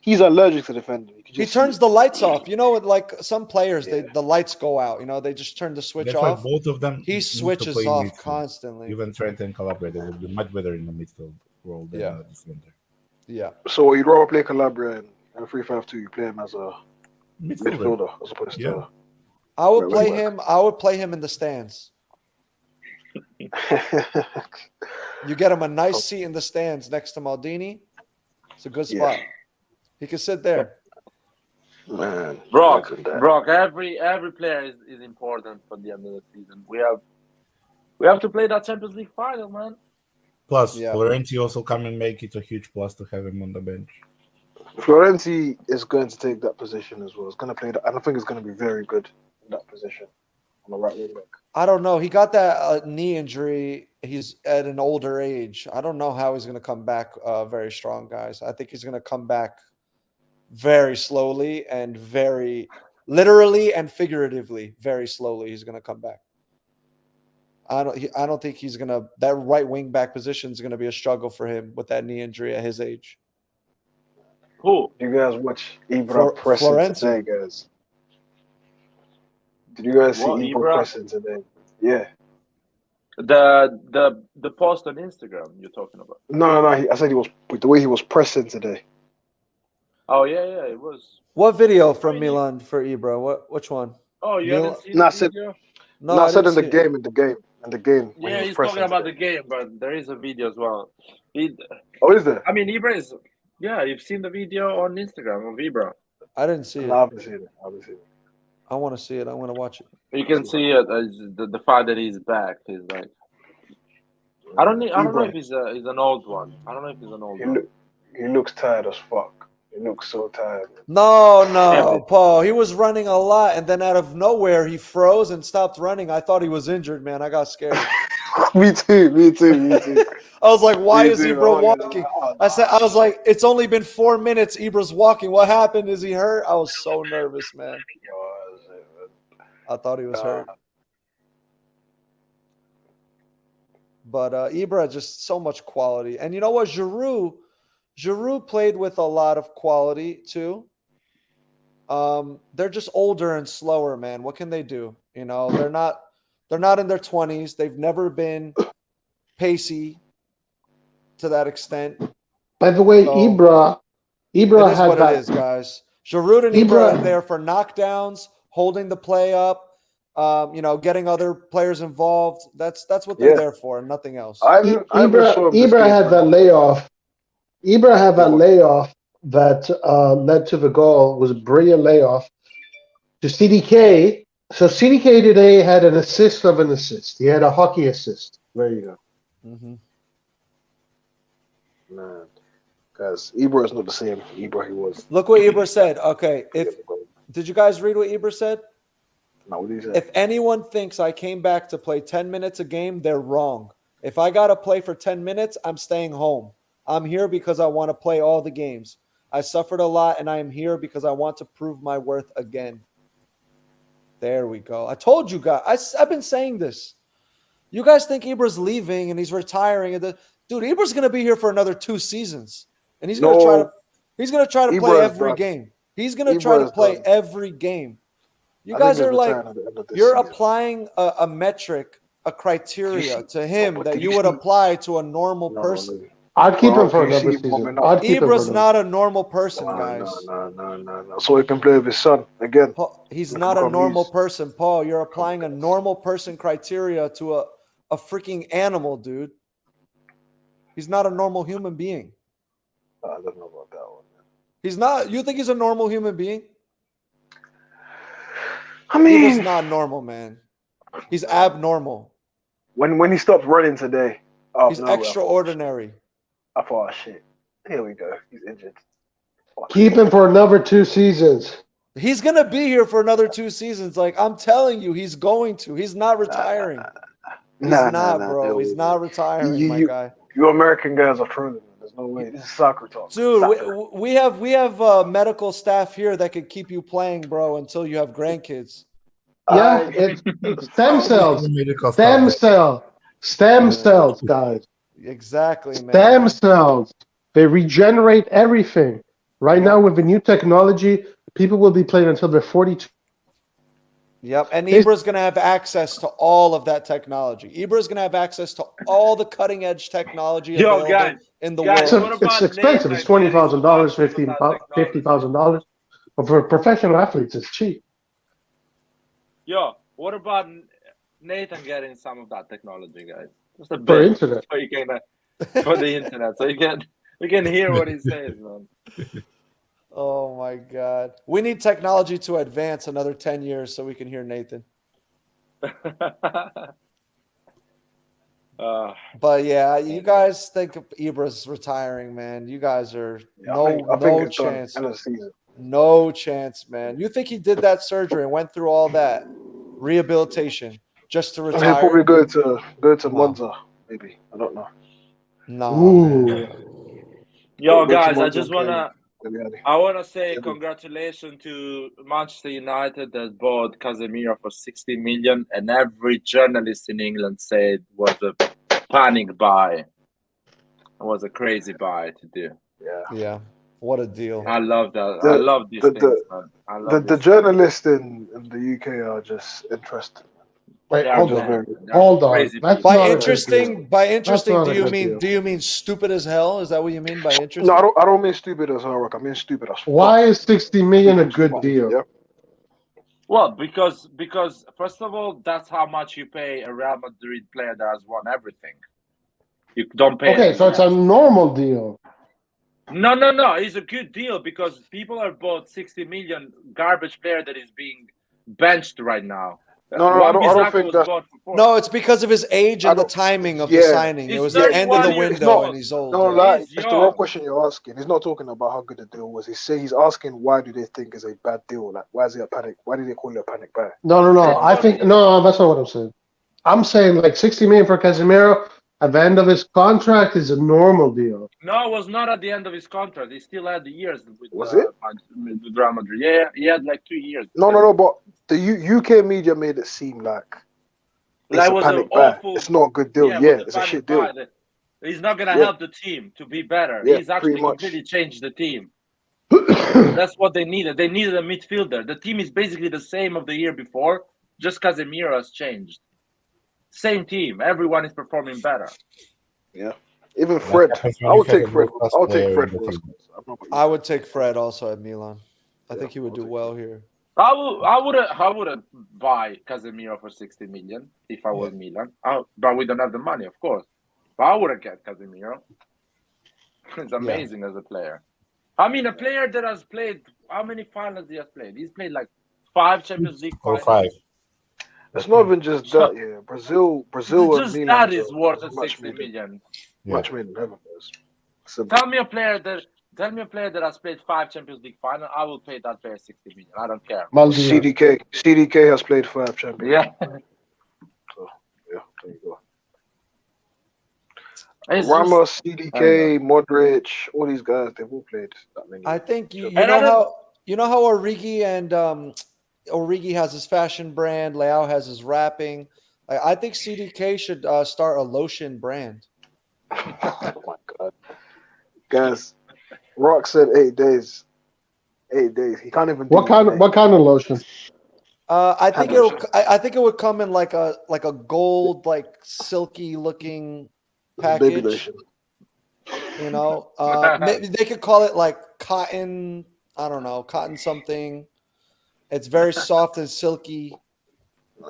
He's allergic to defending. He turns the lights off. You know, like some players, the lights go out. You know, they just turn the switch That's off. why both of them. He switches off constantly. Even Trent and Calabria, they will be much better in the midfield role than the defender. Yeah. So you'd rather play Calabria in 3-5-2? You play him as a midfielder as opposed to. I would play him. I would play him in the stands. You get him a nice seat in the stands next to Maldini. It's a good spot. He can sit there. Man, Brock, every player is important for the end of the season. We have to play that Champions League final, man. Plus, Florenzi also come and make it a huge plus to have him on the bench. Florenzi is going to take that position as well. It's going to play that, and I think it's going to be very good in that position on the right wing back. I don't know. He got that knee injury. He's at an older age. I don't know how he's going to come back very strong, guys. I think he's going to come back very slowly and very literally and figuratively, very slowly. He's going to come back. I don't think he's going to. That right wing back position is going to be a struggle for him with that knee injury at his age. Who? Did you guys watch Ibra pressing today, guys? Did you guys see Ibra pressing today? Yeah. The post on Instagram you're talking about? No. I said he was the way he was pressing today. Oh yeah, it was. What video from Milan for Ibra? Which one? Oh, you haven't seen the video? No, I said in the game. Yeah, he's talking about the game, but there is a video as well. Oh, is there? I mean, Ibra is. Yeah, you've seen the video on Instagram of Ibra. I didn't see it. I haven't seen it. I want to see it. I want to watch it. You can see it as the fact that he's back. He's like, I don't know if he's an old one. I don't know if he's an old one. He looks tired as fuck. He looks so tired. No, Paul. He was running a lot, and then out of nowhere, he froze and stopped running. I thought he was injured, man. I got scared. Me too. I was like, why is Ibra walking? I was like, it's only been 4 minutes. Ibra's walking. What happened? Is he hurt? I was so nervous, man. I thought he was hurt. But Ibra, just so much quality. And you know what? Giroud played with a lot of quality too. They're just older and slower, man. What can they do? You know, they're not in their 20s. They've never been pacey to that extent. By the way, So, Ibra it is had what that. it is, guys. Giroud and Ibra are there for knockdowns, holding the play up, you know, getting other players involved. That's what they're there for, and nothing else. Ibra had that layoff. Ibra had that layoff that led to the goal. It was a brilliant layoff to CDK. So CDK today had an assist of an assist. He had a hockey assist. There you go. Mm-hmm. Man, because Ibra is not the same Ibra he was. Look what Ibra said. Okay, did you guys read what Ibra said? No, what did he say? If anyone thinks I came back to play 10 minutes a game, they're wrong. If I got to play for 10 minutes, I'm staying home. I'm here because I want to play all the games. I suffered a lot, and I am here because I want to prove my worth again. There we go. I told you guys. I've been saying this. You guys think Ibra's leaving and he's retiring. Dude, Ibra's going to be here for another 2 seasons. And he's going to try to play every game. He's going to try to play every game. You guys are like, you're applying a metric, a criteria to him that you would apply to a normal person. I'd keep him for another season. Ibra's not a normal person, guys. No. So he can play with his son again. He's not a normal person, Paul. You're applying a normal person criteria to a freaking animal, dude. He's not a normal human being. I don't know about that one. He's not. You think he's a normal human being? I mean, he's not normal, man. He's abnormal. When he stopped running today, he's extraordinary. I thought, shit. Here we go. He's injured. Keep him for another 2 seasons. He's gonna be here for another 2 seasons. Like I'm telling you, he's going to. He's not retiring. He's not, bro. He's not retiring, my guy. You American guys are trolling. There's no way. This is soccer talk. Dude, we have medical staff here that could keep you playing, bro, until you have grandkids. Yeah, it's stem cells, guys. Exactly, man. Stem cells. They regenerate everything. Right now, with the new technology, people will be playing until they're 42. Yep, and Ibra's going to have access to all of that technology. Ibra's going to have access to all the cutting-edge technology available in the world. It's expensive. It's $20,000, $50,000. But for professional athletes, it's cheap. Yo, what about Nathan getting some of that technology, guys? Just a bit for internet. So you can, for the internet, so we can hear what he says, man. Oh my God. We need technology to advance another 10 years so we can hear Nathan. But yeah, you guys think Ibra's retiring, man. You guys are no chance. No chance, man. You think he did that surgery and went through all that rehabilitation just to retire? He'll probably go to Monza, maybe. I don't know. No. Yo, guys, I wanna say congratulations to Manchester United that bought Casemiro for 60 million, and every journalist in England said it was a panic buy. It was a crazy buy to do. Yeah. What a deal. I love that. I love these things, man. The journalists in the UK are just interesting. Wait, hold on. By interesting, do you mean stupid as hell? Is that what you mean by interesting? No, I don't mean stupid as hell. I mean stupid as fuck. Why is 60 million a good deal? Yep. Well, because first of all, that's how much you pay a Real Madrid player that has won everything. You don't pay. Okay, so it's a normal deal. No. It's a good deal because people are bought 60 million garbage player that is being benched right now. No, I don't think that. No, it's because of his age and the timing of the signing. It was the end of the window, and he's old. No, it's the wrong question you're asking. He's not talking about how good the deal was. He's asking why do they think it's a bad deal? Like, why is it a panic? Why do they call it a panic buy? No. I think that's not what I'm saying. I'm saying like 60 million for Casemiro at the end of his contract is a normal deal. No, it was not at the end of his contract. He still had the years with Real Madrid. Yeah, he had like 2 years. No, but the UK media made it seem like it's a was panic an buy. awful. It's not a good deal. Yeah, Yeah, was it's a panic shit deal. buy. He's not gonna Yeah. help the team to be better. Yeah, He's actually pretty much. completely changed the team. That's what they needed. They needed a midfielder. The team is basically the same of the year before, just Casemiro has changed. Same team. Everyone is performing better. Yeah. Even Fred. I would take Fred. I would take Fred for us. I would take Fred also at Milan. I think he would do well here. I wouldn't buy Casemiro for 60 million if I was Milan. But we don't have the money, of course. But I wouldn't get Casemiro. He's amazing as a player. I mean, a player that has played, how many finals he has played? He's played like 5 Champions League finals. 5. It's not even just that, yeah. Brazil Just and Milan. that is worth 60 million. Much more than heaven. Tell me a player that has played 5 Champions League finals. I will pay that player 60 million. I don't care. CDK has played 5 Champions. Yeah. So, yeah, there you go. It's Ramos, CDK, Modric, all these guys, they've all played that many. I think you know how Origi and Origi has his fashion brand, Leão has his rapping. I think CDK should start a lotion brand. Oh my god, guys! Rock said 8 days. 8 days. He can't even. What kind of lotion? I think it would come in like a gold, like silky looking package. You know, maybe they could call it like cotton. I don't know, cotton something. It's very soft and silky.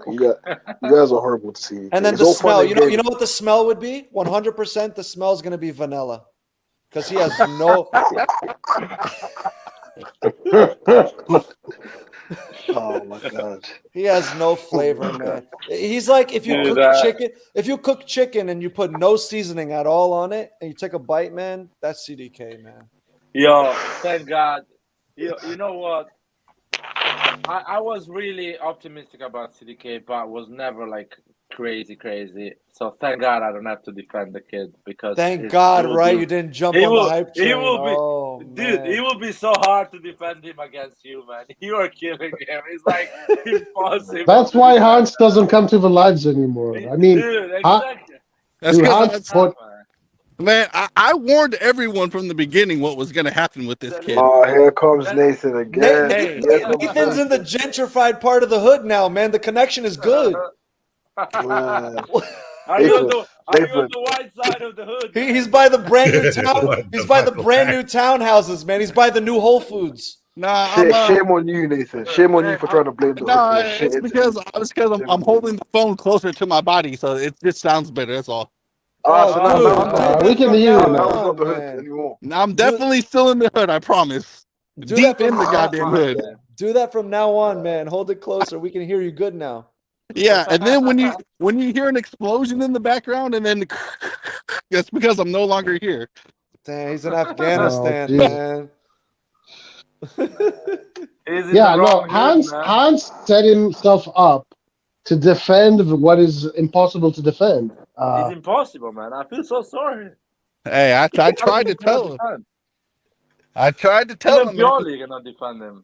You guys are horrible to see. And then the smell. You know what the smell would be? 100%. The smell is going to be vanilla, because he has no. Oh my god. He has no flavor, man. He's like if you cook chicken and you put no seasoning at all on it and you take a bite, man, that's CDK, man. Yo, thank God. You know what? I was really optimistic about CDK, but was never like crazy. So thank God I don't have to defend the kid, because thank God, right? You didn't jump on the hype train. It will be so hard to defend him against you, man. You are killing him. It's like impossible. That's why Hans doesn't come to the lives anymore. I mean, dude, exactly. Man, I warned everyone from the beginning what was going to happen with this kid. Oh, here comes Nathan again. Nathan's in the gentrified part of the hood now, man. The connection is good. Are you on the white side of the hood? He's by the brand new town. He's by the brand new townhouses, man. He's by the new Whole Foods. Nah, shame on you, Nathan. Shame on you for trying to blame the hood. It's because I'm holding the phone closer to my body, so it just sounds better. That's all. We can hear you now. I'm definitely still in the hood, I promise. Deep in the goddamn hood. Do that from now on, man. Hold it closer. We can hear you good now. Yeah, and then when you hear an explosion in the background, and then that's because I'm no longer here. Damn, he's in Afghanistan, man. Hans set himself up to defend what is impossible to defend. It's impossible, man. I feel so sorry. Hey, I tried to tell him. I tried to tell him. Pioli cannot defend him.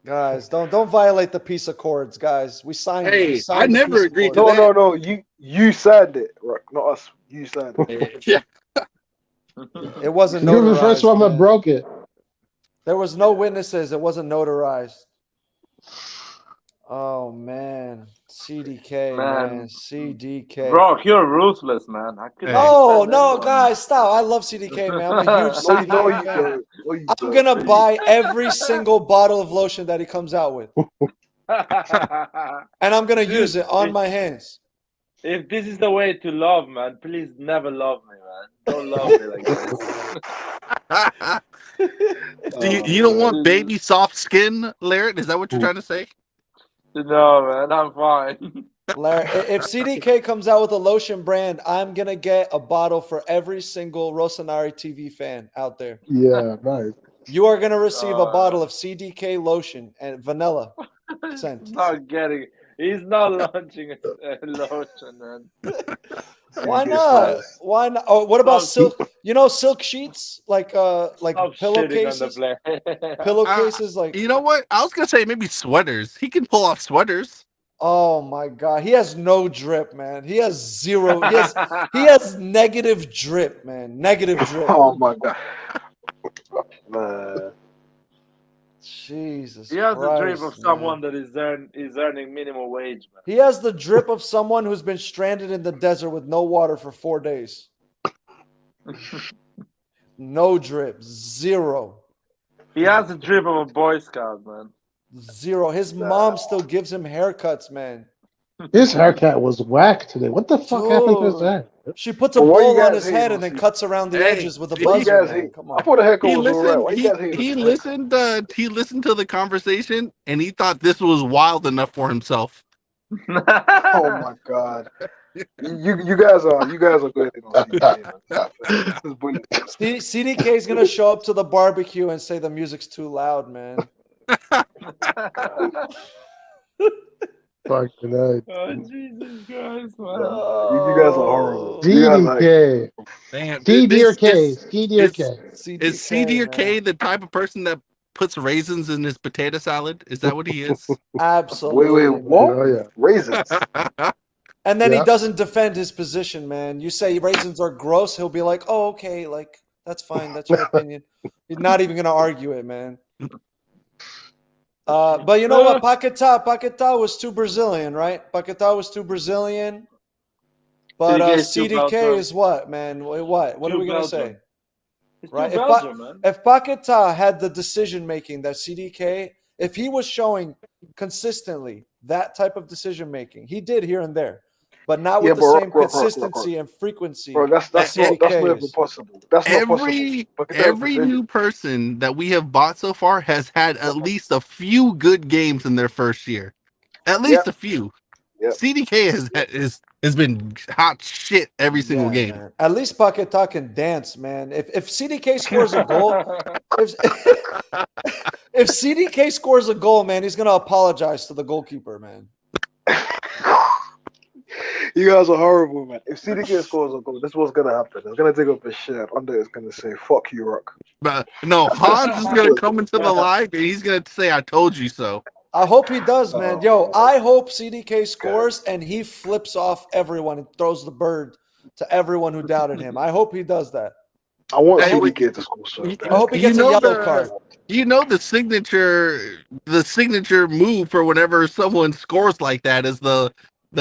Guys, don't violate the peace accords, guys. We signed. I never agreed to that. No. You signed it, Rock, not us. You signed it. Yeah. It wasn't. You're the first one that broke it. There was no witnesses. It wasn't notarized. Oh man, CDK, man. CDK. Bro, you're ruthless, man. No, guys, stop. I love CDK, man. I'm a huge CDK fan. I'm gonna buy every single bottle of lotion that he comes out with, and I'm gonna use it on my hands. If this is the way to love, man, please never love me, man. Don't love me like this. You don't want baby soft skin, Larry? Is that what you're trying to say? No, man, I'm fine. Larry, if CDK comes out with a lotion brand, I'm going to get a bottle for every single RossonARI TV fan out there. Yeah, nice. You are going to receive a bottle of CDK lotion and vanilla scent. He's not launching a lotion, man. Why not? Why not? Oh, what about silk? You know, silk sheets, like pillowcases. Pillowcases, like. You know what? I was gonna say maybe sweaters. He can pull off sweaters. Oh my God, he has no drip, man. He has zero. He has negative drip, man. Negative drip. Oh my God, man. Jesus He has the drip Christ, of someone man. that is earning minimum wage, man. He has the drip of someone who's been stranded in the desert with no water for 4 days. No drip, zero. He has the drip of a Boy Scout, man. Zero. His mom still gives him haircuts, man. His haircut was whack today. What the fuck happened to his Dude. hair? She puts a But why you bowl on guys his hating head on and then C- cuts around the Hey, edges with a he- Why you buzzer, guys man. hate? Come I on. thought the haircut He was alright. listened. Why you guys hating? He on the haircut? listened. He listened to the conversation, and he thought this was wild enough for himself. Oh my God. You guys are good on CDK, man. This is brilliant. CDK is gonna show up to the barbecue and say the music's too loud, man. Fucking right. Oh, Jesus Christ, man. You guys are horrible. You guys are CDK. Damn, CD or K. is CD or K. is CD or man. K the type of person that puts raisins in his potato salad? Is that what he is? Absolutely. Wait, what? Oh, yeah. Raisins. And then he Yeah. doesn't defend his position, man. You say raisins are gross, he'll be like, "Oh, okay, like that's fine. That's your opinion." He's not even gonna argue it, man. But you know what? Paquetá was too Brazilian, right? Paquetá was too Brazilian. But CDK is too CDK Belgium. is what, man? What are Too we gonna Belgium. say? It's Right? too Belgium, man. If Paquetá had the decision making that CDK, if he was showing consistently that type of decision making, he did here and there, but not with the same consistency and frequency. Bro, that's not even possible. That's not possible. Every new person that we have bought so far has had at least a few good games in their first year. At least a few. Yep. CDK has been hot shit every single game. Man. At least Paquetá can dance, man. If CDK scores a goal, if CDK scores a goal, man, he's gonna apologize to the goalkeeper, man. You guys are horrible, man. If CDK scores a goal, this is what's gonna happen. It's gonna take up his shirt. Under it's gonna say "fuck you, Rock." But no, Hans is gonna come into the live and he's gonna say, "I told you so." I hope he does, man. Yo, I hope CDK scores and he flips off everyone and throws the bird to everyone who doubted him. I hope he does that. I want CDK to score so bad. I hope he gets a yellow card. You know the signature move for whenever someone scores like that is the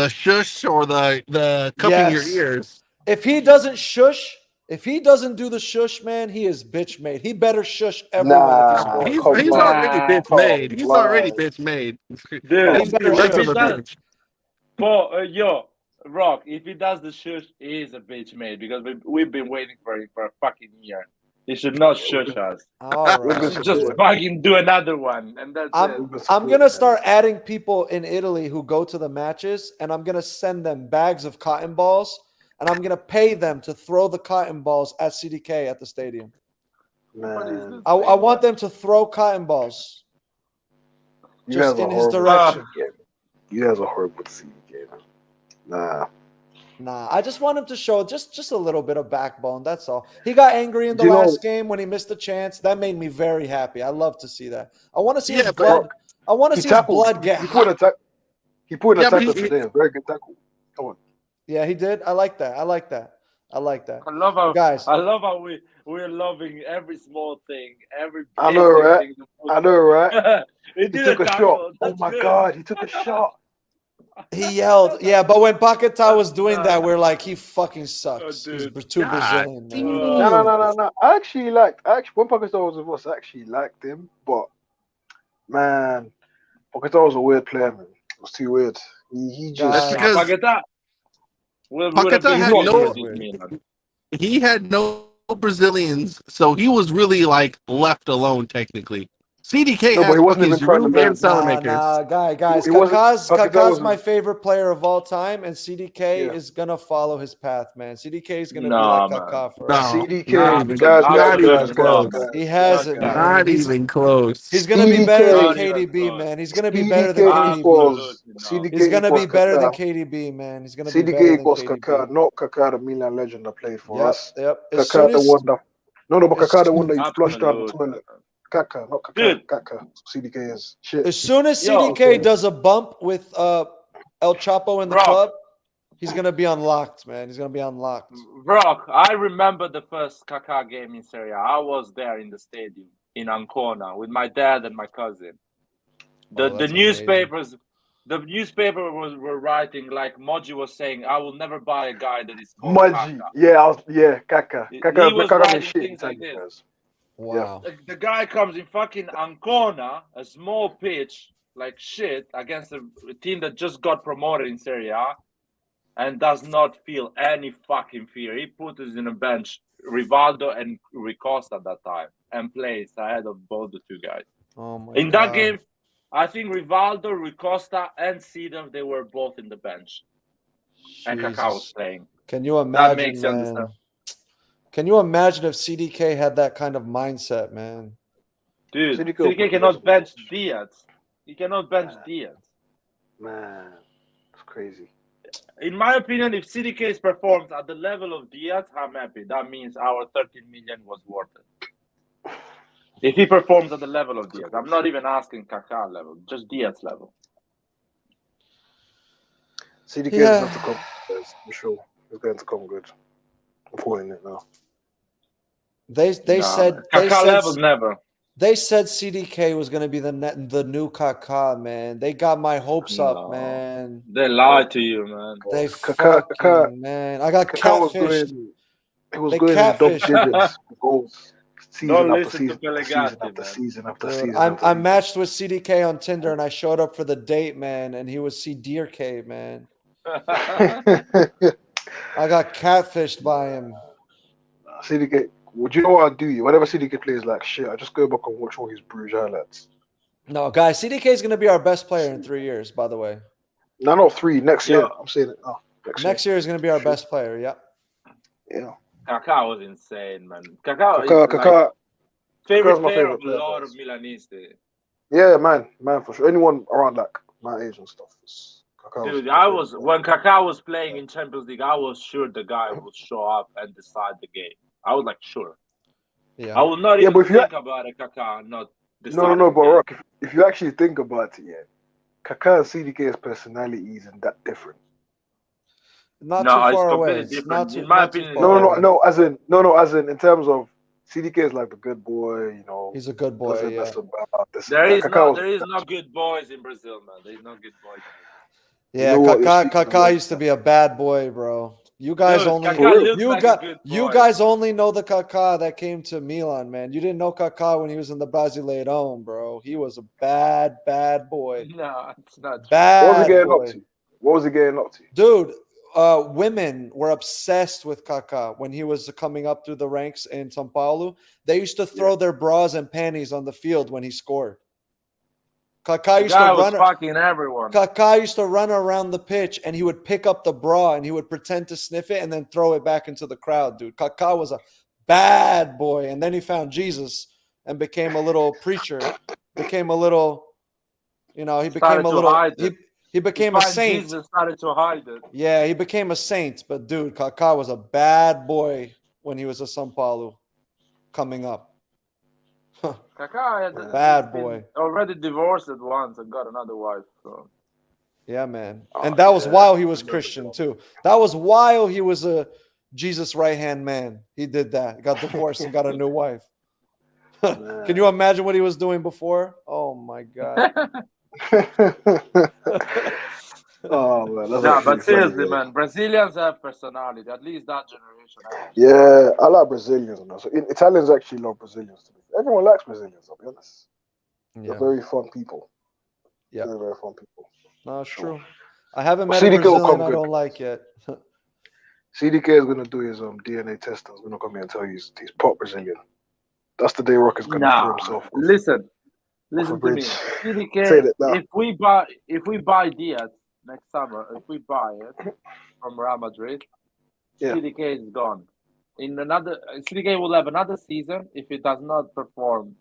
shush or the cupping your ears. If he doesn't shush, if he doesn't do the shush, man, he is bitch made. He better shush everyone if he scores. He's already bitch made. He's already bitch made. Dude, That's too much of a does, bitch. yo, Rock, if he does the shush, he is a bitch made because we've been waiting for him for a fucking year. He should not shush us. All right. He should just fucking do another one, and that's it. I'm gonna start adding people in Italy who go to the matches, and I'm gonna send them bags of cotton balls, and I'm gonna pay them to throw the cotton balls at CDK at the stadium. Man. I want them to throw cotton balls just in his direction. You guys are horrible to CDK, man. Nah, I just want him to show just a little bit of backbone. That's all. He got angry in the last game when he missed the chance. That made me very happy. I love to see that. I want to see his blood. I want to see his blood get. He put an tackle today. A very good tackle. Come on. Yeah, he did. I like that. I like that. I love how guys. I love how we're loving every small thing. Every I know, right? thing I know, right? he took a shot. Oh my God, he took a shot. He yelled, yeah, but when Paquetá was doing that, we're like, he fucking sucks. He's too Brazilian. Man. No. I actually when Paquetá was with us, I actually liked him, but man, Paquetá was a weird player, man. It was too weird. He just Paquetá had no Brazilians, so he was really like left alone technically. CDK but he wasn't even trying to learn. Guys. Kaká's my favorite player of all time, and CDK is gonna follow his path, man. CDK is gonna be like Kaká for us. CDK, close. He hasn't. Not even close. He's gonna be better than KDB, man. He's gonna be better than KDB. He's gonna be better than KDB, man. He's gonna be better than CDK equals KDB. Kaká, not Kaká, the Milan legend that played for us. Yep. Kaká, the one that. No, but Kaká, the one that you flushed down the toilet. Kaká, not Kaká. Kaká. CDK is shit. As soon as CDK does a bump with El Chapo in the Bro. club, he's gonna be unlocked, man. He's gonna be unlocked. Bro, I remember the first Kaká game in Serie A. I was there in the stadium in Ancona with my dad and my cousin. The that's newspapers, were writing like Moji was saying, "I will never buy a guy that is called Maggi. Kaká." Kaká. He Kaká was Kaká writing is shit things like Italian this. guys. Wow. The guy comes in fucking Ancona, a small pitch, like shit, against a team that just got promoted in Serie A, and does not feel any fucking fear. He put us in a bench, Rivaldo and Ricosta at that time, and plays ahead of both the two guys. Oh my In God. that game, I think Rivaldo, Ricosta, and Seedorf, they were both in the bench. And Kaká was Jesus. playing. Can you That imagine, makes you man? understand. Can you imagine if CDK had that kind of mindset, man? Dude, CDK CDK cannot bench Diaz. He cannot bench Diaz. Man, it's crazy. In my opinion, if CDK performs at the level of Diaz, I'm happy. That means our 13 million was worth it. If he performs at the level of Diaz, I'm not even asking Kaká level, just Diaz level. CDK is going to come, guys, for sure. He's going to come good. I'm calling it now. They said Kaká level never. They said CDK was going to be the new Kaká, man. They got my hopes up, man. They lied to you, man. They Kaká, man. I got Kaká catfished. He was going in double digits goals. Don't listen to Pellegatti, after season after Dude, season. I matched with CDK on Tinder, and I showed up for the date, man, and he was CDK, man. I got catfished by him. CDK, would you know what I do? Whenever CDK plays like shit, I just go back and watch all his Bruges highlights. No, guys, CDK is going to be our best player in 3 years, by the way. No, not 3. Next year. I'm saying it. Oh, next year is going to be our best player, yeah. Yeah. Kaká was insane, man. Kaká Kaká's favorite my player favorite of a lot of Milanisti. Yeah, man, for sure. Anyone around like my age and stuff. Dude, when Kaká was playing in Champions League, I was sure the guy would show up and decide the game. I was like, sure. Yeah. I would not even think about it, Kaká not deciding. No, but Rock, if you actually think about it, yeah, Kaká and CDK's personality isn't that different. Not too far away. Different. Not in my opinion. No. As in terms of CDK is like the good boy, you know. He's a good boy. Yeah. There is no good boys in Brazil, man. There is no good boys. Yeah, Kaká used to be a bad boy, bro. You guys guys only know the Kaká that came to Milan, man. You didn't know Kaká when he was in the Brasileirão, bro. He was a bad boy. No, it's not. Bad. What was he getting up to? What was he getting up to? Dude, women were obsessed with Kaká when he was coming up through the ranks in São Paulo. They used to throw their bras and panties on the field when he scored. Kaká used to run around the pitch, and he would pick up the bra and he would pretend to sniff it and then throw it back into the crowd, dude. Kaká was a bad boy, and then he found Jesus and became a little preacher. Became a little, he became a little. He became a saint. Jesus started to hide it. Yeah, he became a saint. But dude, Kaká was a bad boy when he was a São Paulo coming up. Kaká bad boy. Already divorced once and got another wife. So. Yeah, man. And that was while he was Christian too. That was while he was a Jesus right-hand man. He did that. He got divorced and got a new wife. Can you imagine what he was doing before? Oh my God. Oh man, but seriously, man, Brazilians have personality. At least that generation. Yeah, I like Brazilians. So Italians actually love Brazilians. Everyone likes Brazilians. I'll be honest. They're very fun people. Yeah, very, very fun people. No, it's true. I haven't met a Brazilian I don't like yet. CDK is gonna do his DNA test. He's gonna come here and tell you he's pop Brazilian. That's the day Rock is gonna throw himself. Listen to me. CDK, if we buy Diaz next summer, if we buy it from Real Madrid, CDK is gone. CDK will have another season. If he does not perform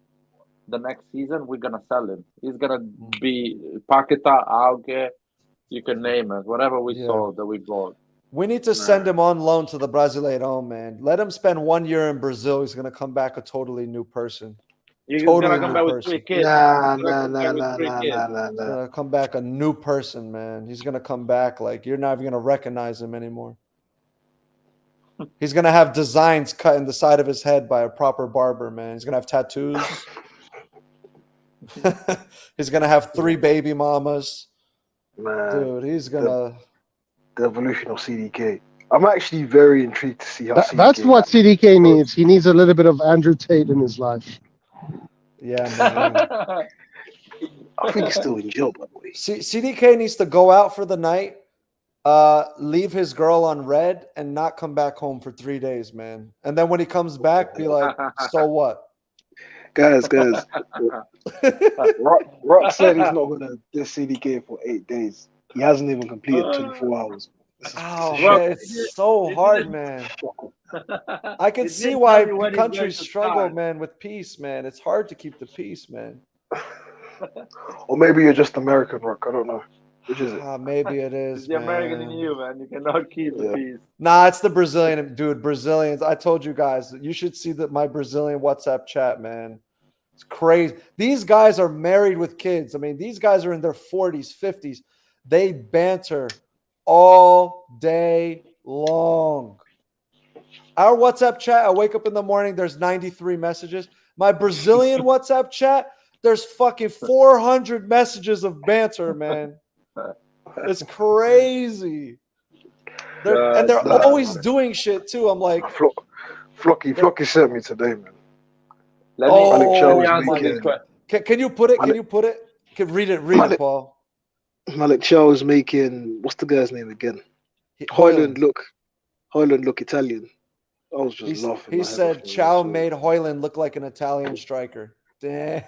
the next season, we're gonna sell him. He's gonna be Paqueta, Auge, you can name it, whatever we sold that we bought. We need to send him on loan to the Brasileirão, man. Let him spend 1 year in Brazil. He's gonna come back a totally new person. He's Totally gonna come new back with person. 3 kids. Nah, He's gonna nah, come nah, back nah, with 3 nah, kids. nah, nah, He's nah. gonna come back a new person, man. He's gonna come back like you're not even gonna recognize him anymore. He's gonna have designs cut in the side of his head by a proper barber, man. He's gonna have tattoos. He's gonna have 3 baby mamas, Man, dude. He's gonna. the evolution of CDK. I'm actually very intrigued to see how CDK. That's what CDK needs. He needs a little bit of Andrew Tate in his life. Yeah, man. I think he's still in jail, by the way. CDK needs to go out for the night, leave his girl on red, and not come back home for 3 days, man. And then when he comes back, be like, "So what?" Guys. Rock said he's not gonna diss CDK for 8 days. He hasn't even completed 24 hours. Oh Well, man, it's so it hard, didn't- man. I can It see didn't why tell me when he's countries going to struggle, start. man, with peace, man. It's hard to keep the peace, man. Or maybe you're just American, Rock. I don't know. Which is it? Maybe it is, It's the American in man. you, man. You cannot keep the Yeah. peace. Nah, it's the Brazilian, dude. Brazilians. I told you guys, you should see my Brazilian WhatsApp chat, man. It's crazy. These guys are married with kids. I mean, these guys are in their 40s, 50s. They banter all day long. Our WhatsApp chat, I wake up in the morning, there's 93 messages. My Brazilian WhatsApp chat, there's fucking 400 messages of banter, man. It's crazy. They're always doing shit too. I'm like, Flocky sent me today, man. Let me answer this making- question. can you put it? Can you put it? Read it, Paul. Malik Chow was making, what's the guy's name again? Hoyland look Italian. I was just laughing. He said Chow made Hoyland look like an Italian striker. Damn.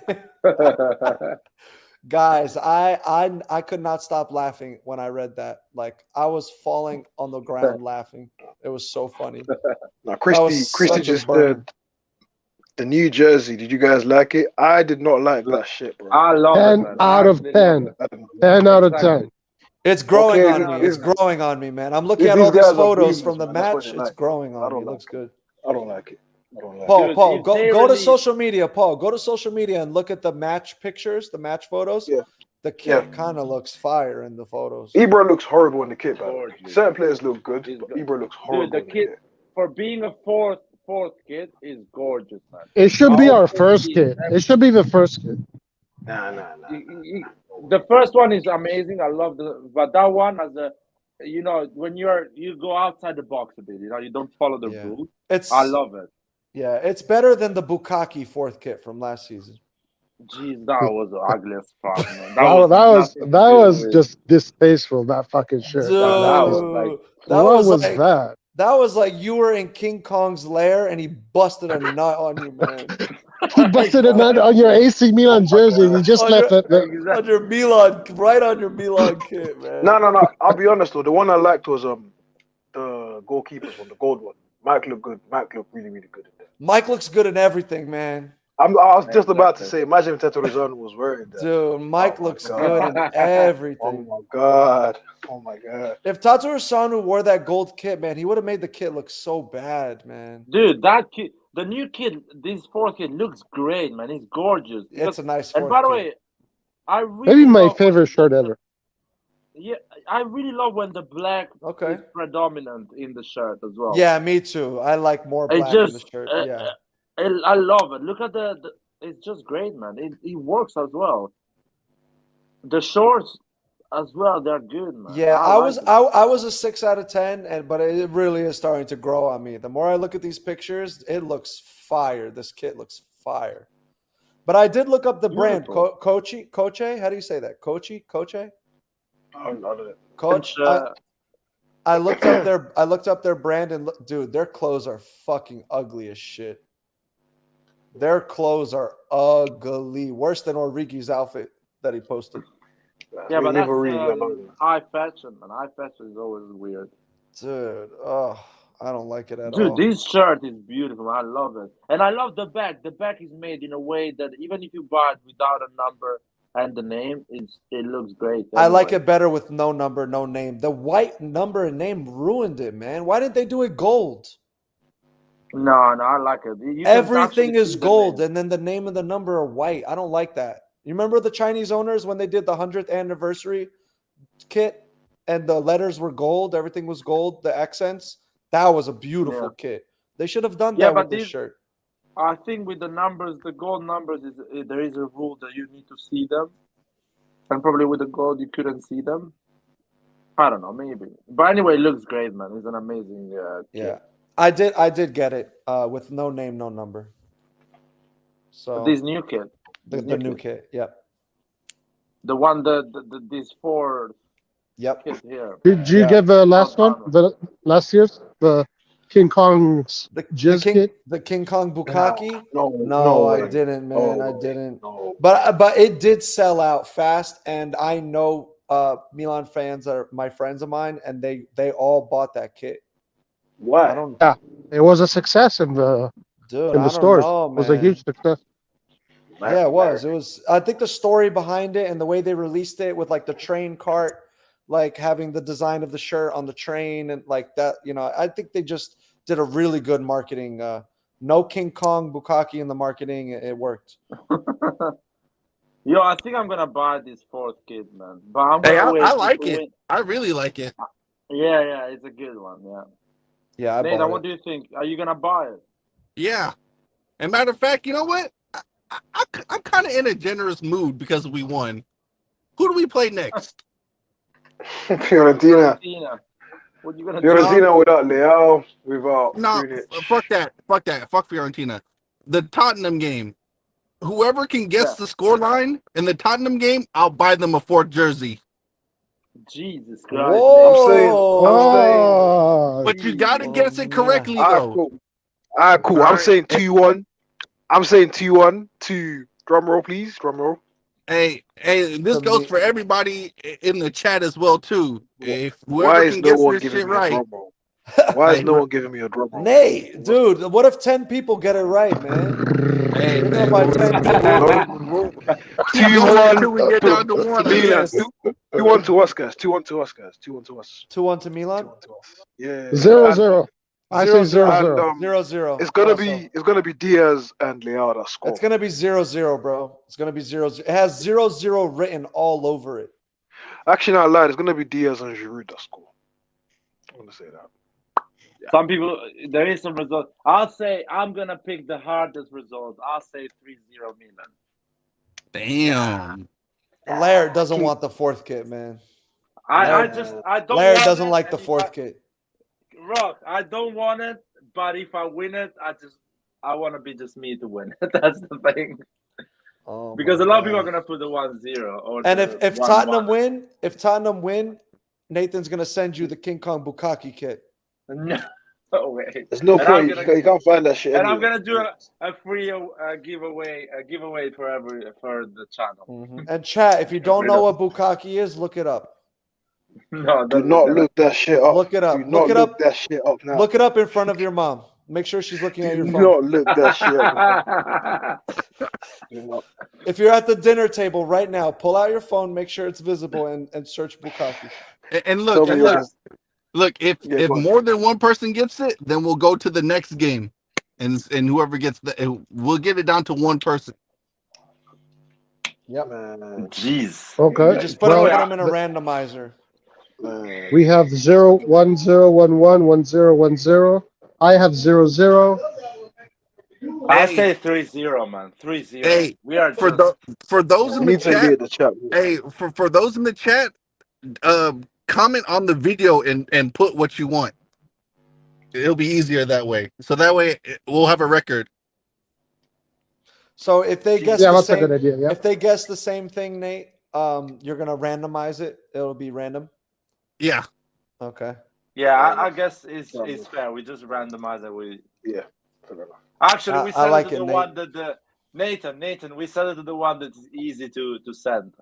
Guys, I could not stop laughing when I read that. Like I was falling on the ground laughing. It was so funny. Now, Christy just said the new jersey. Did you guys like it? I did not like that shit, bro. I love 10 it, man. out of 10. 10 out of 10. It's growing Okay, on me. It's growing on me, man. I'm looking if at these all these guys are photos boomers, from the man, that's what match. they It's like. growing I on me. don't It like looks good. I don't like it. I don't like Paul, it. Paul, if they go to release- social media. Paul, go to social media and look at the match pictures, the match photos. Yeah. The kit kind of looks fire in the photos. Ibra looks horrible in the kit, by the way. Gorgeous. Certain players look good, He's but good. Ibra looks horrible Dude, the in the kid kit. for being a fourth kid is gorgeous, man. It should be All our four first kids, kid. It should be the first kid. Nah. The first one is amazing. I love but that one as a, when you go outside the box a bit, you don't follow the rules. I love it. Yeah, it's better than the Bukaki fourth kit from last season. Jeez, that was ugly as fuck, man. That was just distasteful. That fucking shirt. Dude, that was like, what was that? That was like you were in King Kong's lair and he busted a nut on you, man. He busted a nut on your AC Milan jersey. And he just left it. On your Milan, right on your Milan kit, man. No. I'll be honest though. The one I liked was the goalkeepers one, the gold one. Mike looked good. Mike looked really, really good in there. Mike looks good in everything, man. I was just about to say, imagine if Teterizano was wearing that. Dude, Mike looks good in everything. Oh my god. If Tatsuro wore that gold kit, man, he would have made the kit look so bad, man. Dude, that kid, the new kid, this fourth kid looks great, man. He's gorgeous. It's a nice And fourth by the kit. way, I really Maybe my love favorite shirt ever. Yeah, I really love when the black is predominant in the shirt as well. Yeah, me too. I like more black in the shirt. Yeah. I love it. Look at it's just great, man. It works as well. The shorts as well, they're good, man. Yeah, I was a 6 out of 10, but it really is starting to grow on me. The more I look at these pictures, it looks fire. This kit looks fire. But I did look up the brand, Kochi. How do you say that? Kochi? Coach. I looked up their brand and dude, their clothes are fucking ugly as shit. Their clothes are ugly, worse than Origi's outfit that he posted. Yeah, but that's high fashion, man. High fashion is always weird. Dude, I don't like it at Dude, all. this shirt is beautiful. I love it. And I love the back. The back is made in a way that even if you buy it without a number and the name, it looks great. I like it better with no number, no name. The white number and name ruined it, man. Why didn't they do it gold? No, I like it. You can Everything actually is see the gold, name. and then the name and the number are white. I don't like that. You remember the Chinese owners when they did the 100th anniversary kit, and the letters were gold, everything was gold, the accents? That was a beautiful kit. They should have done Yeah, that but with this shirt. I think with the numbers, the gold numbers there is a rule that you need to see them, and probably with the gold you couldn't see them. I don't know, maybe. But anyway, it looks great, man. It's an amazing Yeah. kit. I did get it with no name, no number. So This new kit, the new kit. Yep. the one this 4 Yep. kit here. Did you get the last one? The last year's? The King Kong's Jizz kit? The King Kong Bukkake? No I way. didn't, man. I No, didn't. no. But it did sell out fast, and I know Milan fans are my friends of mine, and they all bought that kit. Why? I don't. Yeah, it was a success in the Dude, in I the don't stores. know, It was a man. huge success. Yeah, it was. It was. I think the story behind it and the way they released it with like the train cart, like having the design of the shirt on the train and like that. You know, I think they just did a really good marketing. No King Kong Bukkake in the marketing. It worked. Yo, I think I'm gonna buy this 4th kit, man. But I'm Hey, gonna wait. I If like we it. win- I really like it. Yeah, it's a good one. Yeah. Yeah, I Nathan, bought what it. do you think? Are you gonna buy it? Yeah. And matter of fact, you know what? I'm kind of in a generous mood because we won. Who do we play next? Fiorentina. What you gonna do? Fiorentina without Leão, without No, Unic. fuck that. Fuck Fiorentina. The Tottenham game. Whoever can guess the score line in the Tottenham game, I'll buy them a 4th jersey. Jesus Christ. Oh, But you gotta guess it correctly, Alright, though. cool. Alright, cool. I'm saying 2-1. I'm saying 2-1 to drum roll, please. Drum roll. Hey, this goes for everybody in the chat as well too. If Why whoever is can no guess one this giving shit me a right, drum roll? Why is no one giving me a drum roll? Nate, dude, what if 10 people get it right, man? hey, You're man, gonna buy 10 keep going until we get down to 1, I Milan. guess. 2-1 to us, guys. 2-1 to us, guys. 2-1 to us. 2-1 to Milan. 2-1 to us. Yeah. 0-0. I say 0-0. And, 0-0. It's gonna be Diaz and Leão that score. It's gonna be 0-0, bro. It's gonna be 0-0. It has 0-0 written all over it. Actually, I lied. It's gonna be Diaz and Giroud that score. I'm gonna say that. Yeah. Some people, there is some result. I'll say I'm gonna pick the hardest result. I'll say 3-0 Milan. Damn. Laird doesn't want the 4th kit, man. I don't. Laird want doesn't it, like the and 4th kit. Rock, I don't want it, but if I win it, I want to be just me to win it. That's the thing. Oh, because a lot of people are gonna put the 1-0. And if Tottenham win, Nathan's gonna send you the King Kong Bukkake kit. No way. There's no point. You can't find that shit. And anyway. I'm gonna do a free giveaway for the channel. Mm-hmm. And chat, if you don't know what Bukkake is, look it up. No, do not look that shit up. Look it up. Do not look that shit up now. Look it up in front of your mom. Make sure she's looking at your phone. Do not look that shit up. If you're at the dinner table right now, pull out your phone, make sure it's visible, and search Bukkake. And look, if more than one person gets it, then we'll go to the next game, and whoever gets we'll get it down to one person. Yep. Jeez. Okay. You just put them in a randomizer. We have 0, 1, 0, 1, 1, 1, 0, 1, 0. I have 0, 0. I say 3-0, man. 3-0. Hey, we are for those in the chat. Hey, for those in the chat, comment on the video and put what you want. It'll be easier that way. So that way we'll have a record. So if they guess that's a good idea. Yeah. If they guess the same thing, Nate, you're gonna randomize it. It'll be random. Yeah. Okay. Yeah, I guess it's fair. We just randomize it. Actually, we send like it to the Nate. one that Nathan. We send it to the one that's easy to send.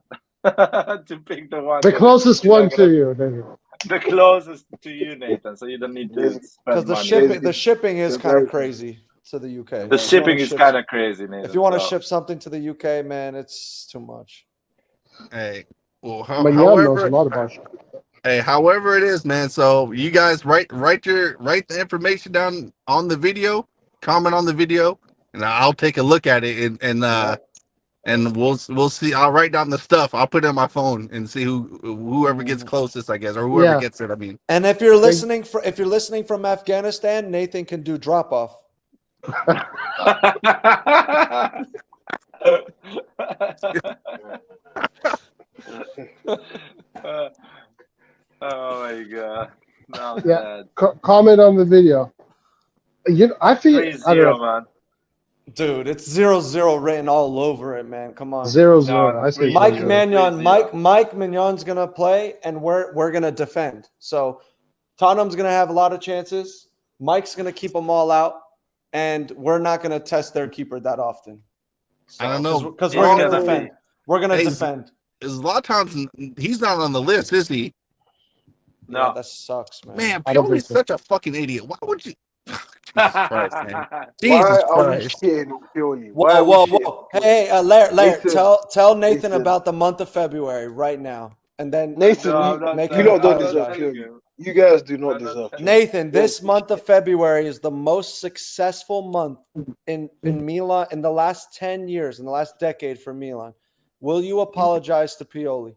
To pick the one. The closest one to you. The closest to you, Nathan. So you don't need to spend Because the shipping is kind of crazy to the UK. The shipping is kind of crazy, Nathan. If you want to ship something to the UK, man, it's too much. Hey, well, Maignan knows a lot about it. Hey, however it is, man. So you guys write the information down on the video, comment on the video, and I'll take a look at it, and we'll see. I'll write down the stuff. I'll put it on my phone and see whoever gets closest, I guess, or whoever gets it. I mean, and if you're listening from Afghanistan, Nathan can do drop off. Oh my god! No, Yeah, comment on the video. I feel 3-0, man. Dude, it's 0-0 written all over it, man. Come on. 0-0. No, I say Mike 0-0. Maignan, Mike Maignan's gonna play, and we're gonna defend. So Tottenham's gonna have a lot of chances. Mike's gonna keep them all out, and we're not gonna test their keeper that often. So, I don't know, because we're gonna defend. We're gonna defend. Zlatan's he's not on the list, is he? No, yeah, that sucks, man. Man, I don't Pioli's think so. such a fucking idiot. Why would you? Jesus Christ, man. Why Jesus are we Christ. shitting on Pioli? Why are we Whoa, shitting whoa. on Pioli? Hey, Laird, Nathan, tell Nathan Nathan. about the month of February right now. And then Nathan, No, I'm not make you him lot don't apologize. deserve telling Pioli. you. You guys do not I'm not deserve telling Pioli. Nathan, this month of February is the most successful month in Milan in the last 10 years, in the last decade for Milan. Will you apologize to Pioli?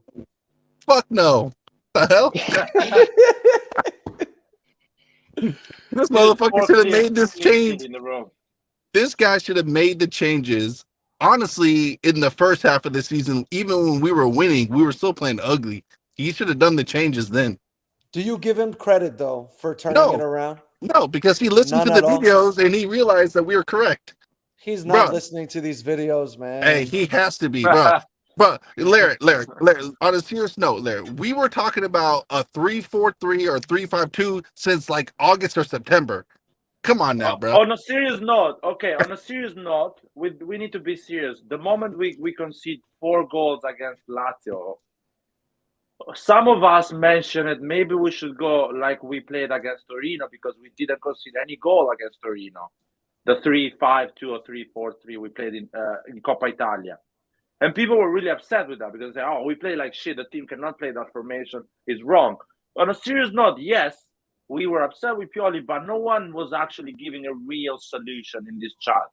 Fuck no. The hell? This motherfucker should have made this change. In the room. This guy should have made the changes. Honestly, in the first half of the season, even when we were winning, we were still playing ugly. He should have done the changes then. Do you give him credit, though, for turning it No, around? no, because he listened None to the at all? videos and he realized that we were correct. He's not Bruh. listening to these videos, man. Hey, he has to be, bro. But Larry, on a serious note, Larry, we were talking about a 3-4-3 or 3-5-2 since like August or September. Come on now, bro. On a serious note, we need to be serious. The moment we concede 4 goals against Lazio, some of us mentioned it. Maybe we should go like we played against Torino because we didn't concede any goal against Torino. The 3-5-2 or 3-4-3 we played in Coppa Italia. And people were really upset with that because they say, we play like shit. The team cannot play that formation. It's wrong. On a serious note, yes, we were upset with Pioli, but no one was actually giving a real solution in this chat.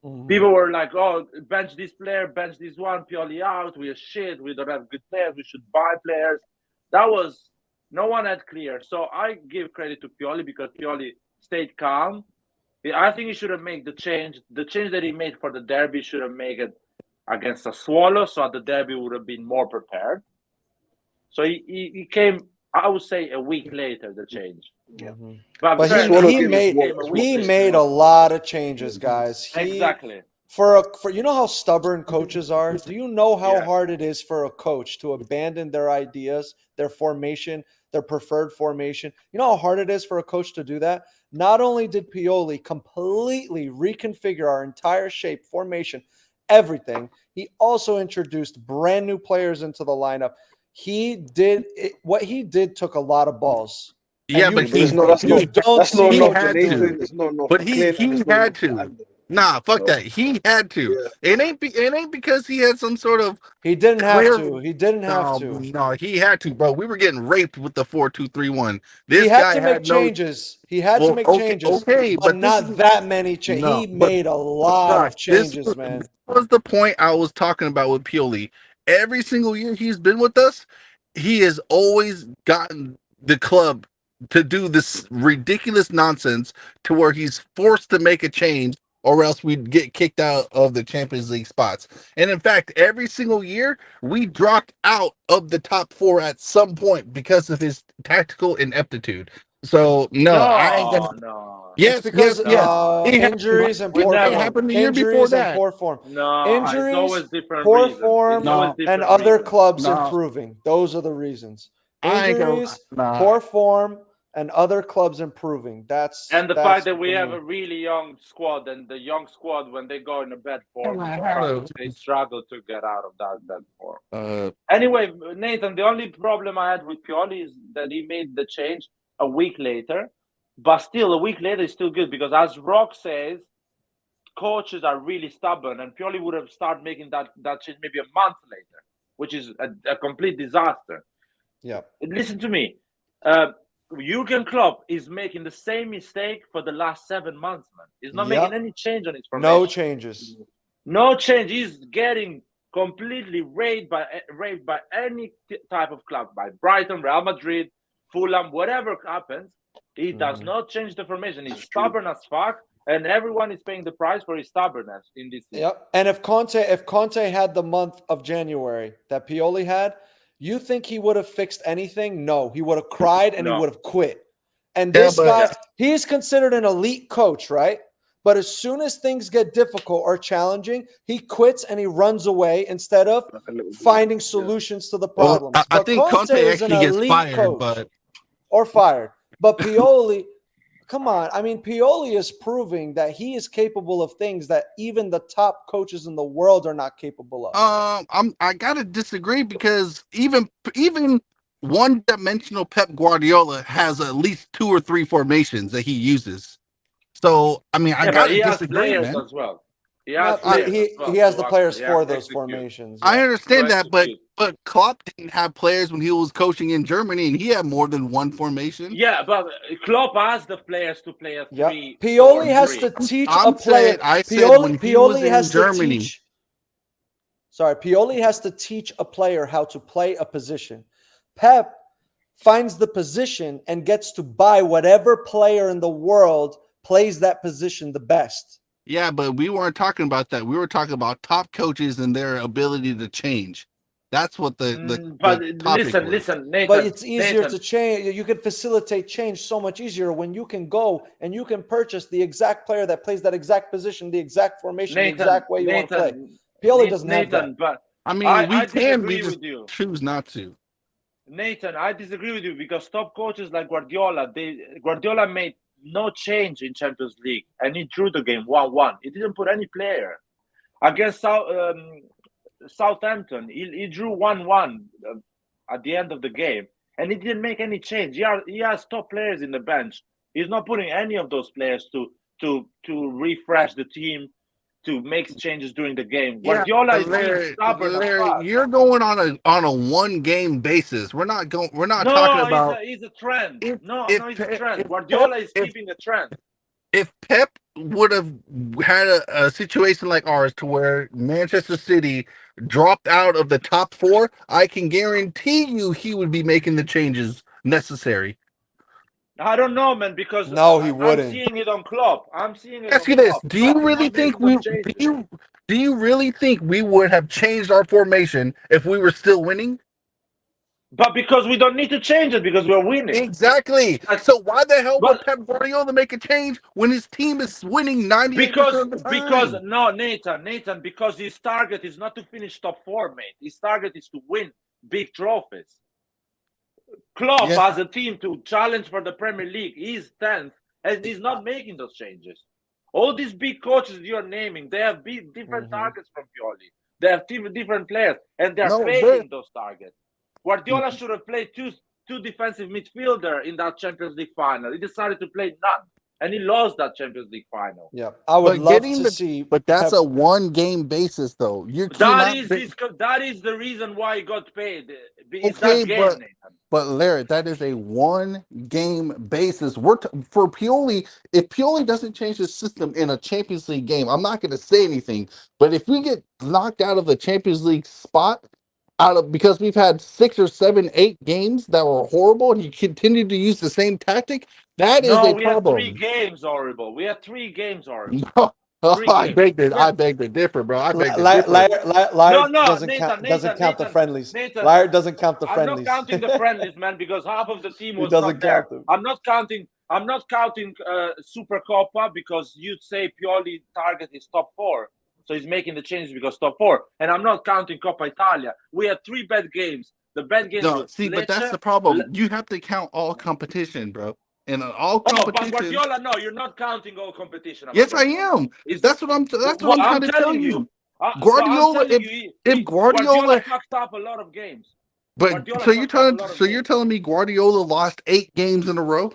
Mm-hmm. People were like, bench this player, bench this one, Pioli out. We're shit. We don't have good players. We should buy players. No one had clear. So I give credit to Pioli because Pioli stayed calm. I think he should have made the change. The change that he made for the derby should have made it against a Swallow, so at the derby would have been more prepared. So he came, I would say, a week later, the change. Yeah. Mm-hmm. But he made a lot of changes, guys. Exactly. For you know how stubborn coaches are? Do you know how hard it is for a coach to abandon their ideas, their formation, their preferred formation? You know how hard it is for a coach to do that? Not only did Pioli completely reconfigure our entire shape, formation, everything, he also introduced brand new players into the lineup. What he did took a lot of balls. Yeah, but he had to. Nah, fuck that. He had to. Yeah. It ain't because he had some sort of. He didn't have to. He didn't have to. No, he had to, bro. We were getting raped with the 4-2-3-1. He had to make changes. He had to make changes. Okay, but not that many changes. He made a lot of changes, man. This was the point I was talking about with Pioli. Every single year he's been with us, he has always gotten the club to do this ridiculous nonsense to where he's forced to make a change or else we'd get kicked out of the Champions League spots. And in fact, every single year we dropped out of the top 4 at some point because of his tactical ineptitude. So no. Yes, because injuries and poor form. Happened the year before that. Poor form. No, injuries, it's always different poor reasons. form, and other clubs improving. Those are the reasons. Injuries, poor form, and other clubs improving. That's the fact that we have a really young squad, and the young squad, when they go in a bad form, they struggle to get out of that bad form. Anyway, Nathan, the only problem I had with Pioli is that he made the change a week later, but still a week later is still good because, as Rock says, coaches are really stubborn, and Pioli would have started making that change maybe a month later, which is a complete disaster. Yeah. Listen to me. Jurgen Klopp is making the same mistake for the last 7 months, man. He's not making any change on his formation. No changes. No change. He's getting completely raped by any type of club, by Brighton, Real Madrid, Fulham, whatever happens. He does not change the formation. He's stubborn as fuck, and everyone is paying the price for his stubbornness in this season. Yep. And if Conte had the month of January that Pioli had, you think he would have fixed anything? No, he would have cried and he would have quit. And this guy, he's considered an elite coach, right? But as soon as things get difficult or challenging, he quits and he runs away instead of finding solutions to the problems. Well, I think Conte actually gets fired, or fired. But Pioli, come on. I mean, Pioli is proving that he is capable of things that even the top coaches in the world are not capable of. I gotta disagree because even one-dimensional Pep Guardiola has at least 2 or 3 formations that he uses. So I mean, I gotta disagree, man. As well. He has the players for those formations. Yeah. I understand that, but Klopp didn't have players when he was coaching in Germany, and he had more than one formation. Yeah, but Klopp asked the players to play a 3. Pioli has to teach a player. Pioli has to teach. Sorry, Pioli has to teach a player how to play a position. Pep finds the position and gets to buy whatever player in the world plays that position the best. Yeah, but we weren't talking about that. We were talking about top coaches and their ability to change. That's what the topic was. Listen, Nathan. But it's easier to change. You can facilitate change so much easier when you can go and you can purchase the exact player that plays that exact position, the exact formation, the exact way you want to play. Pioli doesn't have that. But I mean, we just choose not to. Nathan, I disagree with you because top coaches like Guardiola made no change in Champions League, and he drew the game 1-1. He didn't put any player against Southampton. He drew 1-1 at the end of the game, and he didn't make any change. He has top players in the bench. He's not putting any of those players to refresh the team, to make changes during the game. Guardiola is being stubborn. You're going on a 1-game basis. We're not talking about. It's a trend. It's a trend. Guardiola is keeping a trend. If Pep would have had a situation like ours to where Manchester City dropped out of the top 4, I can guarantee you he would be making the changes necessary. I don't know, man, because he wouldn't. I'm seeing it on Klopp. Ask you this: do you really think we would have changed our formation if we were still winning? But because we don't need to change it because we're winning. Exactly. So why the hell would Pep Guardiola make a change when his team is winning 98% of the time? Because no, Nathan, because his target is not to finish top 4, mate. His target is to win big trophies. Klopp has a team to challenge for the Premier League. He's 10th, and he's not making those changes. All these big coaches you're naming, they have different targets from Pioli. They have different players, and they're failing those targets. Guardiola should have played two defensive midfielder in that Champions League final. He decided to play none, and he lost that Champions League final. Yeah, I would love to see. But that's a 1-game basis, though. That is the reason why he got paid. But Larry, that is a 1-game basis. For Pioli, if Pioli doesn't change his system in a Champions League game, I'm not going to say anything. But if we get knocked out of the Champions League spot, because we've had 6 or 7, 8 games that were horrible, and you continue to use the same tactic, that is a problem. We had 3 games horrible. I beg to differ, bro. Liar doesn't count the friendlies. Liar doesn't count the friendlies. I'm not counting the friendlies, man, because half of the team was not there. I'm not counting Super Coppa because you'd say Pioli target is top 4. So he's making the changes because top 4. And I'm not counting Coppa Italia. We had 3 bad games. The bad games. No, see, but that's the problem. You have to count all competition, bro. And all competition. But Guardiola, no, you're not counting all competition. Yes, I am. That's what I'm trying to tell you. Guardiola, if Guardiola fucked up a lot of games. But so you're telling me Guardiola lost 8 games in a row?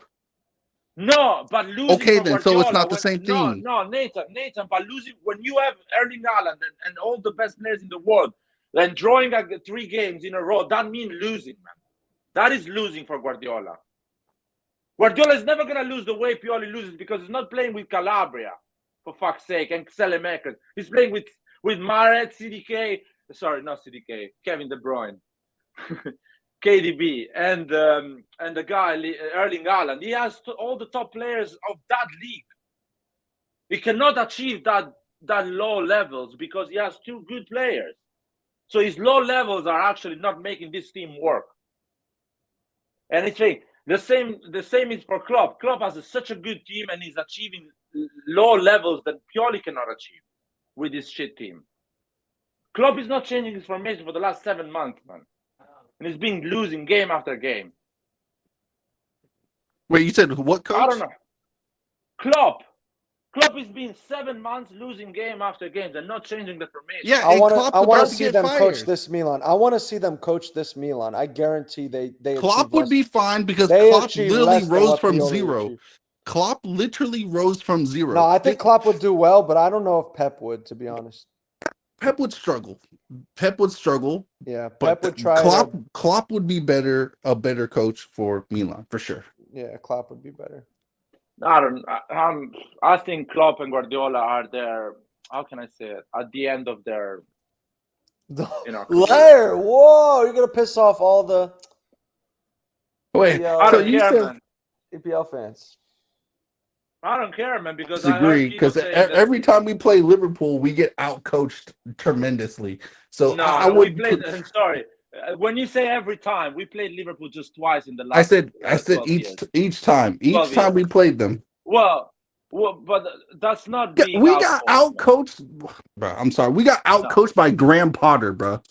No, but losing. Okay, then so it's not the same thing. No, Nathan, but losing when you have Erling Haaland and all the best players in the world, then drawing 3 games in a row, that means losing, man. That is losing for Guardiola. Guardiola is never going to lose the way Pioli loses because he's not playing with Calabria, for fuck's sake, and Selemaker. He's playing with Maret, CDK, sorry, not CDK, Kevin De Bruyne, KDB, and the guy, Erling Haaland. He has all the top players of that league. He cannot achieve that low levels because he has 2 good players. So his low levels are actually not making this team work. And it's the same is for Klopp. Klopp has such a good team and he's achieving low levels that Pioli cannot achieve with this shit team. Klopp is not changing his formation for the last 7 months, man. And he's been losing game after game. Wait, you said what, coach? I don't know. Klopp has been 7 months losing game after game and not changing the formation. Yeah, I want to to see them coach this Milan. I want to see them coach this Milan. I guarantee they Klopp would be fine because they Klopp achieve literally less than rose what from Pioli 0. achieved. Klopp literally rose from 0. No, I think Klopp would do well, but I don't know if Pep would, to be honest. Pep would struggle. Yeah, But Pep would try. Klopp would be a better coach for Milan for sure. Yeah, Klopp would be better. I think Klopp and Guardiola are there. How can I say it? At the end of their, Lair, whoa! You're gonna piss off all the. Wait, I don't care, man. EPL fans. I don't care, man, because I agree. Because every time we play Liverpool, we get outcoached tremendously. So we played. Sorry, when you say every time, we played Liverpool just twice in the last. I said each time we played them. Well, but that's not being. We got outcoached. Bro, I'm sorry, we got outcoached by Graham Potter, bro.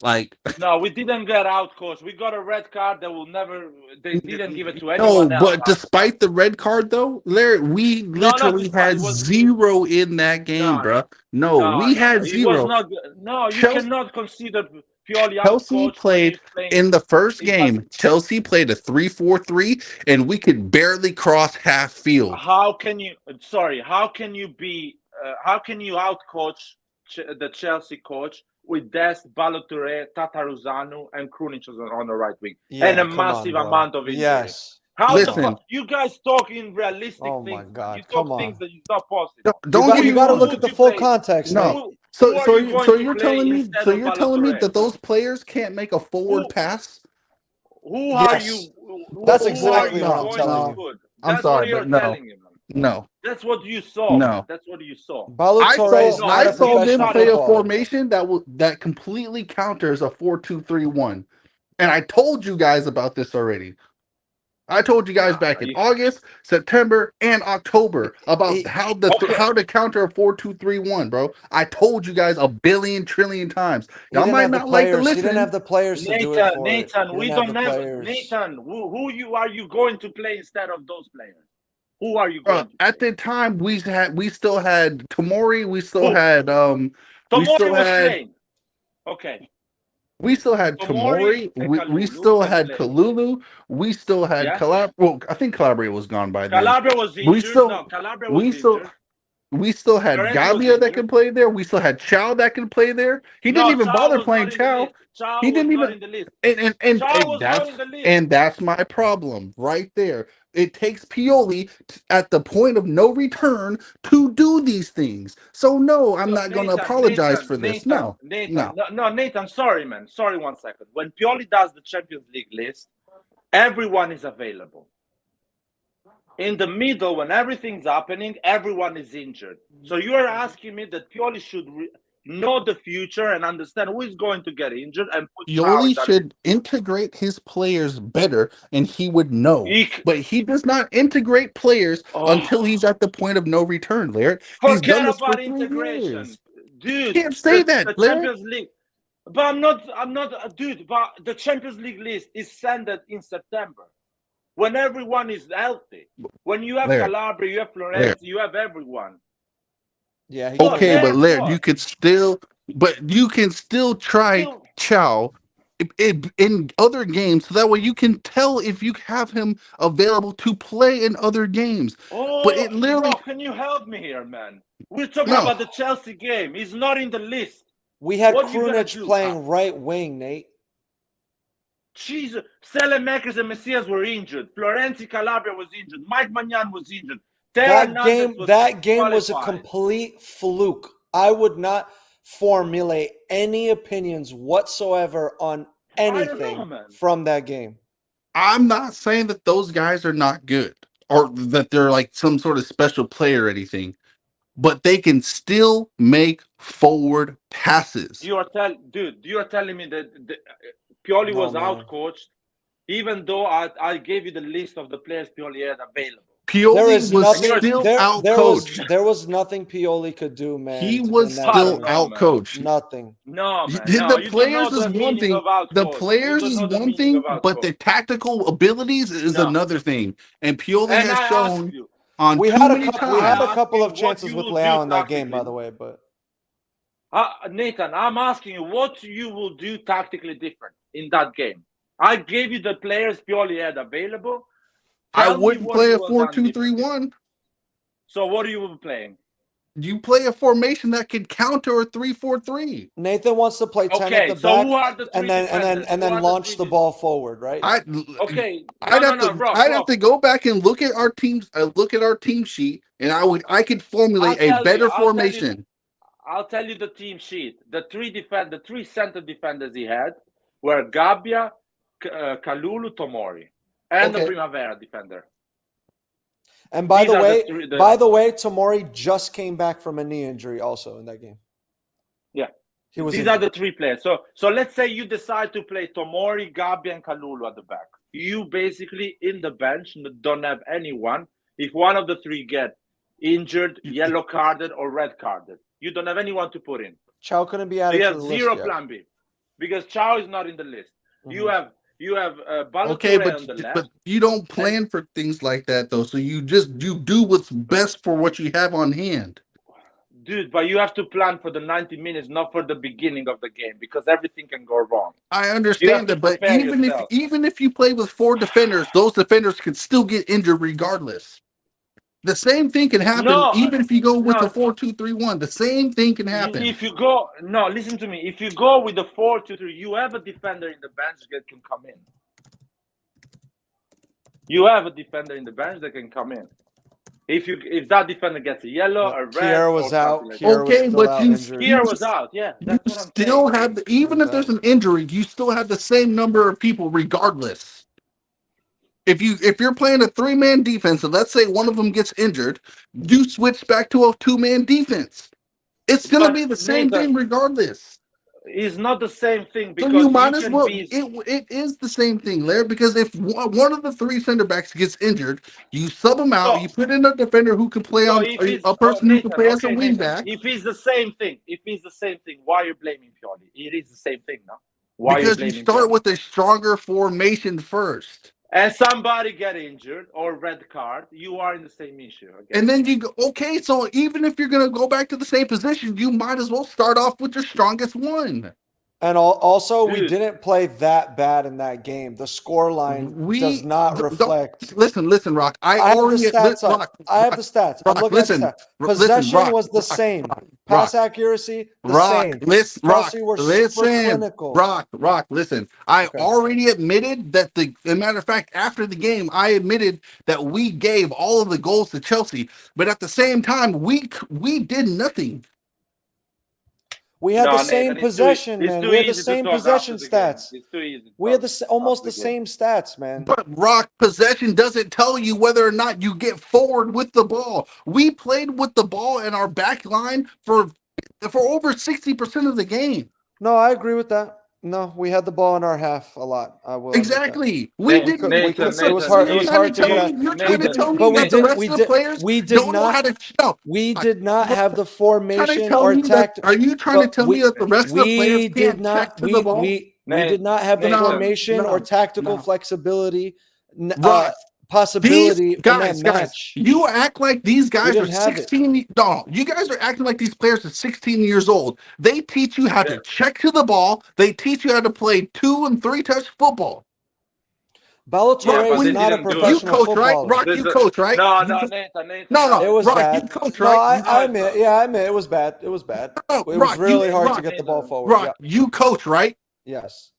Like, no, we didn't get outcoached. We got a red card that will never. They didn't give it to anyone. No, but despite the red card, though, Larry, we literally had 0 in that game, bro. No, we had 0. It was not, no, you cannot consider Pioli. Chelsea played in the first game. Chelsea played a 3-4-3, and we could barely cross half field. How can you? Sorry, how can you be? How can you outcoach the Chelsea coach with Dest, Balotelli, Tataruzanu, and Krunic on the right wing, and a massive amount of injury? Yes. Listen, you guys talk in realistic things. My God, you talk things that is not possible. You got to look at the full context. No. So you're telling me that those players can't make a forward pass? Who are you? That's exactly what I'm telling you. I'm sorry, but no. No. That's what you saw. No. That's what you saw. I saw them play a formation that completely counters a 4-2-3-1. And I told you guys about this already. I told you guys back in August, September, and October about how to counter a 4-2-3-1, bro. I told you guys a billion trillion times. Y'all might not like to listen. You didn't have the players to do it for Nathan, we don't have Nathan. Who are you going to play instead of those players? Who are you going to at the time we still had Tomori, we still had Tomori was playing. Okay. We still had Tomori. We still had Kalulu. We still had Calabria. Well, I think Calabria was gone by then. Calabria was injured. Calabria was injured. We still had Gabia that could play there. We still had Chow that could play there. He didn't even bother playing Chow. He didn't even. And that's my problem right there. It takes Pioli at the point of no return to do these things. So no, I'm not going to apologize for this. No, Nathan. Sorry, man. Sorry, 1 second. When Pioli does the Champions League list, everyone is available. In the middle, when everything's happening, everyone is injured. So you are asking me that Pioli should know the future and understand who is going to get injured and put Pioli should integrate his players better, and he would know. But he does not integrate players until he's at the point of no return, Laird. He's done this for 3 years. Dude, you can't say that, the Champions League. But I'm not, dude. But the Champions League list is sent in September, when everyone is healthy. When you have Calabria, you have Florence, you have everyone. Yeah. Okay, but Laird, you can still try Chow in other games, so that way you can tell if you have him available to play in other games. But it literally. Can you help me here, man? We're talking about the Chelsea game. He's not in the list. We had Krunic playing right wing, Nate. Jesus, Selemakers and Messias were injured. Florenzi Calabria was injured. Mike Maignan was injured. That game was a complete fluke. I would not formulate any opinions whatsoever on anything from that game. I'm not saying that those guys are not good or that they're like some sort of special player or anything, but they can still make forward passes. You are telling me that Pioli was out-coached, even though I gave you the list of the players Pioli had available. Pioli was still out-coached. There was nothing Pioli could do, man. He was still out-coached. Nothing. No, man. The players is one thing. The players is one thing, but the tactical abilities is another thing. And Pioli has shown on we too had many times. We had a couple of chances with Leão in that game, by the way, but Nathan, I'm asking you what you will do tactically different in that game. I gave you the players Pioli had available. I wouldn't play a 4-2-3-1. So what are you playing? You play a formation that can counter a 3-4-3. Nathan wants to play 10 at the back and then launch the ball forward, right? I'd have to go back and look at our teams. Look at our team sheet, and I could formulate a better formation. I'll tell you the team sheet. The three center defenders he had were Gabbia, Kalulu, Tomori. And the Primavera defender. And by the way, Tomori just came back from a knee injury also in that game. Yeah. These are the three players. So let's say you decide to play Tomori, Gabbia, and Kalulu at the back. You basically, in the bench, don't have anyone. If one of the three get injured, yellow carded, or red carded, you don't have anyone to put in. Chow couldn't be added to the list. You have zero plan B. Because Chow is not in the list. Mm-hmm. You have okay, but you don't plan for things like that though. So you do what's best for what you have on hand. Dude, but you have to plan for the 90 minutes, not for the beginning of the game, because everything can go wrong. I understand that, but even if you play with 4 defenders, those defenders can still get injured regardless. The same thing can happen even if you go with the 4-2-3-1. The same thing can happen. Listen to me. If you go with the 4-2-3, you have a defender in the bench that can come in. You have a defender in the bench that can come in. If that defender gets a yellow, a red, Pierre was out. Pierre was out. Yeah, you still have even if there's an injury, you still have the same number of people regardless. If you're playing a 3-man defense, and let's say one of them gets injured, you switch back to a 2-man defense. It's going to be the same thing regardless. It's not the same thing because so you might as well. It is the same thing, Larry. Because if one of the 3 center backs gets injured, you sub them out. You put in a defender who can play on a person who can play as a wing back. If it's the same thing, why are you blaming Pioli? It is the same thing, no? Because you start with a stronger formation first. And somebody get injured or red card, you are in the same issue. And then you go, okay, so even if you're going to go back to the same position, you might as well start off with your strongest one. And also, we didn't play that bad in that game. The scoreline does not reflect. Listen, Rock. I have the stats. I'm looking at the stats. Possession was the same. Pass accuracy, the same. Rock, listen. I already admitted that as a matter of fact, after the game, I admitted that we gave all of the goals to Chelsea. But at the same time, we did nothing. We had the same possession, man. We had the same possession stats. We had almost the same stats, man. But Rock, possession doesn't tell you whether or not you get forward with the ball. We played with the ball in our back line for over 60% of the game. No, I agree with that. No, we had the ball in our half a lot. I will. Exactly. We didn't. It was hard. It was hard to get. You're trying to tell me that the rest of the players don't know how to show. We did not have the formation or tactics. Are you trying to tell me that the rest of the players can't check to the ball? We did not have the formation or tactical flexibility. Possibility in that match. You act like these guys are 16. No, you guys are acting like these players are 16 years old. They teach you how to check to the ball. They teach you how to play 2- and 3-touch football. Balotore is not a professional footballer. Rock, you coach, right? No, Nathan. No, it was Rock, bad. You coach, right? No, I admit it was bad. It was bad. It was really hard to get the ball forward. Rock, you coach, right? Yes.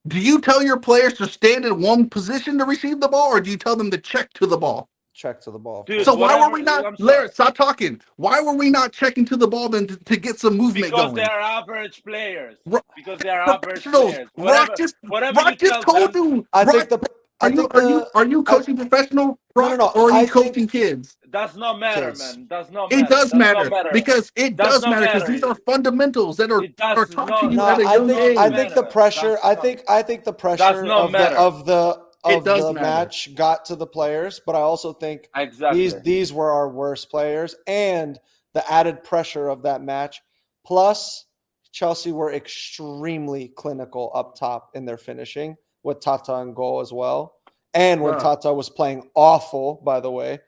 Do you tell your players to stand in one position to receive the ball, or do you tell them to check to the ball? Check to the ball. Dude, So why were we I'm not, sorry. Larry, stop talking. Why were we not checking to the ball then to get some movement Because going? they are average players. Ro- Because they are average Professionals. players. Rock Whatever just you tell told them, you. I Rock, think are you coaching professional, Rock, No. or are you I coaching think kids? does not matter, kids. man. Does not matter. It does Does matter not matter. because it Does does not matter because matter. these are fundamentals that are It does taught not- to you No, at a young age. I think the pressure. I think the pressure not of matter. It does the matter. match got to the players, but I also think Exactly. these were our worst players, and the added pressure of that match. Plus, Chelsea were extremely clinical up top in their finishing with Tata in goal as well, and when Tata was playing awful, by the way,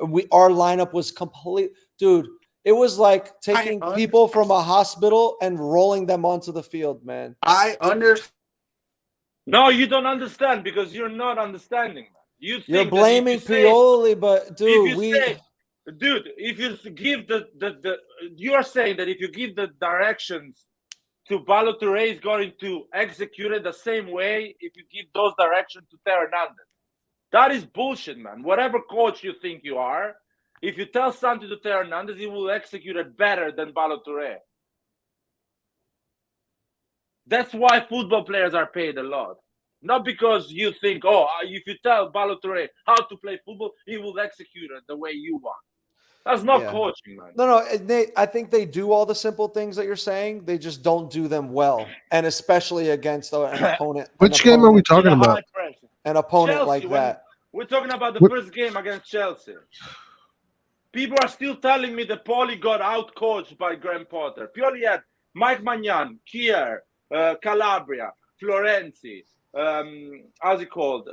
our lineup was complete, dude. It was like taking people from a hospital and rolling them onto the field, man. I understand. No, you don't understand because you're not understanding, man. You're blaming Pioli, but dude, if you give you are saying that if you give the directions to Balotelli, is going to execute it the same way if you give those directions to Theo Hernandez. That is bullshit, man. Whatever coach you think you are, if you tell something to Theo Hernandez, he will execute it better than Balotelli. That's why football players are paid a lot. Not because you think, if you tell Balotelli how to play football, he will execute it the way you want. That's not coaching, man. No. I think they do all the simple things that you're saying. They just don't do them well, and especially against an opponent. Which game are we talking about? An opponent Chelsea, like that. We're talking about the first game against Chelsea. People are still telling me that Pioli got out-coached by Graham Potter. Pioli had Mike Maignan, Kier, Calabria, Florenzi, how's he called?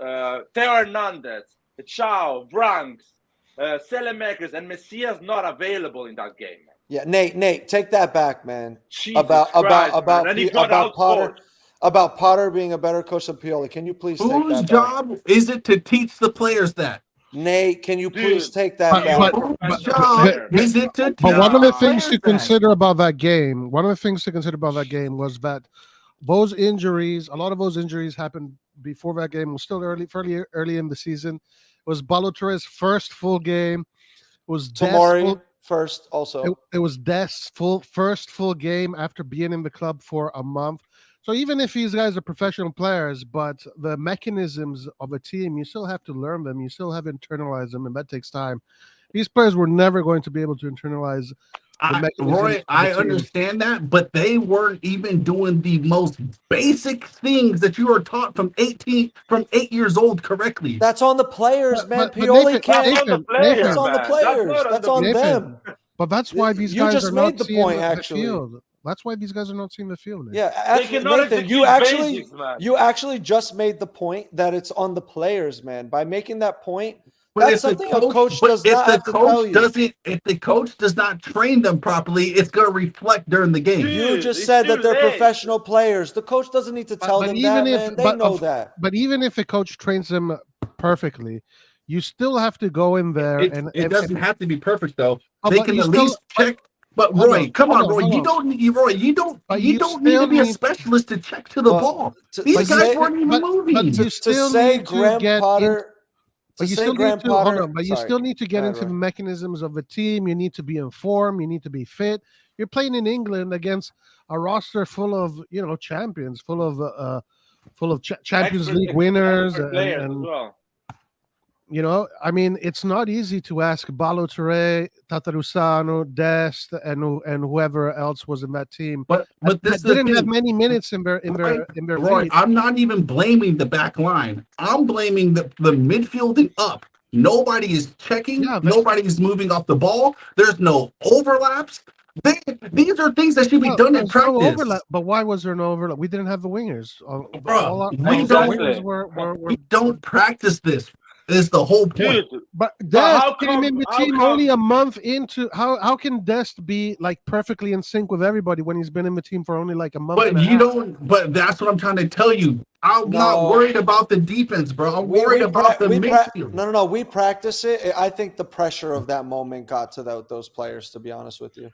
Theo Hernandez, Chao, Branks, Selemakers, and Messias not available in that game. Yeah, Nate, take that back, man. Jesus about Potter. About Potter being a better coach than Pioli. Can you please take that back? Whose job is it to teach the players that? Nate, can you please take that back? Whose job is it to teach one of the things players to consider about that game, was that those injuries, a lot of those injuries happened before that game. It was still fairly early in the season. It was Balotelli's first full game. It was Tomori first also. It was Dest's first full game after being in the club for a month. So even if these guys are professional players, but the mechanisms of a team, you still have to learn them. You still have to internalize them, and that takes time. These players were never going to be able to internalize the mechanisms. Roy, I understand that, but they weren't even doing the most basic things that you are taught from 8 years old correctly. That's on the players, man. But Pioli can't. That's on the players. That's on the players. That's on them. But that's why these guys just are made not the seeing point, the actually. field. That's why these guys are not seeing the field. Now. Yeah, actually, Nathan, you actually just made the point that it's on the players, man. By making that point, that's something a coach does not have to tell you. If the coach does not train them properly, it's going to reflect during the game. You just said that they're professional players. The coach doesn't need to tell them that, man. They know that. But even if a coach trains them perfectly, you still have to go in there. It doesn't have to be perfect, though. They can at least check. But Roy, come on, Roy. You don't need to be a specialist to check to the ball. These guys weren't even moving. To say Graham Potter. But you still need to you still need to get into the mechanisms of the team. You need to be informed. You need to be fit. You're playing in England against a roster full of champions, full of Champions League winners, and I mean, it's not easy to ask Balotelli, Tatarusano, Dest, and whoever else was in that team. But this didn't have many minutes in their Roy, I'm not even blaming the back line. I'm blaming the midfielding up. Nobody is checking. Nobody is moving off the ball. There's no overlaps. These are things that should be done in practice. No overlap, but why was there no overlap? We didn't have the wingers. We don't practice this. Is the whole point. Dude, but Dest came in the team only a month into. How can Dest be like perfectly in sync with everybody when he's been in the team for only like a month? But that's what I'm trying to tell you. I'm not worried about the defense, bro. I'm worried about the midfield. No. We practice it. I think the pressure of that moment got to those players. To be honest with you.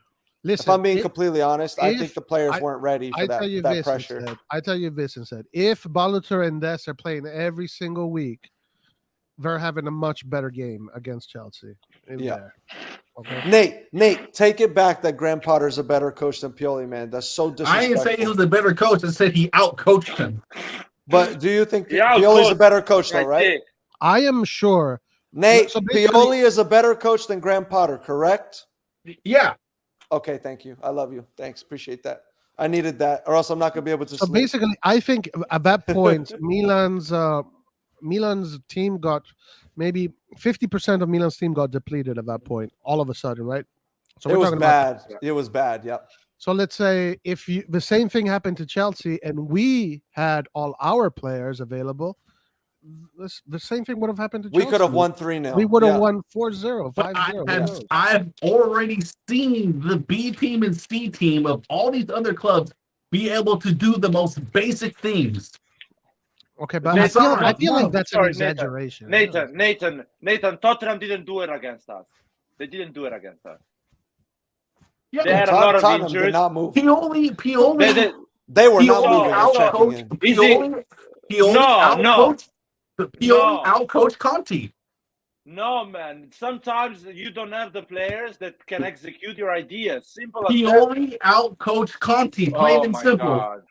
Listen, if I'm being completely honest, I think the players weren't ready for that pressure. I tell you this instead. If Balotelli and Dest are playing every single week, they're having a much better game against Chelsea. Yeah. Okay. Nate, take it back that Graham Potter's a better coach than Pioli, man. That's so disrespectful. I didn't say he was a better coach. I said he outcoached him. But do you think Pioli's a better coach, though, right? I am sure. Nate, Pioli is a better coach than Graham Potter, correct? Yeah. Okay, thank you. I love you. Thanks. Appreciate that. I needed that, or else I'm not going to be able to sleep. Basically, I think at that point, Milan's team got maybe 50% of Milan's team got depleted at that point, all of a sudden, right? So it was bad. It was bad, yep. So let's say if the same thing happened to Chelsea and we had all our players available, the same thing would have happened to Chelsea. We could have won 3-0. We would have won 4-0, 5-0. I've already seen the B team and C team of all these other clubs be able to do the most basic things. Okay, but I feel like that's an exaggeration. Nathan, Tottenham didn't do it against us. They didn't do it against us. Yeah, they had a lot of injuries. Did not move. Pioli. They were not moving. Pioli outcoached Conte. No, man. Sometimes you don't have the players that can execute your ideas. Simple as Pioli outcoached Conte. Plain and simple. God.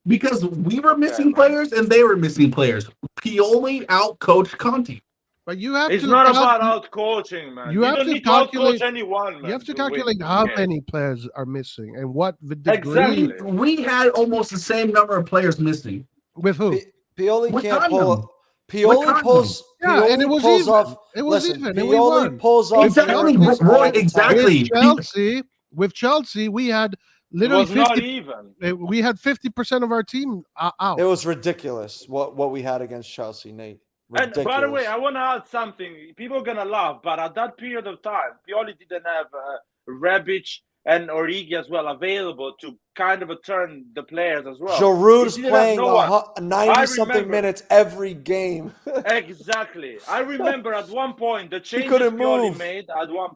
Because we were missing players and they were missing players. Pioli outcoached Conte. But you have it's not about out coaching, man. You have to calculate anyone, man. You have to calculate how many players are missing and what the degree. Exactly. We had almost the same number of players missing. With who? Pioli can't pull. Pioli pulls. Yeah, and it was even. Off, it was even. Pioli pulls off. Exactly. With Chelsea, we had literally 50. Not even. We had 50% of our team out. It was ridiculous what we had against Chelsea, Nate. Ridiculous. And by the way, I want to add something. People are gonna laugh, but at that period of time, Pioli didn't have Rebic and Origi as well available to kind of turn the players as well. Giroud's playing 90-something minutes every game. Exactly. I remember at one point the changes Pioli made. At one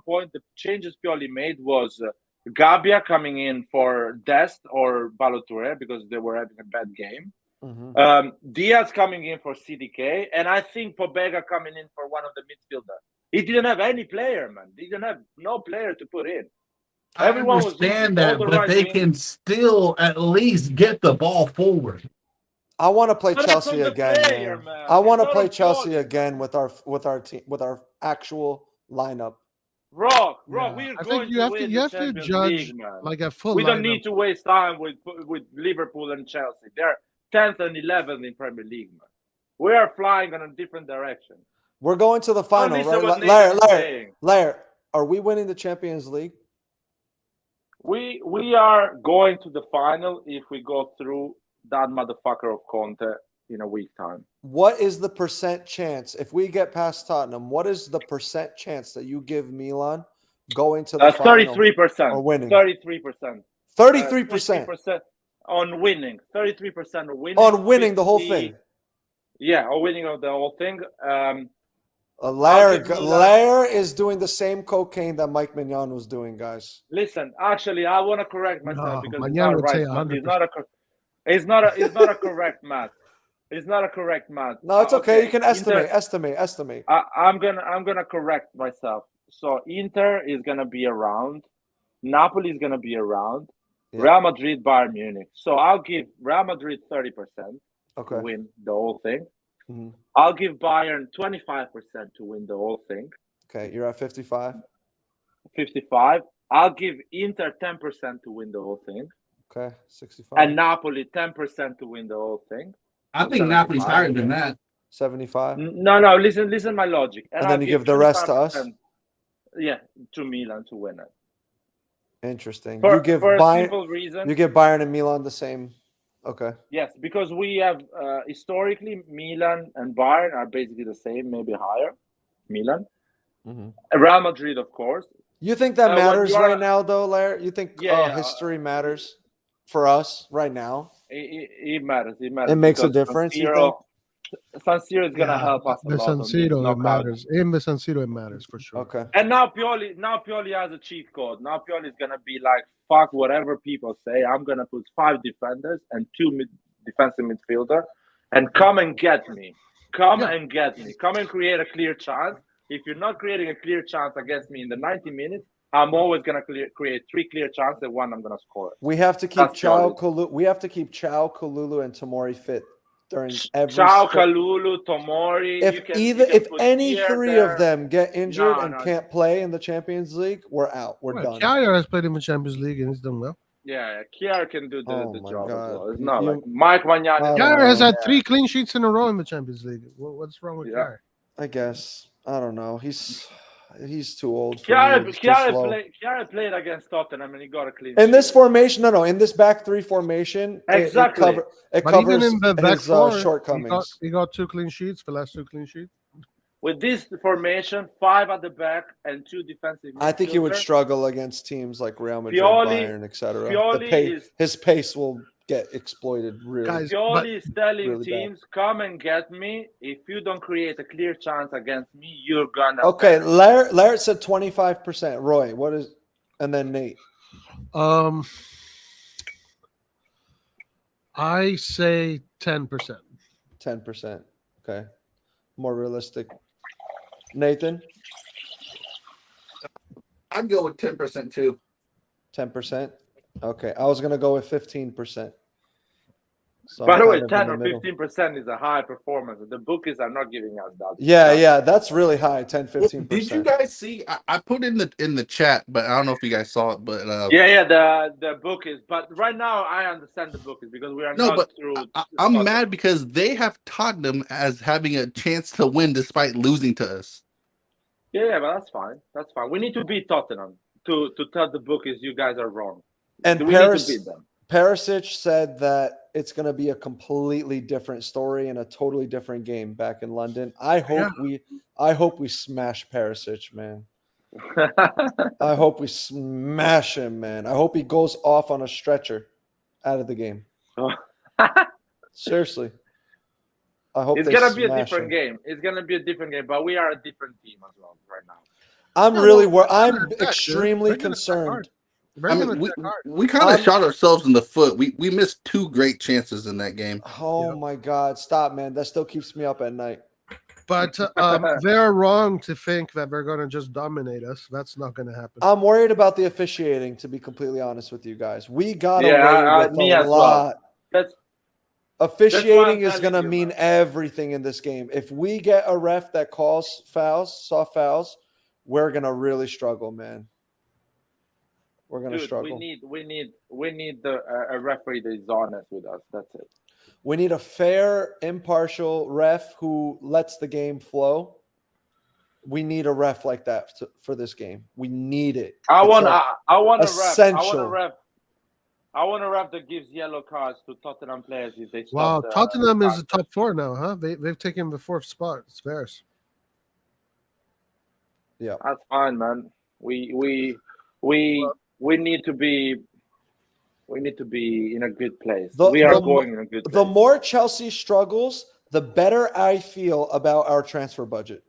point, the changes Pioli made was Gabbia coming in for Dest or Balotelli because they were having a bad game. Mm-hmm. Diaz coming in for CDK, and I think Pobega coming in for one of the midfielders. He didn't have any player, man. He didn't have no player to put in. Everyone understand that, but they can still at least get the ball forward. I want to play Chelsea again, man. I want to play Chelsea again with our team, with our actual lineup. Rock, we're going to win the Champions League, like a full. We don't need to waste time with Liverpool and Chelsea. They're 10th and 11th in Premier League, man. We are flying in a different direction. We're going to the final, right? Lair, are we winning the Champions League? We are going to the final if we go through that motherfucker of Conte in a week's time. What is the percent chance, if we get past Tottenham, what is the percent chance that you give Milan going to the final? 33%. Or winning? 33%. 33%. On winning. 33% of winning. On winning the whole thing. Yeah, on winning of the whole thing. Lair is doing the same cocaine that Mike Maignan was doing, guys. Listen, actually, I want to correct myself because it's not right. It's not a correct math. It's not a correct math. No, it's okay. You can estimate. I'm gonna correct myself. So Inter is gonna be around. Napoli is gonna be around. Yeah. Real Madrid, Bayern Munich. So I'll give Real Madrid 30% to win the whole thing. Mm-hmm. I'll give Bayern 25% to win the whole thing. Okay, you're at 55. 55. I'll give Inter 10% to win the whole thing. Okay, 65. And Napoli 10% to win the whole thing. I think Napoli's higher than that. 75. No. Listen, my logic. And then you give the rest to us. Yeah, to Milan to win it. Interesting. For a simple reason. You give Bayern and Milan the same. Okay. Yes, because we have historically Milan and Bayern are basically the same, maybe higher. Milan, Real Madrid, of course. You think that matters right now, though, Lair? You think history matters for us right now? It matters. It matters. It makes a difference. San Siro is gonna help us a The lot. San on this Siro, it knockout. matters. In the San Siro, it matters for sure. Okay. And now Pioli has a cheat code. Now Pioli is gonna be like, fuck whatever people say. I'm gonna put 5 defenders and 2 defensive midfielder, and come and get me. Come and get me. Come and create a clear chance. If you're not creating a clear chance against me in the 90 minutes, I'm always gonna create 3 clear chances and 1 I'm gonna score. We have to keep We have to keep Chao, Kalulu, and Tomori fit during every. Chao, Kalulu, Tomori. If any 3 of them get injured and can't play in the Champions League, we're out. We're done. Kjaer has played in the Champions League and he's done well. Yeah, Kjaer can do the job as well. It's You- not you- like Mike Maignan. Kjaer has had 3 clean sheets in a row in the Champions League. What's wrong with Kjaer? I guess. I don't know. He's too old. For me. He's too slow. Kjaer played against Tottenham and he got a clean In this sheet. formation, in this back 3 formation, Exactly. it But covers even in the back his four, shortcomings. he got 2 clean sheets, the last 2 clean sheets. With this formation, 5 at the back and 2 defensive. I think he would midfielders, struggle against teams like Real Madrid, Pioli- Bayern, etc. Pioli His pace will get exploited really. Guys, Pioli is telling really bad. teams, come and get me. If you don't create a clear chance against me, you're gonna. Okay, Laird said 25%. Roy, what is, and then Nate. I say 10%. 10%. Okay, more realistic. Nathan, I'd go with 10% too. 10%. Okay, I was gonna go with 15%. So By I'm the way, kind of 10 in or the middle. 15% is a high performance. The bookies are not giving us that. Yeah, that's really high. 10-15%. Did you guys see? I put in the chat, but I don't know if you guys saw it. But the bookies. But right now, I understand the bookies because we are not through. I'm mad because they have Tottenham as having a chance to win despite losing to us. Yeah, but that's fine. That's fine. We need to beat Tottenham to tell the bookies you guys are wrong. And we need to beat them. Perisic said that it's going to be a completely different story and a totally different game back in London. I hope we smash Perisic, man. I hope we smash him, man. I hope he goes off on a stretcher out of the game. Seriously. I hope it's gonna be a different game. It's gonna be a different game, but we are a different team as well right now. I'm extremely concerned. I mean, we kind of shot ourselves in the foot. We missed 2 great chances in that game. Oh my God! Stop, man. That still keeps me up at night. But they're wrong to think that they're going to just dominate us. That's not going to happen. I'm worried about the officiating, to be completely honest with you guys. We got away with me a as lot. Well. Officiating is going to mean everything in this game. If we get a ref that calls soft fouls, we're going to really struggle, man. We're going to struggle. We need a referee that is honest with us. That's it. We need a fair, impartial ref who lets the game flow. We need a ref like that for this game. We need it. I want a essential. ref. I want a ref that gives yellow cards to Tottenham players if they stop. Wow, Tottenham is the top 4 now, huh? They've taken the 4th spot. It's theirs. Yeah, that's fine, man. We need to be. We need to be in a good place. We are going in a good place. The more Chelsea struggles, the better I feel about our transfer budget.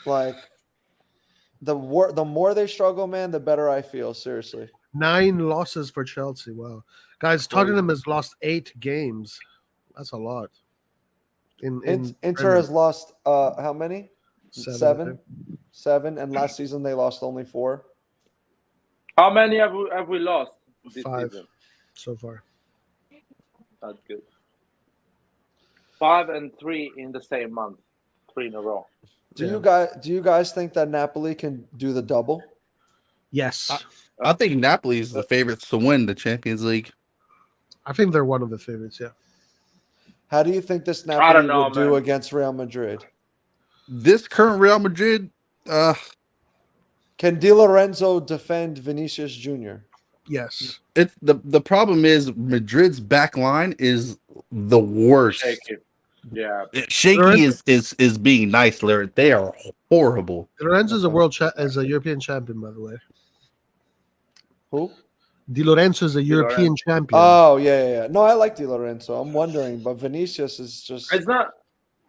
Like, the more they struggle, man, the better I feel. Seriously. 9 losses for Chelsea. Wow. Guys, Tottenham has lost 8 games. That's a lot. Inter has lost how many? 7. 7, and last season they lost only 4. How many have we lost this 5 season? So far. That's good. 5 and 3 in the same month, 3 in a row. Do you guys think that Napoli can do the double? Yes. I think Napoli is the favorites to win the Champions League. I think they're one of the favorites, yeah. How do you think this Napoli will do against Real Madrid? This current Real Madrid, can Di Lorenzo defend Vinicius Jr.? Yes. It's the problem is Madrid's back line is the worst. Shaky. Yeah. Shaky is being nice, Larry. They are horrible. Lorenzo's a European champion, by the way. Who? Di Lorenzo is a European champion. Oh yeah. No, I like Di Lorenzo. I'm wondering, but Vinicius is just. It's not.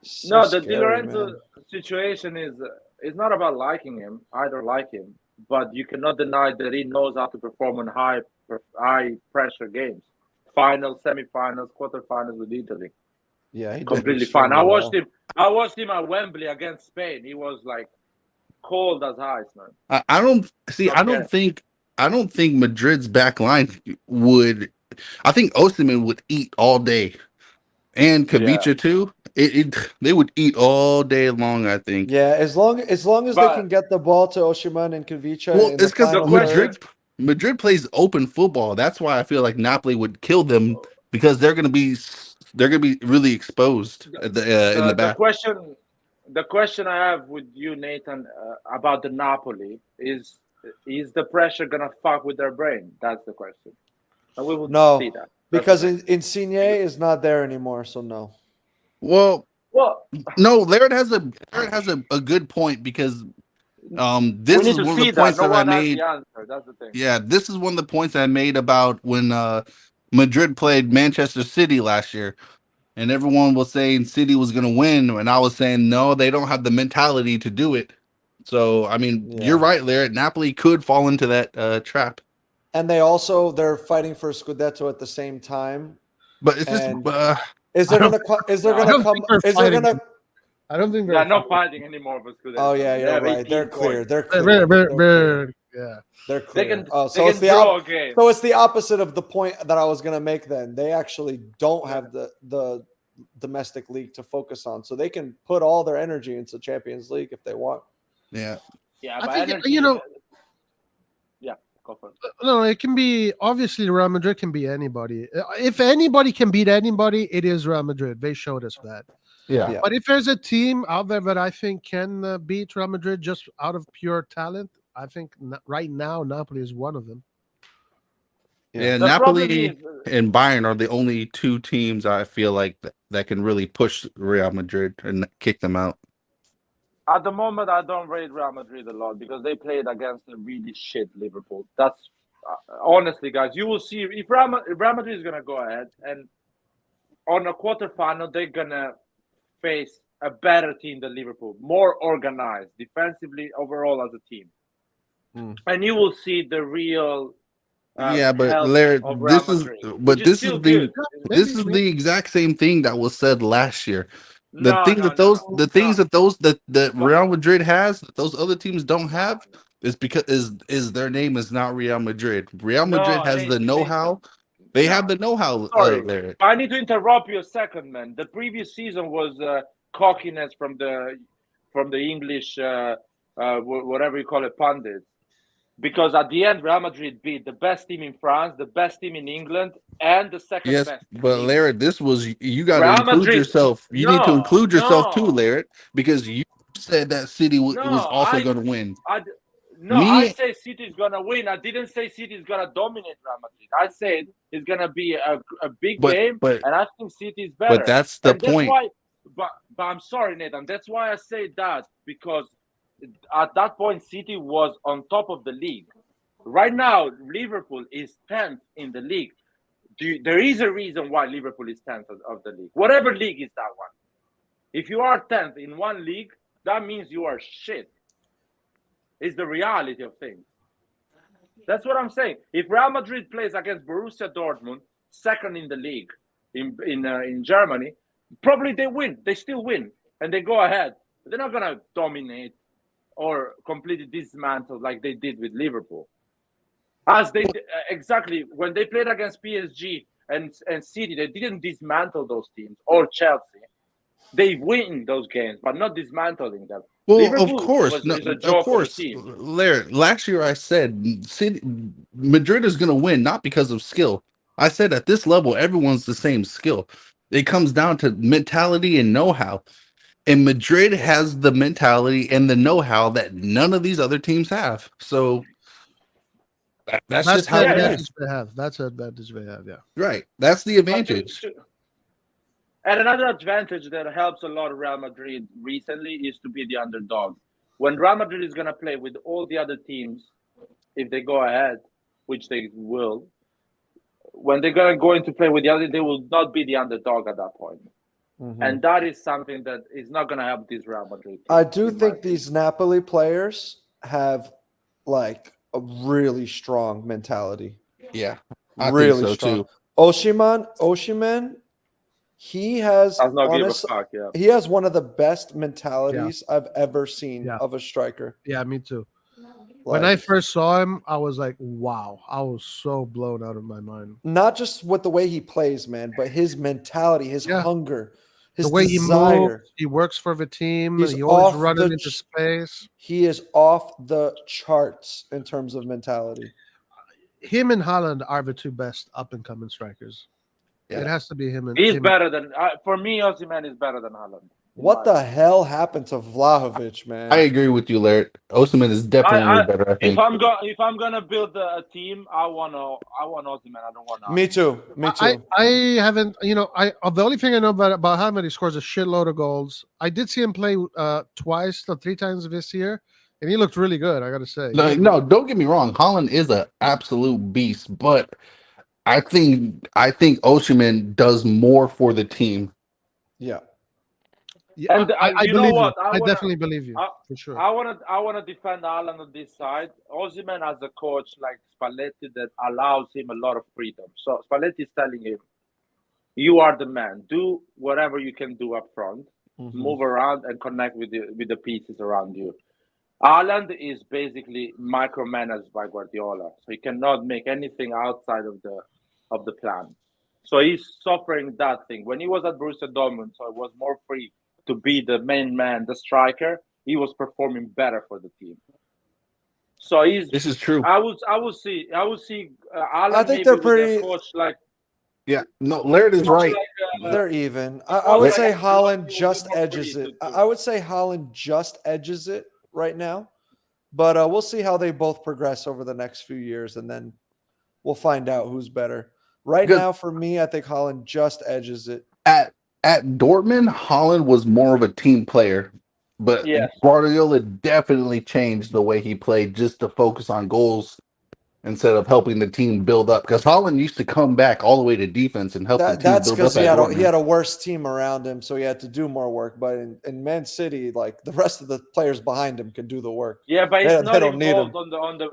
So No, the Di scary, Lorenzo man. situation is not about liking him. I don't like him, but you cannot deny that he knows how to perform in high pressure games, finals, semifinals, quarterfinals with Italy. Yeah, he did Completely fine. I extremely watched him. I watched him at Wembley against Spain. He was like cold as ice, man. I don't see. I Okay. don't think Madrid's back line would. I think Osimhen would eat all day, and Kavicha too. They would eat all day long. I think. Yeah, as long as they But- can get the ball to Oshiman and Kavicha Well, in it's the because final question- third. Madrid plays open football. That's why I feel like Napoli would kill them because they're gonna be really exposed at in the back. The question I have with you, Nathan, about the Napoli is the pressure gonna fuck with their brain? That's the question. And we will No, see that. because Insigne is not there anymore, so no. Well, Well, no, Laird has a good point because this we need is to one of see the points that. No that I one has made. the answer. That's the thing. Yeah, this is one of the points I made about when Madrid played Manchester City last year, and everyone was saying City was going to win, and I was saying no, they don't have the mentality to do it. So, I mean, you're right, Laird. Napoli could fall into that trap. And they're fighting for Scudetto at the same time. But it's just is there gonna come? I don't think they're not fighting anymore for Scudetto. Oh yeah, you're right. They're clear. They're clear. Yeah, they're clear. So it's the opposite of the point that I was gonna make. Then they actually don't have the domestic league to focus on, so they can put all their energy into Champions League if they want. Yeah. Yeah, I think Yeah, go for it. No, it can be obviously Real Madrid can be anybody. If anybody can beat anybody, it is Real Madrid. They showed us that. Yeah. But if there's a team out there that I think can beat Real Madrid just out of pure talent, I think right now Napoli is one of them. Yeah, Napoli and Bayern are the only two teams I feel like that can really push Real Madrid and kick them out. At the moment, I don't rate Real Madrid a lot because they played against a really shit Liverpool. That's honestly, guys, you will see if Real Madrid is gonna go ahead and on a quarterfinal, they're gonna face a better team than Liverpool, more organized defensively overall as a team, and you will see the real. But Larry, this is the exact same thing that was said last year. The things that Real Madrid has that those other teams don't have is because is their name is not Real Madrid. Real Madrid has the know-how. They have the know-how. Sorry, I need to interrupt you a second, man. The previous season was cockiness from the English, whatever you call it, pundits. Because at the end, Real Madrid beat the best team in France, the best team in England, and the second best. But Larry, this was you got to include yourself. You need to include yourself too, Larry, because you said that City was also going to win. I say City is going to win. I didn't say City is going to dominate Real Madrid. I said it's going to be a big game, and I think City is better. But that's the point. But I'm sorry, Nathan. That's why I say that, because at that point, City was on top of the league. Right now, Liverpool is 10th in the league. There is a reason why Liverpool is 10th of the league. Whatever league is that one. If you are 10th in one league, that means you are shit. It's the reality of things. That's what I'm saying. If Real Madrid plays against Borussia Dortmund, second in the league in Germany, probably they win. They still win. And they go ahead. They're not going to dominate or completely dismantle like they did with Liverpool. As they exactly when they played against PSG and City, they didn't dismantle those teams, or Chelsea. They win those games, but not dismantling them. Well, Liverpool of course, Larry. Last year I said Madrid is going to win, not because of skill. I said at this level, everyone's the same skill. It comes down to mentality and know-how. And Madrid has the mentality and the know-how that none of these other teams have. So that's just how it is. That's the advantage they have. Yeah. Right. That's the advantage. And another advantage that helps a lot of Real Madrid recently is to be the underdog. When Real Madrid is going to play with all the other teams, if they go ahead, which they will, when they're gonna go into play with the other, they will not be the underdog at that point. And that is something that is not gonna help this Real Madrid team, I do think these Napoli players have like a really strong mentality. Yeah, I really think so strong. too. Oshiman, he has does not give a fuck. Yeah, he has one of the best mentalities I've ever seen of a striker. Yeah, me too. When I first saw him, I was like, wow. I was so blown out of my mind. Not just with the way he plays, man, but his mentality, his hunger, his the way desire. he moves, he works for the team. He's always running into space. He is off the charts in terms of mentality. Him and Haaland are the two best up-and-coming strikers. Yeah. It has to be him. He's better than for me. Osimhen is better than Haaland. What the hell happened to Vlahovic, man? I agree with you, Laird. Osimhen is definitely better. I think. If I'm gonna build a team, I want Osimhen. I don't want. Me too. Me too. I haven't. The only thing I know about Haaland, he scores a shitload of goals. I did see him play twice or 3 times this year, and he looked really good. I got to say. No, don't get me wrong. Haaland is an absolute beast, but I think Osimhen does more for the team. Yeah. Yeah, and I believe you. I definitely believe you for sure. I want to defend Haaland on this side. Osimhen has a coach like Spalletti that allows him a lot of freedom. So Spalletti is telling him, "You are the man. Do whatever you can do up front. Move around and connect with the pieces around you." Haaland is basically micromanaged by Guardiola, so he cannot make anything outside of the plan. So he's suffering that thing. When he was at Borussia Dortmund, so it was more free to be the main man, the striker. He was performing better for the team. So this is true. I would see. Haaland, I think they're pretty. Coach, like, yeah, no, Laird is right. They're even. I would say Haaland just edges it. I would say Haaland just edges it right now, but we'll see how they both progress over the next few years, and then we'll find out who's better. Right now, for me, I think Haaland just edges it. At Dortmund, Haaland was more of a team player, but Guardiola definitely changed the way he played just to focus on goals instead of helping the team build up. Because Haaland used to come back all the way to defense and help the team build up. That's because he had a worse team around him, so he had to do more work. But in Man City, like the rest of the players behind him can do the work. Yeah, but he's not involved on the.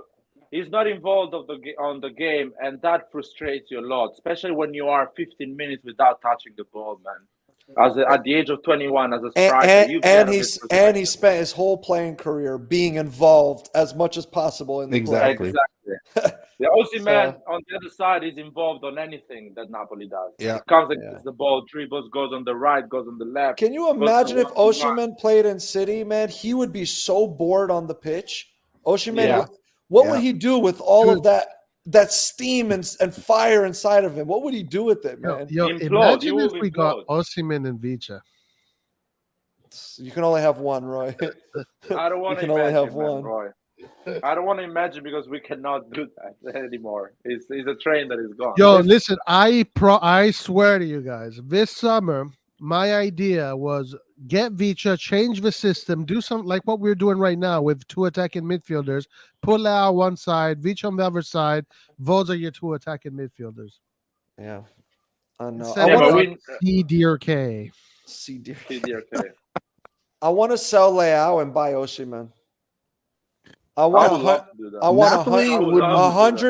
He's not involved on the game, and that frustrates you a lot, especially when you are 15 minutes without touching the ball, man. At the age of 21, as a striker, and he spent his whole playing career being involved as much as possible in the play. Exactly. The Osimhen on the other side is involved on anything that Napoli does. Yeah, it comes against the ball, dribbles, goes on the right, goes on the left. Can you imagine if Osimhen played in City, man? He would be so bored on the pitch. Osimhen, what would he do with all of that steam and fire inside of him? What would he do with it, man? Imagine if we got Osimhen and Vicha. You can only have one, Roy. I don't want to imagine, Roy. I don't want to imagine because we cannot do that anymore. It's a train that is gone. Listen, I swear to you guys, this summer, my idea was get Vicha, change the system, do something like what we're doing right now with 2 attacking midfielders, put Leão one side, Vicha on the other side. Those are your 2 attacking midfielders. Yeah. I know. CDRK. CDRK. I want to sell Leão and buy Osimhen. I want $100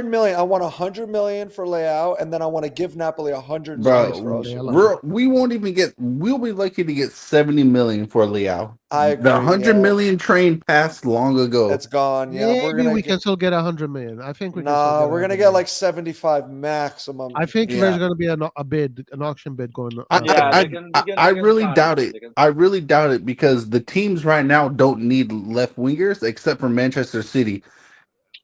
million. I want $100 million for Leão, and then I want to give Napoli $100 million for Osimhen. We won't even get. We'll be lucky to get $70 million for Leão. I agree. The $100 million train passed long ago. It's gone. Yeah, maybe we can still get $100 million. I think we. Nah, we're gonna get like 75 maximum. I think there's gonna be an auction bid going on. I really doubt it. I really doubt it because the teams right now don't need left wingers except for Manchester City.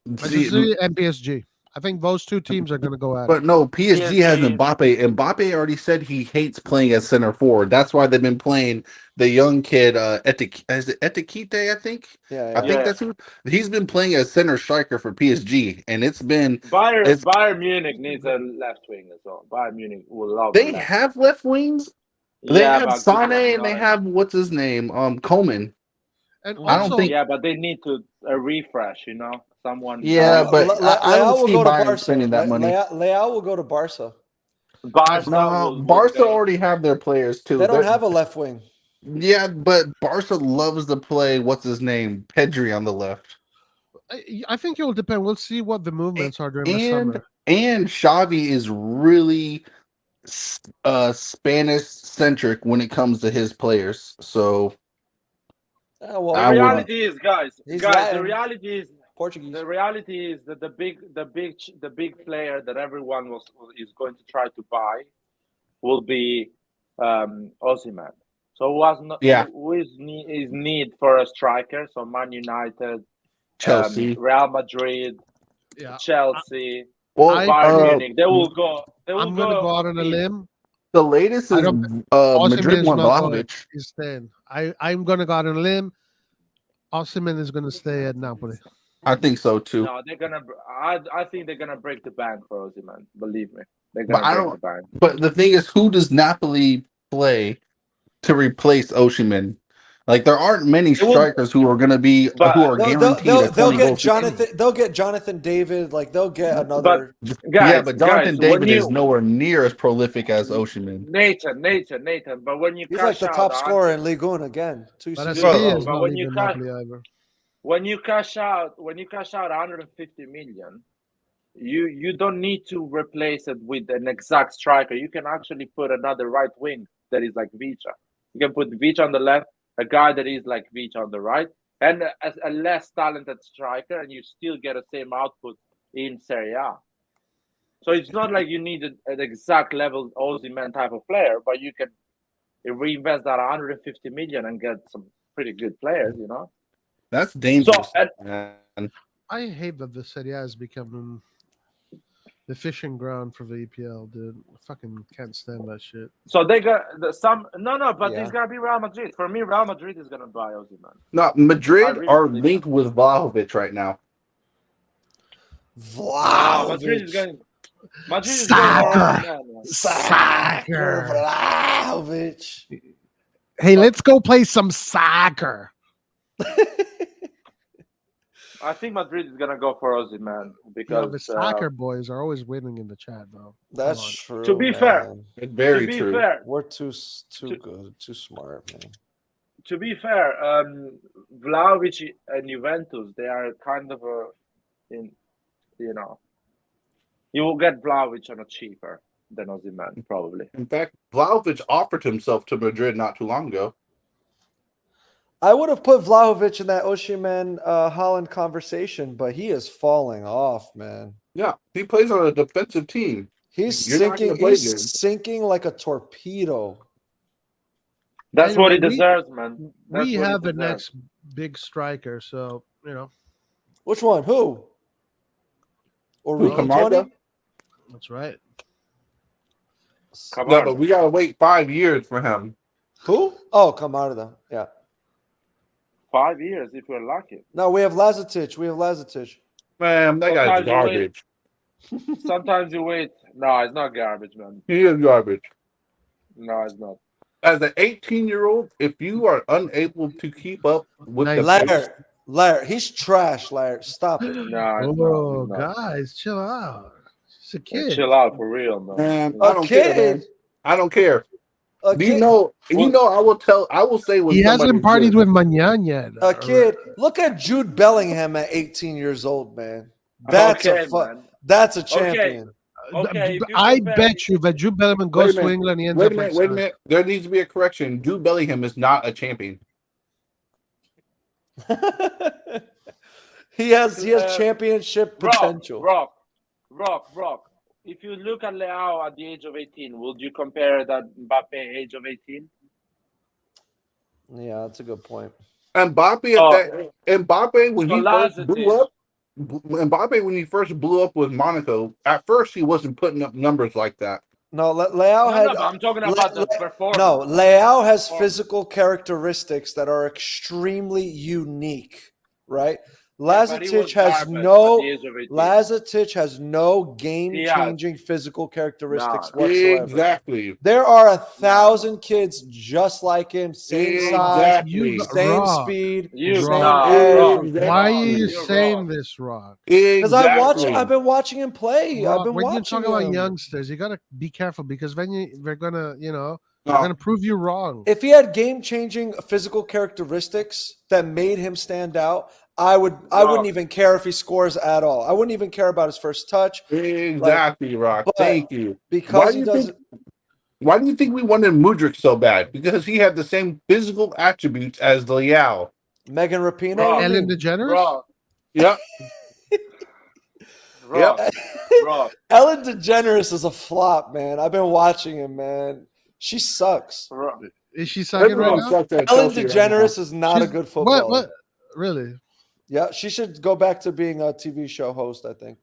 Manchester City and PSG. I think those 2 teams are going to go at it. But no, PSG has Mbappe. Mbappe already said he hates playing as center forward. That's why they've been playing the young kid, Etikite, I think. I think that's who. He's been playing as center striker for PSG, and it's been Bayern Munich needs a left wing as well. Bayern Munich will love. They have left wings. They have Sane and they have what's his name, Coleman. And I don't think. Yeah, but they need to a refresh. someone. Yeah, but I Leão don't will see go to Bayern Barca. spending that money. Leão will go to Barca. Barca No, will Barca pay. already have their players too. They don't have a left wing. Yeah, but Barca loves to play what's his name, Pedri on the left, I think it will depend. We'll see what the movements are during the summer. and Xavi is really Spanish centric when it comes to his players. So Well, The reality is, guys, he's the Latin. reality is Portuguese. the reality is that the big player that everyone is going to try to buy will be Osimhen. So who is need for a striker? So Man United, Chelsea, Real Madrid, Chelsea, Bayern Munich. They will go. I'm going to go out on a limb. The latest is Madrid won Vlahović. He's staying. I'm going to go out on a limb. Osimhen is going to stay at Napoli. I think so too. No, they're gonna. I think they're gonna break the bank for Osimhen. Believe me, they're But gonna break the bank. But the thing is, who does Napoli play to replace Osimhen? Like there aren't many strikers who are going to be who are guaranteed. They'll get Jonathan. They'll get Jonathan David. Like they'll get another. But Jonathan David is nowhere near as prolific as Osimhen. Nathan. But when you he's like the top scorer in Ligue 1 again. But when you cash out 150 million, you don't need to replace it with an exact striker. You can actually put another right wing that is like Vicha. You can put Vicha on the left, a guy that is like Vicha on the right, and a less talented striker, and you still get the same output in Serie A. So it's not like you need an exact level Osimhen type of player, but you can reinvest that 150 million and get some pretty good players, you know? That's dangerous. I hate that the Serie A has become the fishing ground for the EPL, dude. I fucking can't stand that shit. So they got it's gonna be Real Madrid. For me, Real Madrid is gonna buy Osimhen. No, Madrid are linked with Vlahović right now. Madrid is going. Soccer. Vlahović. Hey, let's go play some soccer. I think Madrid is gonna go for Osimhen because the soccer boys are always winning in the chat, though. That's true. To be fair, very true. We're too good, too smart, man. To be fair, Vlahović and Juventus, they are kind of you will get Vlahović on a cheaper than Osimhen, probably. In fact, Vlahović offered himself to Madrid not too long ago. I would have put Vlahović in that Osimhen Holland conversation, but he is falling off, man. Yeah, he plays on a defensive team. He's sinking. He's sinking like a torpedo. That's what he deserves, man. We have the next big striker, so Which one? Who? Camarda? That's right. No, but we gotta wait 5 years for him. Who? Oh, Camarda. Yeah. 5 years if we're lucky. No, we have Lazetic. Man, that guy's garbage. Sometimes you wait. No, it's not garbage, man. He is garbage. No, it's not. As an 18-year-old, if you are unable to keep up with Laird, he's trash, Laird. Stop it. No, guys, chill out. He's a kid. Chill out for real, man. I don't care, man. I don't care. You know, I will say when he hasn't partied with Maignan yet. A kid. Look at Jude Bellingham at 18 years old, man. That's a champion. Okay, I bet you that Jude Bellingham goes to England. He ends up wait a minute. There needs to be a correction. Jude Bellingham is not a champion. He has championship potential. Rock. If you look at Leão at the age of 18, would you compare that Mbappe age of 18? Yeah, that's a good point. Mbappe when he first blew up. Mbappe when he first blew up with Monaco, at first he wasn't putting up numbers like that. No, Leão had. I'm talking about the performance. No, Leão has physical characteristics that are extremely unique, right? Lazetic has no game-changing physical characteristics whatsoever. Exactly. There are 1,000 kids just like him, same size, same speed, same age. Why are you saying this, Rock? Because I've been watching him play. Rock, I've been when you watching talk about him. youngsters, you gotta be careful because they're gonna prove you wrong. If he had game-changing physical characteristics that made him stand out, I wouldn't even care if he scores at all. I wouldn't even care about his first touch. Exactly, Rock. Thank you. Because he doesn't. Why do you think we wanted Mudryk so bad? Because he had the same physical attributes as Leão. Megan Rapinoe? Ellen DeGeneres? Yep. Ellen DeGeneres is a flop, man. I've been watching him, man. She sucks. Is she sucking right now? Ellen DeGeneres is not a good footballer. What? Really? Yeah, she should go back to being a TV show host, I think.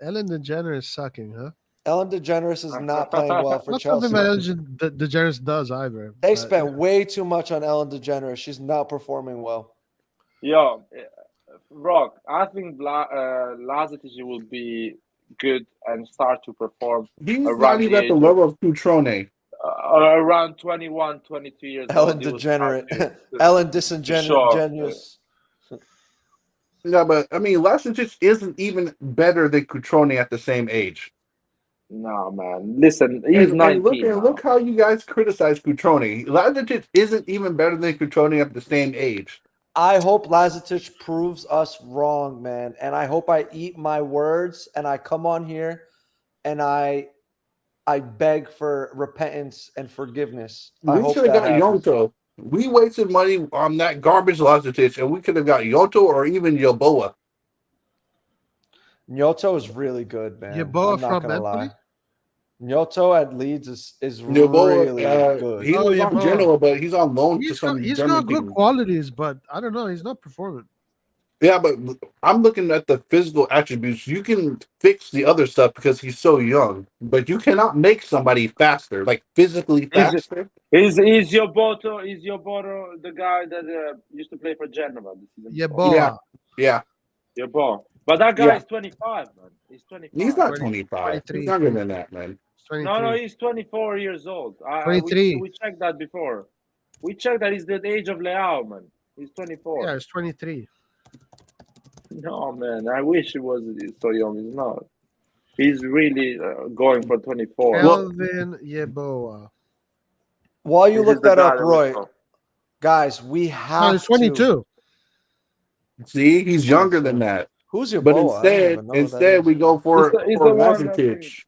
Ellen DeGeneres sucking, huh? Ellen DeGeneres is not playing well for Not Chelsea. something that DeGeneres does either. They spent way too much on Ellen DeGeneres. She's not performing well. Yo, Rock, I think Lazetic will be good and start to perform. He's not even at the level of Cutrone. Around 21, 22 years Ellen old. DeGenerate. Ellen Disingenuous. Yeah, but I mean, Lazetic isn't even better than Cutrone at the same age. No, man. Listen, he's 19. And look how you guys criticize Cutrone. Lazetic isn't even better than Cutrone at the same age. I hope Lazetic proves us wrong, man. And I hope I eat my words and I come on here and I beg for repentance and forgiveness. We should have got Yonto. We wasted money on that garbage Lazetic, and we could have got Yonto or even Yeboah. Nyoto is really good, man. Yeboah from Empoli? Nyoto at Leeds is really good. He was on Genoa, but he's on loan to some He's German got good team. qualities, but I don't know. He's not performing. Yeah, but I'm looking at the physical attributes. You can fix the other stuff because he's so young, but you cannot make somebody faster, like physically faster. Is Yeboah the guy that used to play for Genoa? Yeboah. Yeah. Yeboah. But that guy is 25, man. He's 25. He's not 25. He's younger than that, man. No, he's 24 years old. 23. We checked that before. We checked that he's the age of Leão, man. He's 24. Yeah, he's 23. No, man. I wish he was so young. He's not. He's really going for 24. Kelvin Yeboah. While you look that up, Roy, guys, we have he's 22. See, he's younger than that. Who's your But instead we go for Lazetic.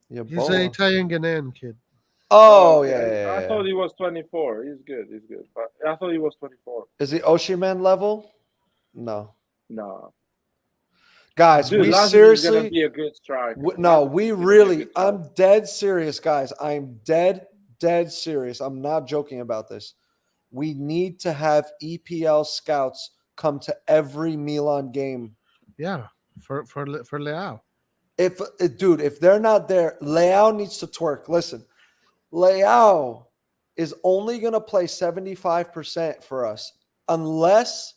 He's an Italian Ghanaian kid. Oh, yeah. I thought he was 24. He's good. But I thought he was 24. Is he Oshiman level? No. Guys, Dude, we Lazetic seriously is gonna be a good striker. I'm dead serious, guys. I'm dead serious. I'm not joking about this. We need to have EPL scouts come to every Milan game. Yeah, for Leão. If they're not there, Leão needs to twerk. Listen, Leão is only going to play 75% for us unless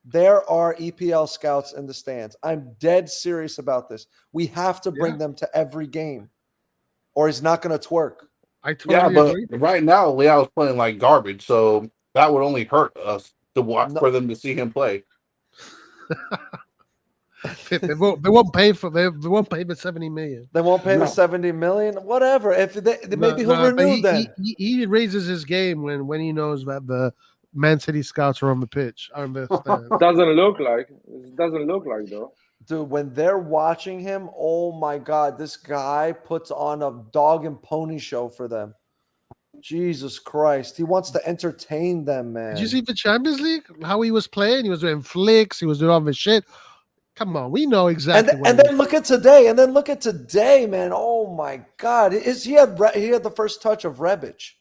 there are EPL scouts in the stands. I'm dead serious about this. We have to bring them to every game or he's not going to twerk. I totally agree. But right now, Leao's playing like garbage, so that would only hurt us to watch for them to see him play. They won't pay for 70 million. They won't pay the 70 million. Whatever. If maybe he'll renew then. He raises his game when he knows that the Man City scouts are on the pitch. Doesn't look like. It doesn't look like though. Dude, when they're watching him, oh my God, this guy puts on a dog and pony show for them. Jesus Christ. He wants to entertain them, man. Did you see the Champions League? How he was playing? He was doing flicks. He was doing all this shit. Come on, we know exactly. And then look at today. And then look at today, man. Oh my God. He had the first touch of Rebic.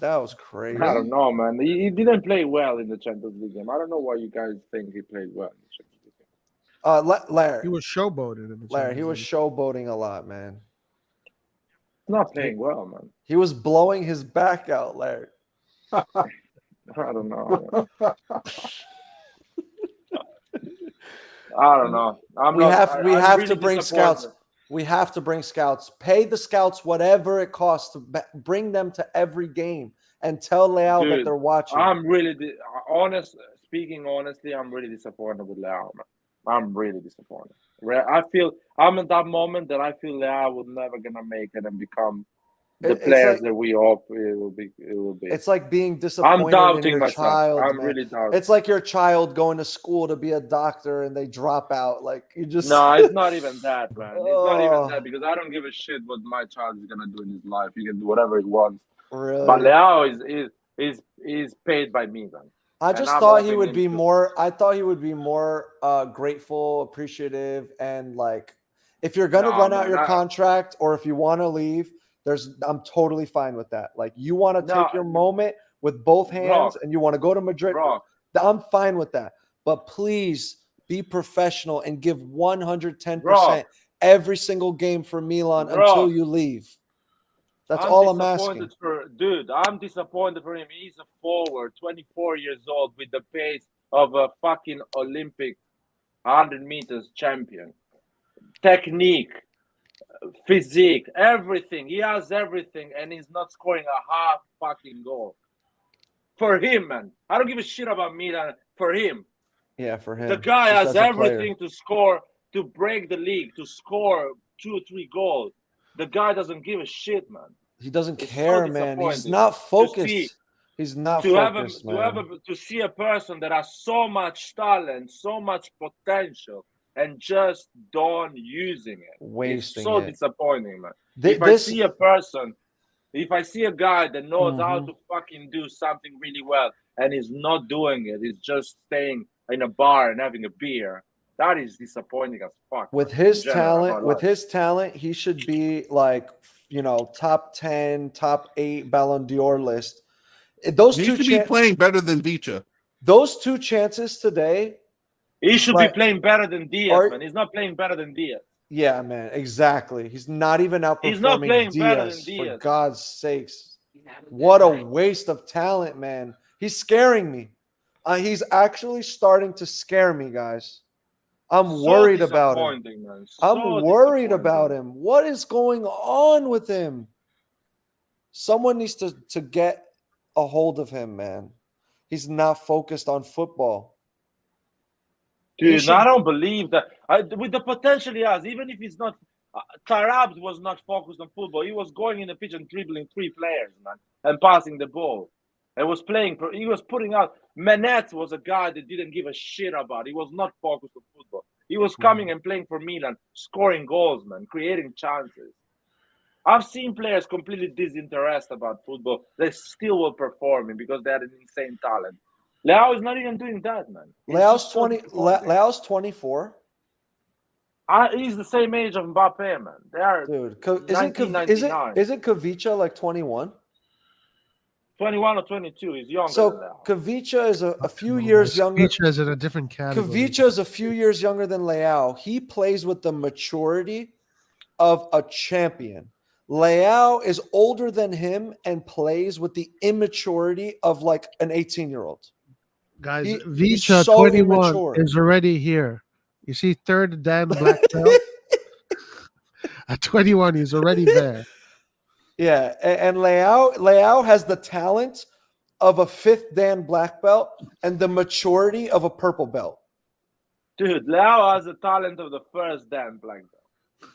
That was crazy. I don't know, man. He didn't play well in the Champions League game. I don't know why you guys think he played well in the Champions League game. Larry. He was showboating in the Larry, he was showboating a lot, man. Not playing well, man. He was blowing his back out, Larry. I don't know. I don't know. We have really to bring scouts. We have to bring scouts. Pay the scouts whatever it costs to bring them to every game and tell Leão that they're watching. I'm really speaking honestly, I'm really disappointed with Leão. I'm really disappointed. I'm at that moment that I feel Leão was never gonna make it and become the players that we hope it will be. It's like being disappointed I'm doubting in your myself. child. I'm really doubting. It's like your child going to school to be a doctor and they drop out. Like you just No, it's not even that, man. It's not even that because I don't give a shit what my child is gonna do in his life. He can do whatever he wants. Really? But Leão is paid by me, man. I just thought he would be more. I thought he would be more grateful, appreciative, and like if you're gonna run out your contract or if you want to leave. I'm totally fine with that. Like you want to take your moment with both hands and you want to go to Madrid. I'm fine with that. But please be professional and give 110% every single game for Milan until you leave. That's all I'm asking. I'm disappointed for him. He's a forward, 24 years old, with the pace of a fucking Olympic 100 meters champion. Technique. Physique, everything. He has everything, and he's not scoring a half fucking goal. For him, man. I don't give a shit about Milan. For him. Yeah, for him. The guy has everything to score, to break the league, to score 2 or 3 goals. The guy doesn't give a shit, man. He doesn't care, man. He's not focused. He's not focused, man. To see a person that has so much talent, so much potential, and just don't using it. Wasting it's so it. Disappointing, man. If I see a guy that knows how to fucking do something really well and he's not doing it, he's just staying in a bar and having a beer, that is disappointing as fuck. With his talent, he should be like, top 10, top 8 Ballon d'Or list. Those he should be playing better than Vicha. Those 2 chances today. He should be playing better than Diaz, man. He's not playing better than Diaz. Yeah, man, exactly. He's not even outperforming He's not playing Diaz, better than Diaz. For God's sakes. What a waste of talent, man. He's scaring me. He's actually starting to scare me, guys. I'm worried about him. I'm worried about him. What is going on with him? Someone needs to get a hold of him, man. He's not focused on football. Dude, I don't believe that. With the potential he has, even if he's not, Tarab was not focused on football. He was going in the pitch and dribbling 3 players, man, and passing the ball. And was playing. He was putting out. Menet was a guy that didn't give a shit about. He was not focused on football. He was coming and playing for Milan, scoring goals, man, creating chances. I've seen players completely disinterested about football. They still were performing because they had an insane talent. Leão is not even doing that, man. Leão's 24. He's the same age of Mbappe, man. They are. Dude, isn't Kavicha like 21? 21 or 22. He's younger. So Kavicha is a few years younger. Kavicha is in a different category. Kavicha is a few years younger than Leão. He plays with the maturity of a champion. Leão is older than him and plays with the immaturity of like an 18-year-old. Guys, Vicha, so 21, immature. Is already here. You see, 3rd Dan black belt. At 21, he's already there. Yeah, and Leão has the talent of a 5th Dan black belt and the maturity of a purple belt. Dude, Leão has the talent of the 1st Dan black belt.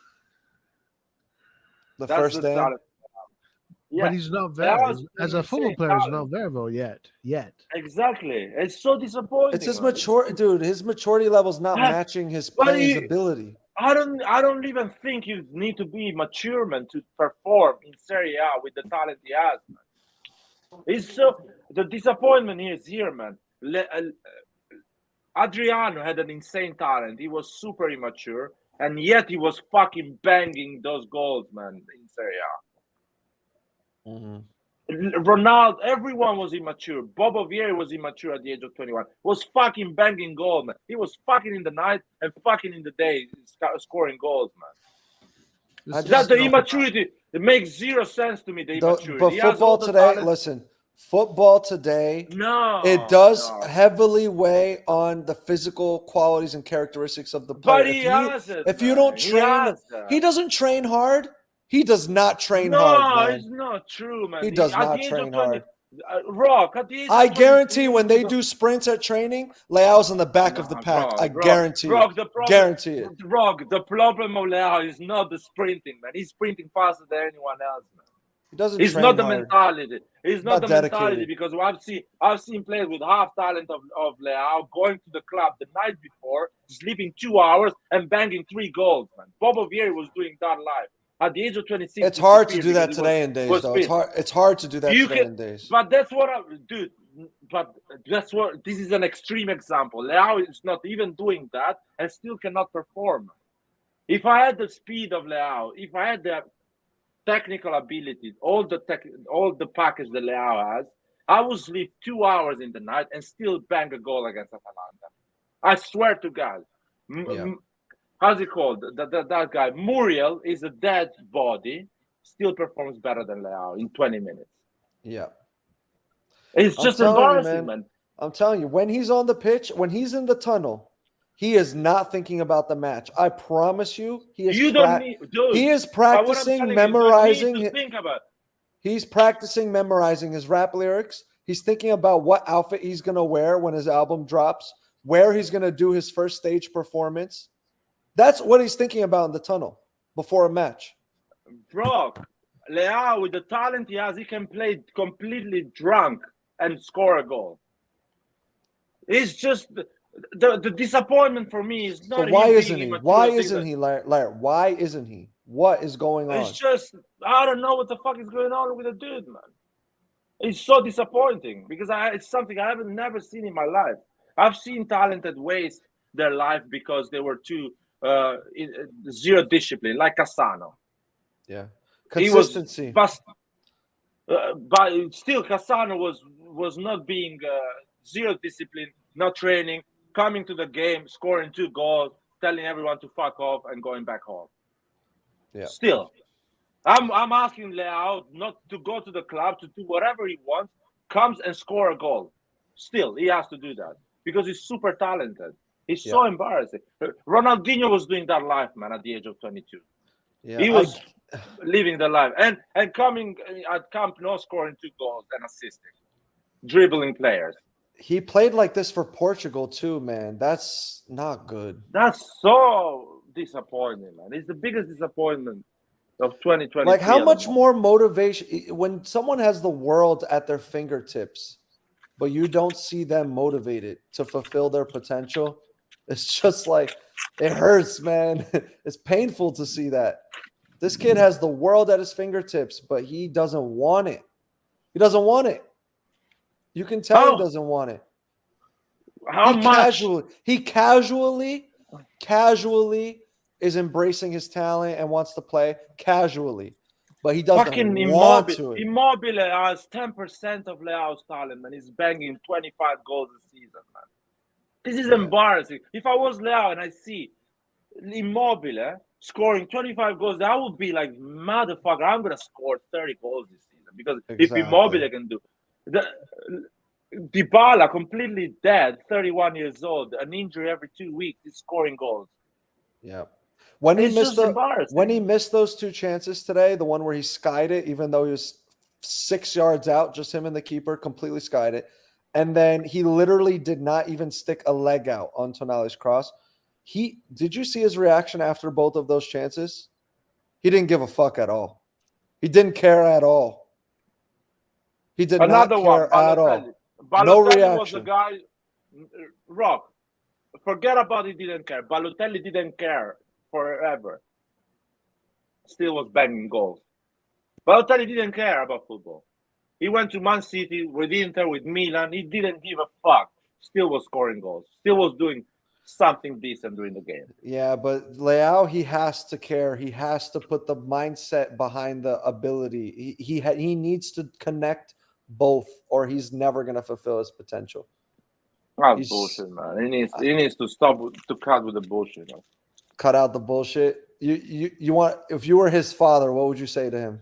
That's first Dan? Talent. Yeah. But he's not there. As a football player, he's not there though yet. Exactly. It's so disappointing. It's his dude. His maturity level's not matching his playing ability. I don't even think you need to be mature, man, to perform in Serie A with the talent he has, man. The disappointment is here, man. Adriano had an insane talent. He was super immature, and yet he was fucking banging those goals, man, in Serie A. Ronaldo, everyone was immature. Bobo Vieira was immature at the age of 21. Was fucking banging goals, man. He was fucking in the night and fucking in the day, scoring goals, man. That's the immaturity. It makes 0 sense to me. The immaturity. But football today, listen. football today, No, it does no. heavily weigh on the physical qualities and characteristics of the player. But he has it. If you man. don't He train, has that. he doesn't train hard. He does not train No, hard, man. it's not true, man. He does at not the age train of 20, hard. Rock, at the age I of 22, guarantee when they do sprints at training, Leao's in the back of the pack. I guarantee you. Rock, the problem, Guarantee it. Rock, the problem of Leão is not the sprinting, man. He's sprinting faster than anyone else, man. He doesn't It's train not the hard. mentality. It's not the mentality dedicated. because I've seen players with half talent of Leão going to the club the night before, sleeping 2 hours and banging 3 goals, man. Bobo Vieri was doing that live. At the age of 26, It's hard to do that today in days, though. fit. It's hard to do that today in days. But that's what dude. But that's what this is an extreme example. Leão is not even doing that and still cannot perform. If I had the speed of Leão, if I had the technical ability, all the package that Leão has, I would sleep 2 hours in the night and still bang a goal against Atalanta. I swear to God. How's it called? That guy Muriel is a dead body, still performs better than Leão in 20 minutes. Yeah. It's just embarrassing, man. I'm telling you, when he's on the pitch, when he's in the tunnel, he is not thinking about the match. I promise you, he is. He is practicing memorizing. He's practicing memorizing his rap lyrics. He's thinking about what outfit he's gonna wear when his album drops, where he's gonna do his first stage performance. That's what he's thinking about in the tunnel before a match. Bro, Leão, with the talent he has, he can play completely drunk and score a goal. It's just the disappointment for me is not. So why isn't he? Why isn't he, Larry? Why isn't he? What is going on? It's just I don't know what the fuck is going on with the dude, man. It's so disappointing because it's something I haven't never seen in my life. I've seen talented waste their life because they were too zero discipline, like Cassano. Yeah, consistency. But still, Cassano was not being zero discipline, not training, coming to the game, scoring 2 goals, telling everyone to fuck off and going back home. Yeah. Still, I'm asking Leão not to go to the club to do whatever he wants, comes and score a goal. Still, he has to do that because he's super talented. It's so embarrassing. Ronaldinho was doing that life, man, at the age of 22. Yeah, he was living the life and coming at Camp Nou, scoring 2 goals and assisting, dribbling players. He played like this for Portugal too, man. That's not good. That's so disappointing, man. It's the biggest disappointment of 2020. Like, how much more motivation when someone has the world at their fingertips, but you don't see them motivated to fulfill their potential? It's just like, it hurts, man. It's painful to see that. This kid has the world at his fingertips, but he doesn't want it. He doesn't want it. You can tell he doesn't want it. He casually is embracing his talent and wants to play casually, but he doesn't want to. Immobile has 10% of Leao's talent, man. He's banging 25 goals a season, man. This is embarrassing. If I was Leão and I see Immobile scoring 25 goals, I would be like, motherfucker, I'm going to score 30 goals this season. Because if Immobile can do Dybala, completely dead, 31 years old, an injury every 2 weeks, he's scoring goals. Yeah. When he missed those 2 chances today, the one where he skied it, even though he was 6 yards out, just him and the keeper completely skied it. And then he literally did not even stick a leg out on Tonali's cross. Did you see his reaction after both of those chances? He didn't give a fuck at all. He didn't care at all. He did not care at all. No reaction. Was the guy, Rock, forget about he didn't care. Balotelli didn't care forever. Still was banging goals. Balotelli didn't care about football. He went to Man City, with Inter, with Milan. He didn't give a fuck. Still was scoring goals. Still was doing something decent during the game. Yeah, but Leão, he has to care. He has to put the mindset behind the ability. He needs to connect both, or he's never going to fulfill his potential. That's bullshit, man. He needs to stop to cut with the bullshit. Man. Cut out the bullshit. You want, if you were his father, what would you say to him?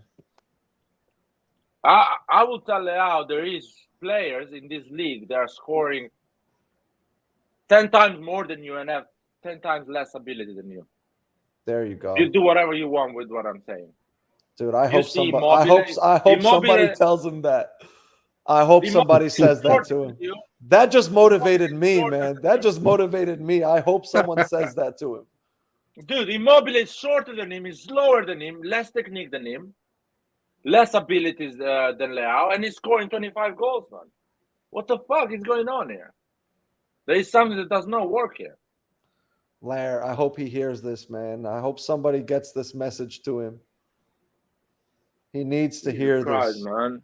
I will tell Leão there is players in this league that are scoring 10 times more than you and have 10 times less ability than you. There you go. You do whatever you want with what I'm saying. Dude, I You hope see somebody I hope Immobile- somebody tells him that. I hope somebody Immobile says that shorter to than him. you. That just motivated me, shorter man. than That you. just motivated me. I hope someone says that to him. Dude, Immobile is shorter than him, is slower than him, less technique than him, less abilities than Leão, and he's scoring 25 goals, man. What the fuck is going on here? There is something that does not work here. Lair, I hope he hears this, man. I hope somebody gets this message to him. He needs to hear Christ, this. man.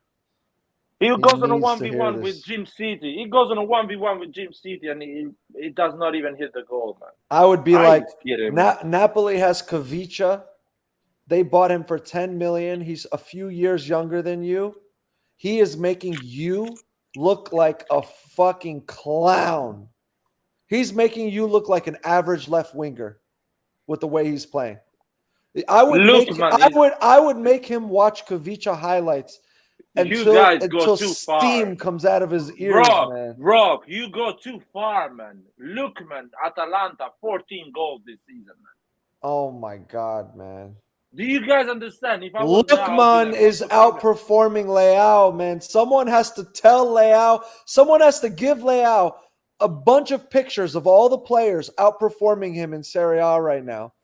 He goes on a needs to hear 1v1 with this. Jim City. He goes on a 1v1 with Jim City, and he does not even hit the goal, man. I would be Are like, you kidding me? Napoli has Kavicha. They bought him for 10 million. He's a few years younger than you. He is making you look like a fucking clown. He's making you look like an average left winger with the way he's playing. I would make him watch Kavicha highlights until steam comes out of his ears, man. Rob, you go too far, man. Look, man, Atalanta, 14 goals this season, man. Oh my God, man. Do you guys understand? If I Lookman is outperforming Leão, man. Someone has to tell Leão, someone has to give Leão a bunch of pictures of all the players outperforming him in Serie A right now.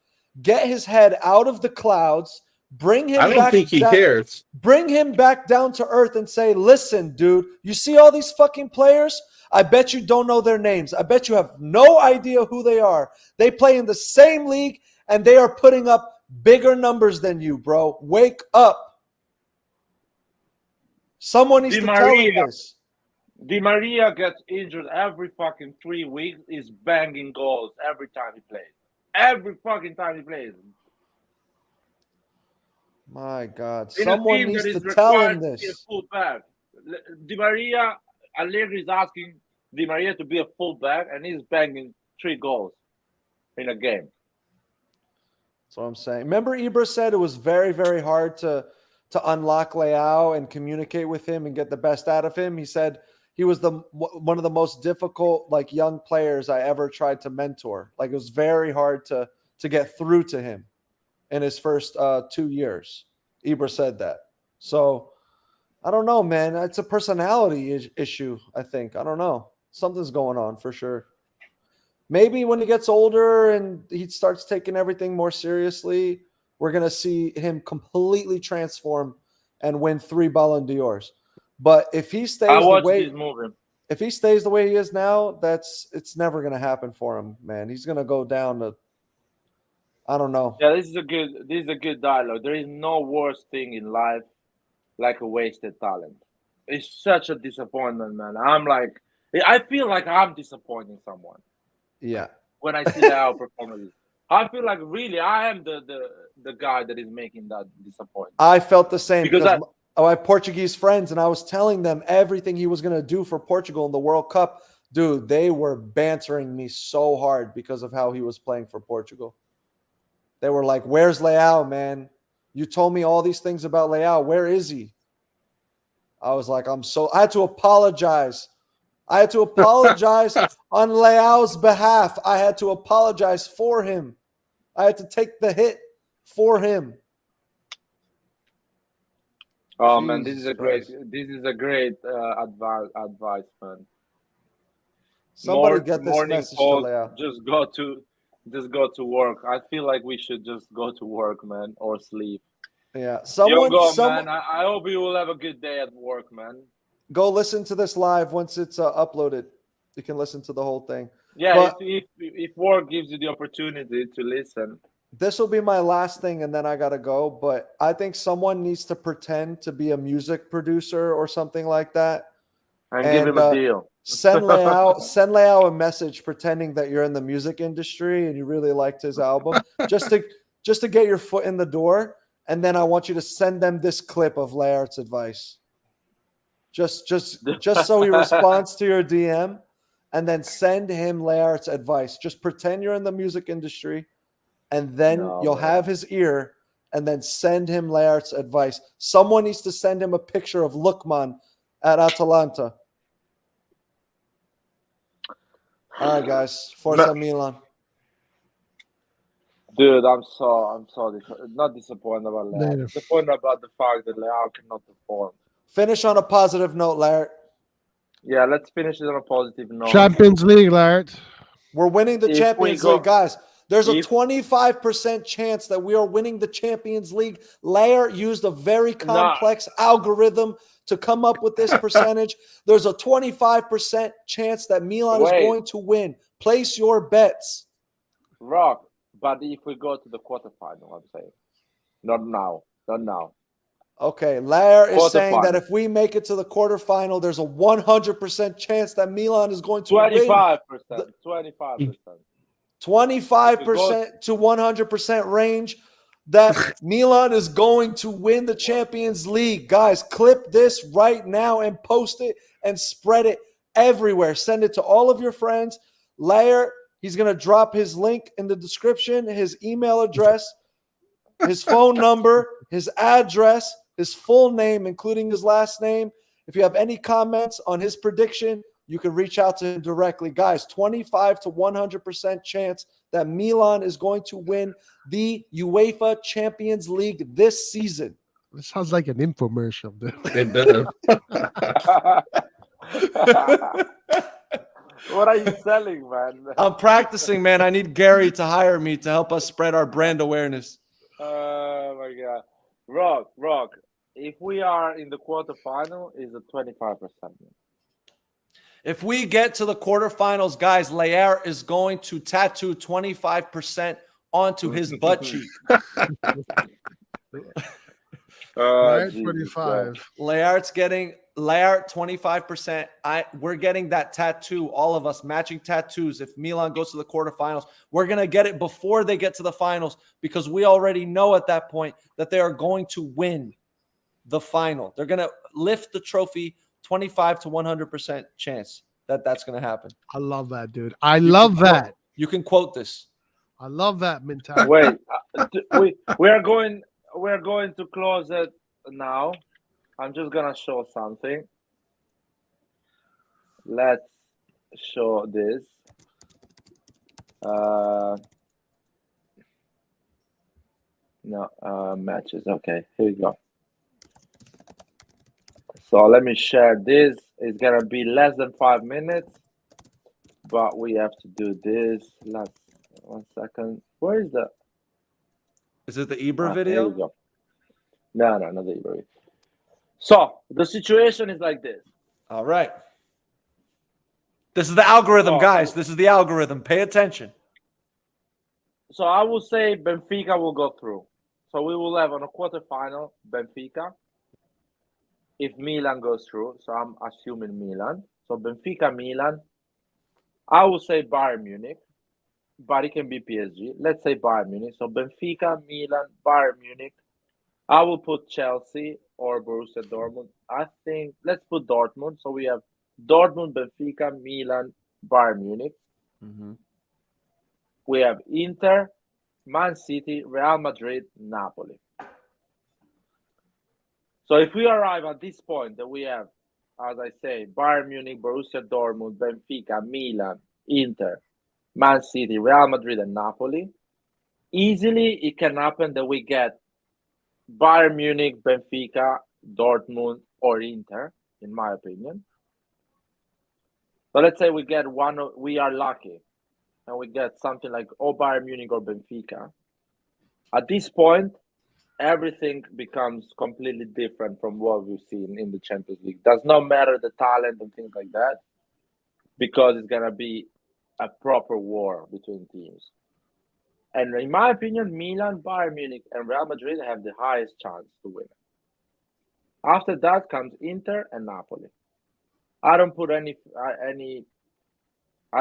Get his head out of the clouds. Bring him back. I don't think he cares. Bring him back down to earth and say, listen, dude, you see all these fucking players? I bet you don't know their names. I bet you have no idea who they are. They play in the same league, and they are putting up bigger numbers than you, bro. Wake up. Someone needs to tell him this. Di Maria gets injured every fucking 3 weeks. He's banging goals every time he plays. Every fucking time he plays. My God. Someone needs to tell him this. Fullback. Di Maria, Allegri is asking Di Maria to be a fullback, and he's banging 3 goals in a game. That's what I'm saying. Remember Ibra said it was very, very hard to unlock Leão and communicate with him and get the best out of him. He said he was one of the most difficult young players I ever tried to mentor. It was very hard to get through to him in his first 2 years. Ibra said that. So I don't know, man. It's a personality issue, I think. I don't know. Something's going on for sure. Maybe when he gets older and he starts taking everything more seriously, we're going to see him completely transform and win 3 Ballon d'Ors. But if he stays if he stays the way he is now, it's never going to happen for him, man. He's going to go down to, I don't know. Yeah, this is a good dialogue. There is no worse thing in life like a wasted talent. It's such a disappointment, man. I feel like I'm disappointing someone. Yeah. When I see our performances, I feel like really I am the guy that is making that disappointment. I felt the same because I have Portuguese friends, and I was telling them everything he was going to do for Portugal in the World Cup. Dude, they were bantering me so hard because of how he was playing for Portugal. They were like, where's Leão, man? You told me all these things about Leão. Where is he? I was like, I had to apologize. I had to apologize on Leão's behalf. I had to apologize for him. I had to take the hit for him. Oh man, this is a great advice, man. Somebody get this message to Leão. Just go to work. I feel like we should just go to work, man, or sleep. Yeah, man. I hope you will have a good day at work, man. Go listen to this live once it's uploaded. You can listen to the whole thing. Yeah, but if work gives you the opportunity to listen. This will be my last thing, and then I got to go. But I think someone needs to pretend to be a music producer or something like that. And give him a deal. Send Leão a message pretending that you're in the music industry and you really liked his album. just to get your foot in the door. And then I want you to send them this clip of Leão's advice. Just so he responds to your DM, and then send him Leão's advice. Just pretend you're in the music industry, and then you'll have his ear, and then send him Leart's advice. Someone needs to send him a picture of Lukman at Atalanta. All right, guys. Forza Milan. Dude, I'm so not disappointed about Leão. Later. Disappointed about the fact that Leão cannot perform. Finish on a positive note, Laert. Yeah, let's finish it on a positive note. Champions League, Lart. We're winning the If Champions we go- League, guys. There's a if- 25% chance that we are winning the Champions League. Laert used a very complex algorithm to come up with this percentage. There's a 25% chance that Milan is Wait. going to win. Place your bets. Rock, but if we go to the quarterfinal, I'm saying. Not now. Okay, Laert is saying Quarterfinal. that if we make it to the quarterfinal, there's a 100% chance that Milan is going to win. 25%. 25%. 25% to 100% range that Milan is going to win the Champions League. Guys, clip this right now and post it and spread it everywhere. Send it to all of your friends. Laert, he's going to drop his link in the description, his email address, his phone number, his address, his full name, including his last name. If you have any comments on his prediction, you can reach out to him directly. Guys, 25 to 100% chance that Milan is going to win the UEFA Champions League this season. This sounds like an infomercial, dude. It does. What are you selling, man? I'm practicing, man. I need Gary to hire me to help us spread our brand awareness. Oh my God, Rock. If we are in the quarterfinal, is a 25%. If we get to the quarterfinals, guys, Laert is going to tattoo 25% onto his butt cheek. Right, Jesus 25. Christ. Laert 25%. We're getting that tattoo, all of us, matching tattoos. If Milan goes to the quarterfinals, we're going to get it before they get to the finals because we already know at that point that they are going to win the final. They're going to lift the trophy. 25 to 100% chance that that's going to happen. I love that, dude. I love that. You can quote this. I love that mentality. Wait, we're going to close it now. I'm just gonna show something. Let's show this. Matches. Okay, here we go. So let me share this. It's gonna be less than 5 minutes, but we have to do this. Let's 1 second. Where is the? Is it the Ibra Here video? we go. No, not the Ibra. So the situation is like this. All right. This is the algorithm, guys. This is the algorithm. Pay attention. So I will say Benfica will go through. So we will have on a quarterfinal Benfica. If Milan goes through, so I'm assuming Milan. So Benfica, Milan. I will say Bayern Munich, but it can be PSG. Let's say Bayern Munich. So Benfica, Milan, Bayern Munich. I will put Chelsea or Borussia Dortmund. I think let's put Dortmund. So we have Dortmund, Benfica, Milan, Bayern Munich. Mm-hmm. We have Inter, Man City, Real Madrid, Napoli. So if we arrive at this point that we have, as I say, Bayern Munich, Borussia Dortmund, Benfica, Milan, Inter, Man City, Real Madrid, and Napoli, easily it can happen that we get Bayern Munich, Benfica, Dortmund, or Inter, in my opinion. So let's say we get one, we are lucky, and we get something like Bayern Munich or Benfica. At this point, everything becomes completely different from what we've seen in the Champions League. Does not matter the talent and things like that, because it's going to be a proper war between teams. And in my opinion, Milan, Bayern Munich, and Real Madrid have the highest chance to win. After that comes Inter and Napoli. I don't put I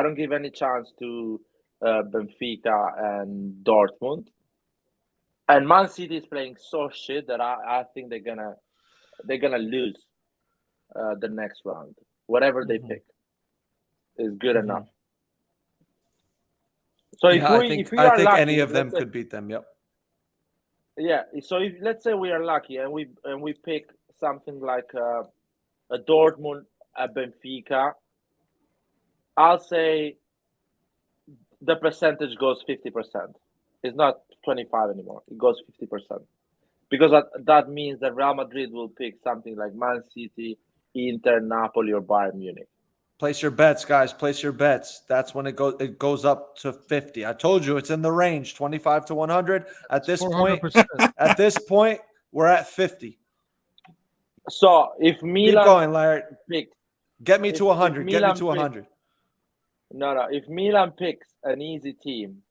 don't give any chance to Benfica and Dortmund. And Man City is playing so shit that I think they're gonna lose the next round. Whatever they pick is good enough. So I think lucky, any of them let's say- could beat them. Yep. Yeah. So if let's say we are lucky and we pick something like a Dortmund, a Benfica, I'll say the percentage goes 50%. It's not 25 anymore. It goes 50%. Because that means that Real Madrid will pick something like Man City, Inter, Napoli, or Bayern Munich. Place your bets, guys. Place your bets. That's when it goes up to 50. I told you it's in the range, 25 to 100. At this point, we're at 50. So if Milan keep going, Larry. Get me to 100. Get me to 100. No. If Milan picks an easy team,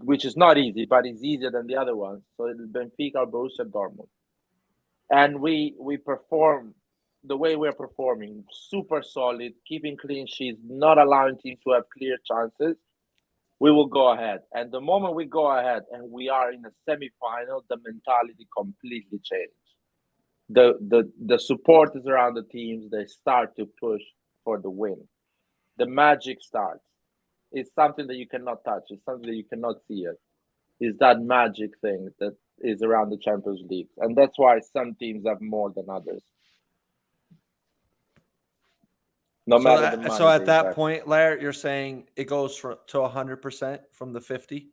which is not easy, but it's easier than the other ones, so it's Benfica or Borussia Dortmund, and we perform the way we're performing, super solid, keeping clean sheets, not allowing teams to have clear chances, we will go ahead. And the moment we go ahead and we are in a semi-final, the mentality completely changes. The supporters around the teams, they start to push for the win. The magic starts. It's something that you cannot touch. It's something that you cannot see it. It's that magic thing that is around the Champions League. And that's why some teams have more than others. So at that point, Larry, you're saying it goes to 100% from the 50?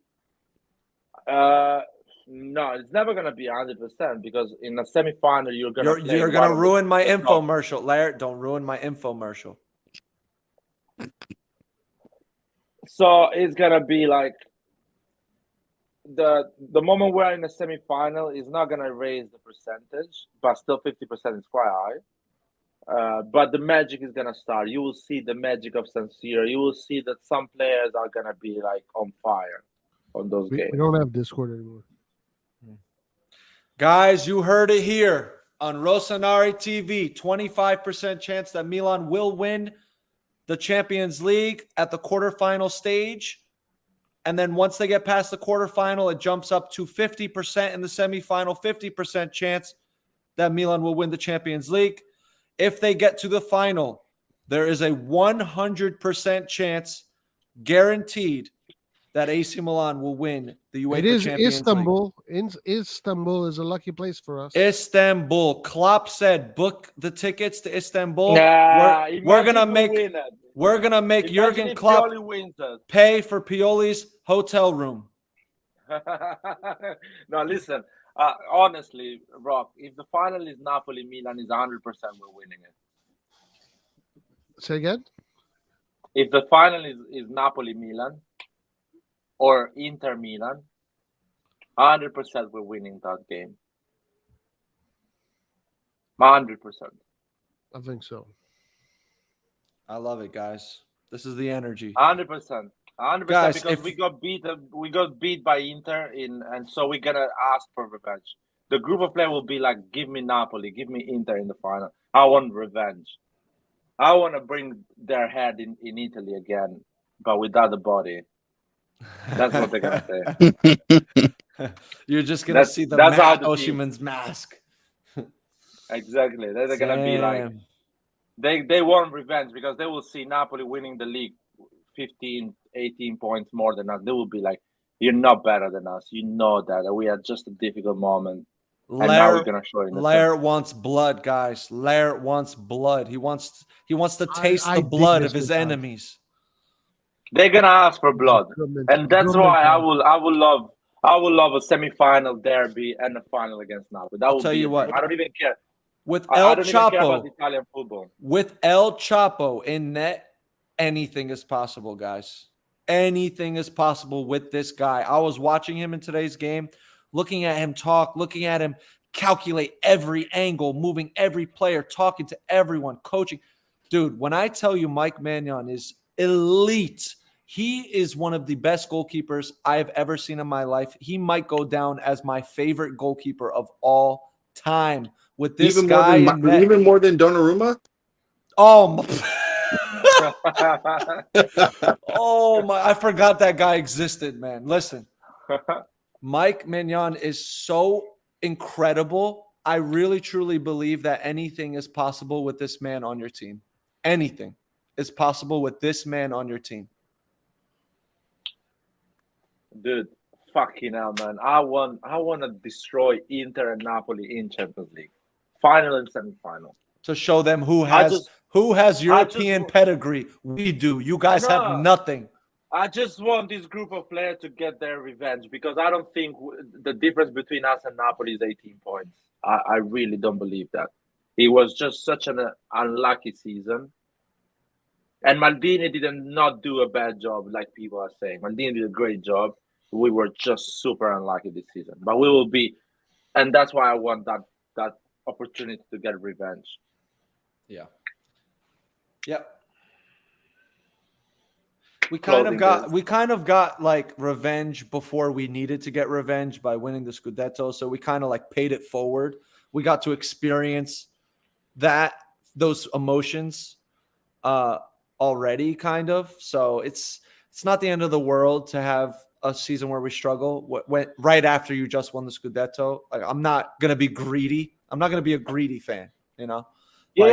No, it's never going to be 100% because in a semifinal, you're going to ruin my infomercial, Larry. Don't ruin my infomercial. So it's going to be like the moment we're in a semifinal is not going to raise the percentage, but still 50% is quite high. But the magic is going to start. You will see the magic of San Siro. You will see that some players are going to be like on fire on those games. We don't have Discord anymore. Guys, you heard it here on RossonARI TV. 25% chance that Milan will win the Champions League at the quarterfinal stage. And then once they get past the quarterfinal, it jumps up to 50% in the semifinal, 50% chance that Milan will win the Champions League. If they get to the final, there is a 100% chance, guaranteed, that AC Milan will win the UEFA Champions Istanbul. League. Istanbul is a lucky place for us. Istanbul. Klopp said, book the tickets to Istanbul. We're gonna make Jurgen Klopp pay for Pioli's hotel room. No, listen. Honestly, Rock, if the final is Napoli-Milan, is 100% we're winning it. Say again? If the final is Napoli-Milan or Inter-Milan, 100% we're winning that game. 100%. I think so. I love it, guys. This is the energy. 100%. 100%, guys, because we got beat by Inter and so we're gonna ask for revenge. The group of players will be like, give me Napoli, give me Inter in the final. I want revenge. I want to bring their head in Italy again, but without the body. That's what they're gonna say. You're just gonna see the Oshiman's mask. Exactly. They're gonna be like, they want revenge because they will see Napoli winning the league 15, 18 points more than us. They will be like, you're not better than us. You know that. We had just a difficult moment. And now we're gonna show you. Lair wants blood, guys. Lair wants blood. He wants to taste the blood of his enemies. They're gonna ask for blood, and that's why I will love a semi-final derby and a final against Napoli. That will tell you what. I don't even care. With El Chapo, about Italian football. With El Chapo in net, anything is possible, guys. Anything is possible with this guy. I was watching him in today's game, looking at him talk, looking at him calculate every angle, moving every player, talking to everyone, coaching. Dude, when I tell you Mike Maignan is elite, he is one of the best goalkeepers I have ever seen in my life. He might go down as my favorite goalkeeper of all time. With this guy, even more than Donnarumma. Oh oh my! I forgot that guy existed, man. Listen, Mike Maignan is so incredible. I really, truly believe that anything is possible with this man on your team. Anything is possible with this man on your team. Dude, fucking hell, man. I want to destroy Inter and Napoli in Champions League, final and semi-final. To show them who has European pedigree. We do. You guys have nothing. I just want this group of players to get their revenge, because I don't think the difference between us and Napoli is 18 points. I really don't believe that. It was just such an unlucky season. And Maldini did not do a bad job, like people are saying. Maldini did a great job. We were just super unlucky this season. But we will be, and that's why I want that opportunity to get revenge. Yeah. Yep. We kind of got like revenge before we needed to get revenge by winning the Scudetto. So we kind of like paid it forward. We got to experience those emotions already, kind of. So it's not the end of the world to have a season where we struggle right after you just won the Scudetto. Like, I'm not gonna be greedy. I'm not gonna be a greedy fan, you know. What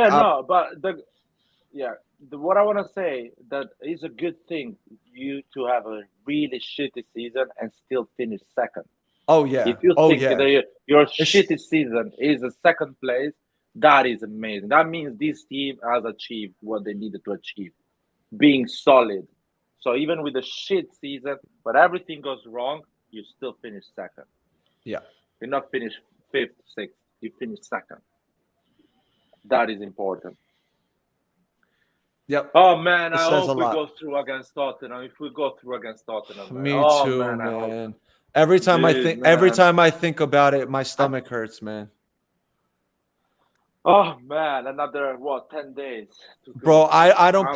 I want to say, that is a good thing you to have a really shitty season and still finish second. Oh yeah. If you think that your shitty season is a second place, that is amazing. That means this team has achieved what they needed to achieve, being solid. So even with a shit season, but everything goes wrong, you still finish second. Yeah. You're not finish 5th, 6th. You finish second. That is important. Yep. Oh man, I hope we go through against Tottenham. If we go through against Tottenham, me too, man. Every time I think about it, my stomach hurts, man. Oh man, another 10 days. Bro, I don't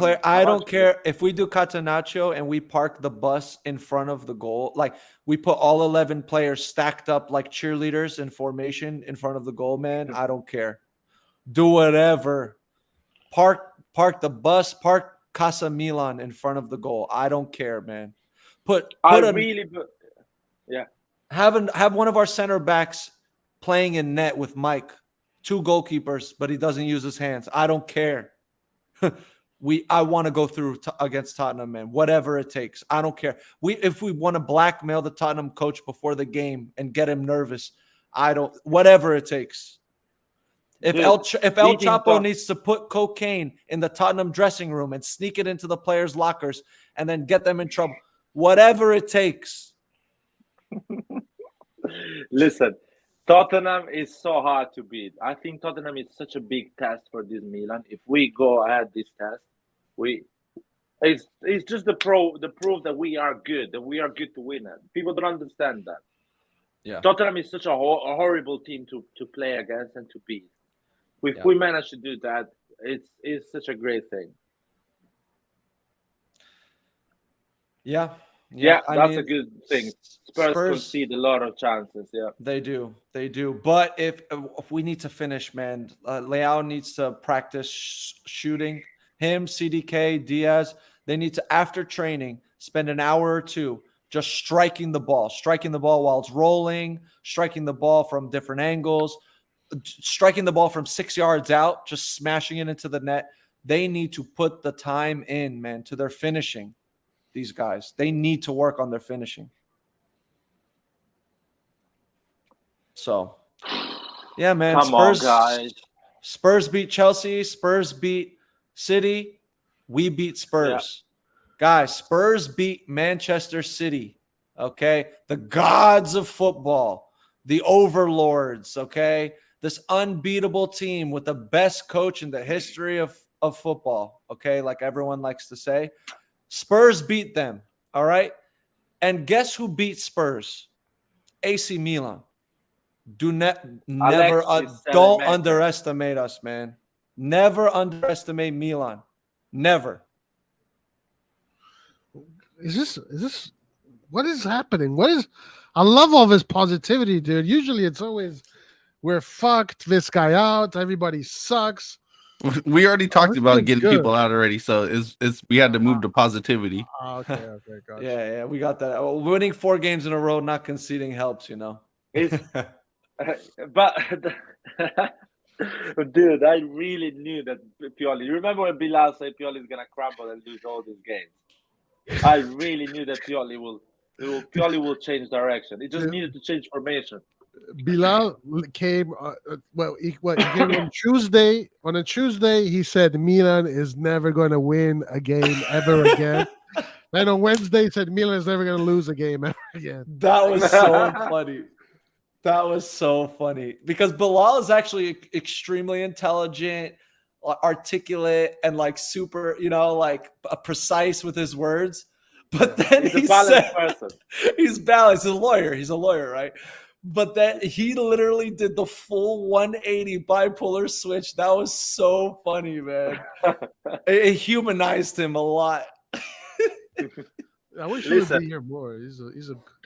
care if we do Catenaccio and we park the bus in front of the goal. Like, we put all 11 players stacked up like cheerleaders in formation in front of the goal, man. I don't care. Do whatever. Park the bus, park Casa Milan in front of the goal. I don't care, man. Have one of our center backs playing in net with Mike. 2 goalkeepers, but he doesn't use his hands. I don't care. I want to go through against Tottenham, man. Whatever it takes. I don't care. If we want to blackmail the Tottenham coach before the game and get him nervous, whatever it takes. If El Chapo needs to put cocaine in the Tottenham dressing room and sneak it into the players' lockers and then get them in trouble, whatever it takes. Listen, Tottenham is so hard to beat. I think Tottenham is such a big test for this Milan. If we go ahead this test, it's just the proof that we are good to win it. People don't understand that. Yeah, Tottenham is such a horrible team to play against and to beat. If we manage to do that, it's such a great thing. Yeah, that's a good thing. Spurs concede a lot of chances. Yeah, they do. But if we need to finish, man, Leão needs to practice shooting. Him, CDK, Diaz, they need to, after training, spend an hour or 2 just striking the ball while it's rolling, striking the ball from different angles, striking the ball from 6 yards out, just smashing it into the net. They need to put the time in, man, to their finishing. These guys, they need to work on their finishing. So, yeah, man. Come on, guys. Spurs beat Chelsea. Spurs beat City. We beat Spurs. Yeah. Guys, Spurs beat Manchester City. Okay? The gods of football. The overlords. Okay? This unbeatable team with the best coach in the history of football. Okay? Like everyone likes to say. Spurs beat them. All right? And guess who beat Spurs? AC Milan. Don't underestimate us, man. Never underestimate Milan. Never. Is this what is happening? I love all this positivity, dude. Usually it's always we're fucked, this guy out, everybody sucks. We already talked about getting people out already, so it's we had to move to positivity. Okay, gotcha. Yeah, we got that. Winning 4 games in a row, not conceding helps, you know. But dude, I really knew that Pioli. You remember when Bilal said Pioli is gonna crumble and lose all these games? I really knew that Pioli Pioli will change direction. He just needed to change formation. Bilal came. He came on Tuesday. On a Tuesday, he said Milan is never going to win a game ever again. And on Wednesday, he said Milan is never going to lose a game ever again. That was so funny. That was so funny because Bilal is actually extremely intelligent, articulate, and like super, like precise with his words. But then he's a balanced person. He's balanced. He's a lawyer. He's a lawyer, right? But then he literally did the full 180 bipolar switch. That was so funny, man. It humanized him a lot. I wish he would be here more.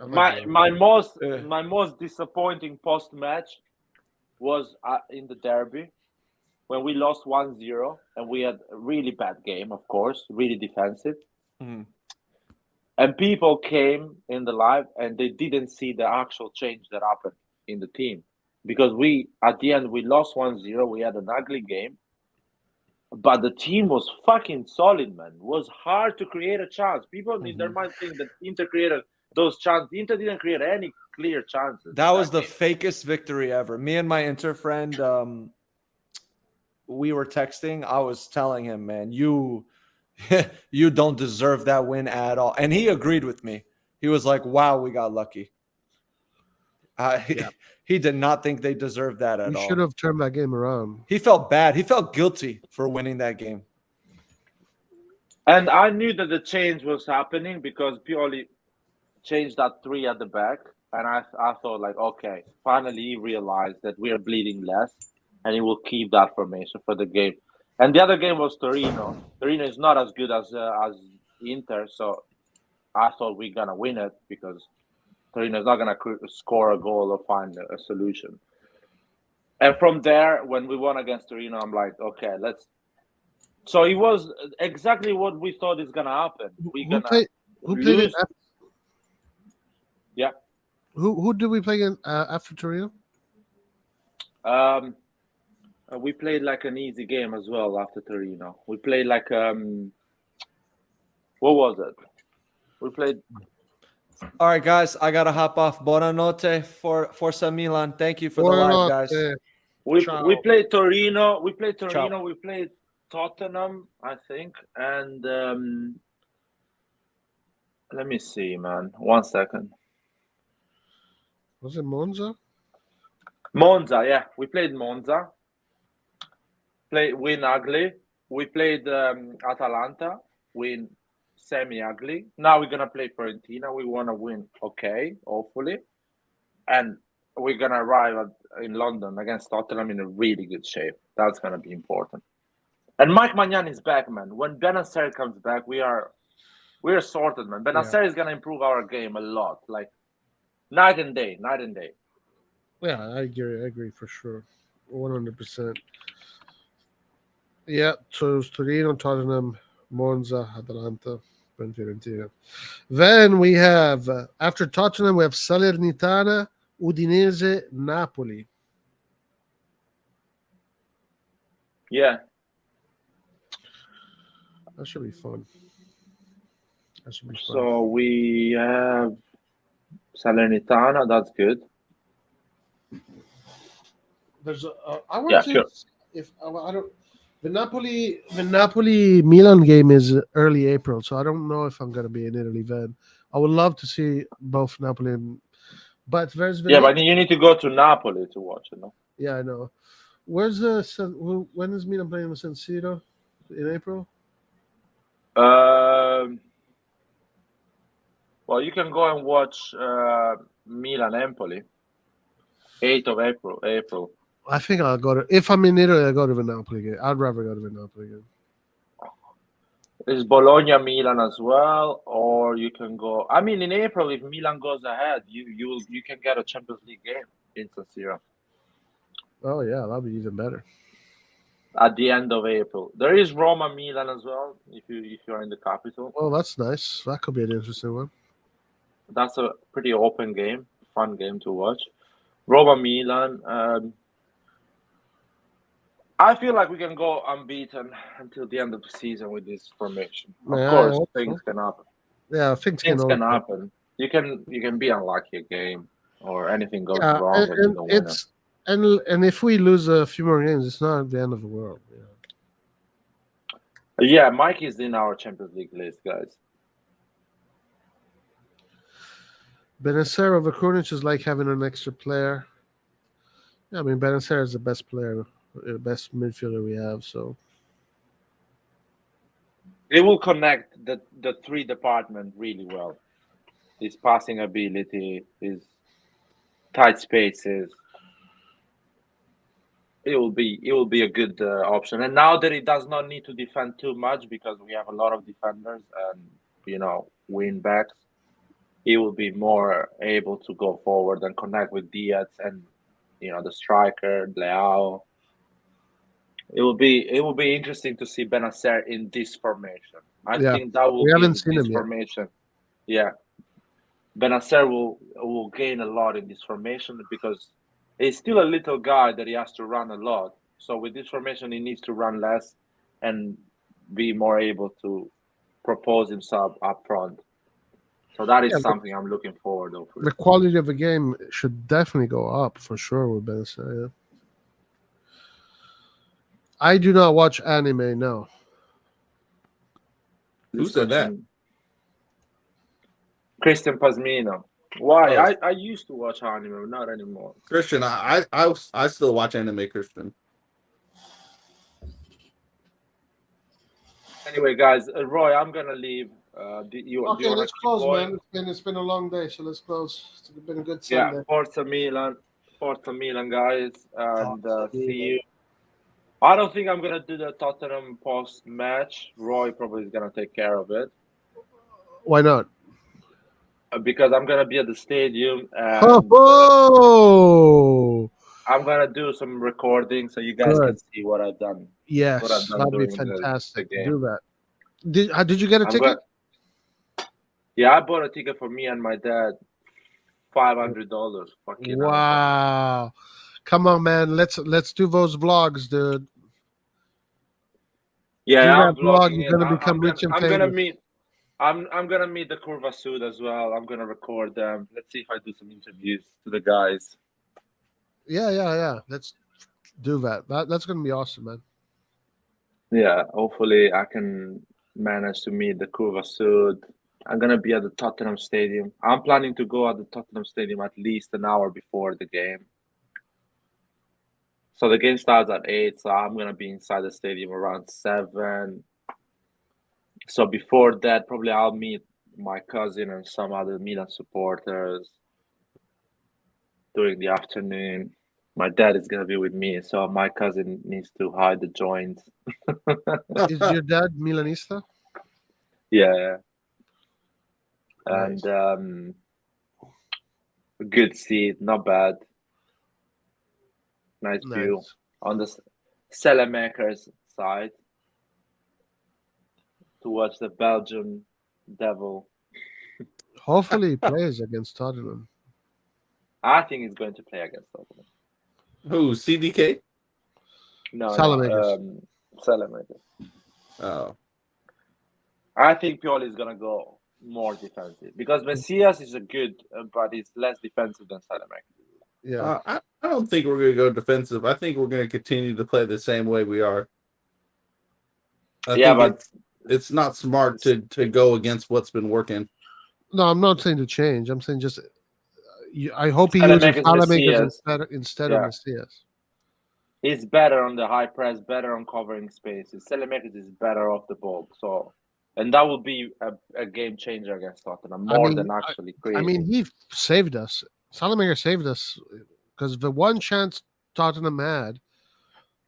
My most disappointing post match was in the derby when we lost 1-0 and we had a really bad game, of course, really defensive. Mm-hmm. And people came in the live and they didn't see the actual change that happened in the team. Because at the end, we lost 1-0. We had an ugly game. But the team was fucking solid, man. It was hard to create a chance. People in their mind think that Inter created those chances. Inter didn't create any clear chances. That was the fakest victory ever. Me and my Inter friend, we were texting. I was telling him, man, you don't deserve that win at all. And he agreed with me. He was like, wow, we got lucky. He did not think they deserved that at all. We should have turned that game around. He felt bad. He felt guilty for winning that game. And I knew that the change was happening because Pioli changed that 3 at the back. And I thought, like, okay, finally he realized that we are bleeding less and he will keep that formation for the game. And the other game was Torino. Torino is not as good as Inter, so I thought we're going to win it because Torino is not going to score a goal or find a solution. And from there, when we won against Torino, I'm like, okay, let's... So it was exactly what we thought is going to happen. We're going to lose. Yeah. Who did we play against after Torino? We played like an easy game as well after Torino. We played like what was it? We played. All right, guys, I gotta hop off. Buonanotte for Forza Milan. Thank you for the live, guys. We played Torino. We played Torino. Ciao. We played Tottenham, I think, and let me see, man. 1 second. Was it Monza? Monza, yeah. We played Monza. Win ugly. We played Atalanta. Win semi-ugly. Now we're going to play Fiorentina. We want to win okay, hopefully. And we're going to arrive in London against Tottenham in a really good shape. That's going to be important. And Mike Maignan is back, man. When Benasser comes back, we're sorted, man. Benasser is going to improve our game a lot. Like, night and day. Yeah, I agree for sure. 100%. Yeah, so it was Torino, Tottenham, Monza, Atalanta, and Fiorentina. Then we have, after Tottenham, we have Salernitana, Udinese, Napoli. Yeah. That should be fun. So we have Salernitana, that's good. There's I want to if I don't the Napoli Milan game is early April, so I don't know if I'm gonna be in Italy then. I would love to see both Napoli and but there's but you need to go to Napoli to watch it, no? Yeah, I know. When is Milan playing with San Siro? In April? Well, you can go and watch Milan Empoli. 8th of April. I think I'll go to. If I'm in Italy, I'll go to the Napoli game. I'd rather go to the Napoli game. There's Bologna Milan as well, or you can go. I mean, in April, if Milan goes ahead, you can get a Champions League game in San Siro. Oh yeah, that'd be even better. At the end of April, there is Roma Milan as well. If you're in the capital. Oh, that's nice. That could be an interesting one. That's a pretty open game, fun game to watch. Roma Milan. I feel like we can go unbeaten until the end of the season with this formation. Of course, things can happen. Yeah, things can happen. You can be unlucky a game or anything goes Yeah, wrong and you don't win it. it's and if we lose a few more games, it's not the end of the world. Yeah, Mike is in our Champions League list, guys. Benacer over Krunic is like having an extra player. Yeah, I mean, Benacer is the best player, the best midfielder we have. So It will connect the three department really well. His passing ability, his tight spaces. It will be a good option. And now that he does not need to defend too much because we have a lot of defenders and win backs, he will be more able to go forward and connect with Diaz and the striker Leão. It will be interesting to see Benacer in this formation. I think that will we give haven't seen this him yet. formation. Yeah, Benacer will gain a lot in this formation because he's still a little guy that he has to run a lot. So with this formation, he needs to run less and be more able to propose himself up front. So that is something I'm looking forward to. The quality of the game should definitely go up for sure with Benacer. Yeah. I do not watch anime now. Who said that? Christian Pazmino. Why? Oh. I used to watch anime, not anymore. Christian, I still watch anime, Christian. Anyway, guys, Roy, I'm gonna leave. Okay, let's close, man. It's been a long day, so let's close. It's been a good Sunday. Yeah, Forza Milan, guys, and see you. I don't think I'm gonna do the Tottenham post match. Roy probably is gonna take care of it. Why not? Because I'm gonna be at the stadium and I'm gonna do some recording so you guys can see what I've done. Yes, that'd be fantastic. Do that. Did you get a ticket? Yeah, I bought a ticket for me and my dad. $500. Fucking wow! Come on, man. Let's do those vlogs, dude. Yeah, I'm vlog. You're gonna become rich and famous. I'm gonna meet the Curva Sud as well. I'm gonna record them. Let's see if I do some interviews to the guys. Yeah. Let's do that. That's gonna be awesome, man. Yeah, hopefully I can manage to meet the Curva Sud. I'm gonna be at the Tottenham Stadium. I'm planning to go at the Tottenham Stadium at least an hour before the game. So the game starts at 8, so I'm gonna be inside the stadium around 7. So before that, probably I'll meet my cousin and some other Milan supporters during the afternoon. My dad is gonna be with me, so my cousin needs to hide the joint. Is your dad Milanista? Yeah. Nice. And good seat, not bad. Nice view on the Sellemakers side to watch the Belgian devil. Hopefully he plays against Tottenham. I think he's going to play against Tottenham. Who? CDK? No, Sellemakers. Oh. I think Pioli is going to go more defensive because Messias is a good, but he's less defensive than Sellemakers. Yeah, I don't think we're going to go defensive. I think we're going to continue to play the same way we are. I think it's not smart to go against what's been working. No, I'm not saying to change. I'm saying just I hope he uses Sellemakers instead of Messias. He's better on the high press, better on covering spaces. Sellemakers is better off the ball. And that would be a game changer against Tottenham than actually creating. I mean, he saved us. Sellemakers saved us because the one chance Tottenham had,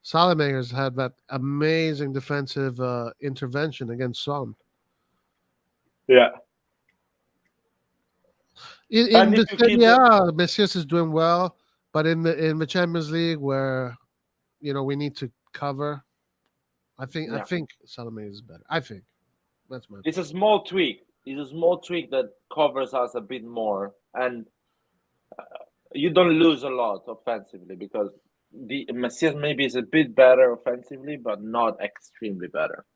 Sellemakers had that amazing defensive intervention against Son. Yeah. In the Serie A, Messias is doing well, but in the Champions League where we need to cover, I think Sellemakers is better. I think that's my. It's a small tweak. It's a small tweak that covers us a bit more, and you don't lose a lot offensively because the Messias maybe is a bit better offensively, but not extremely better.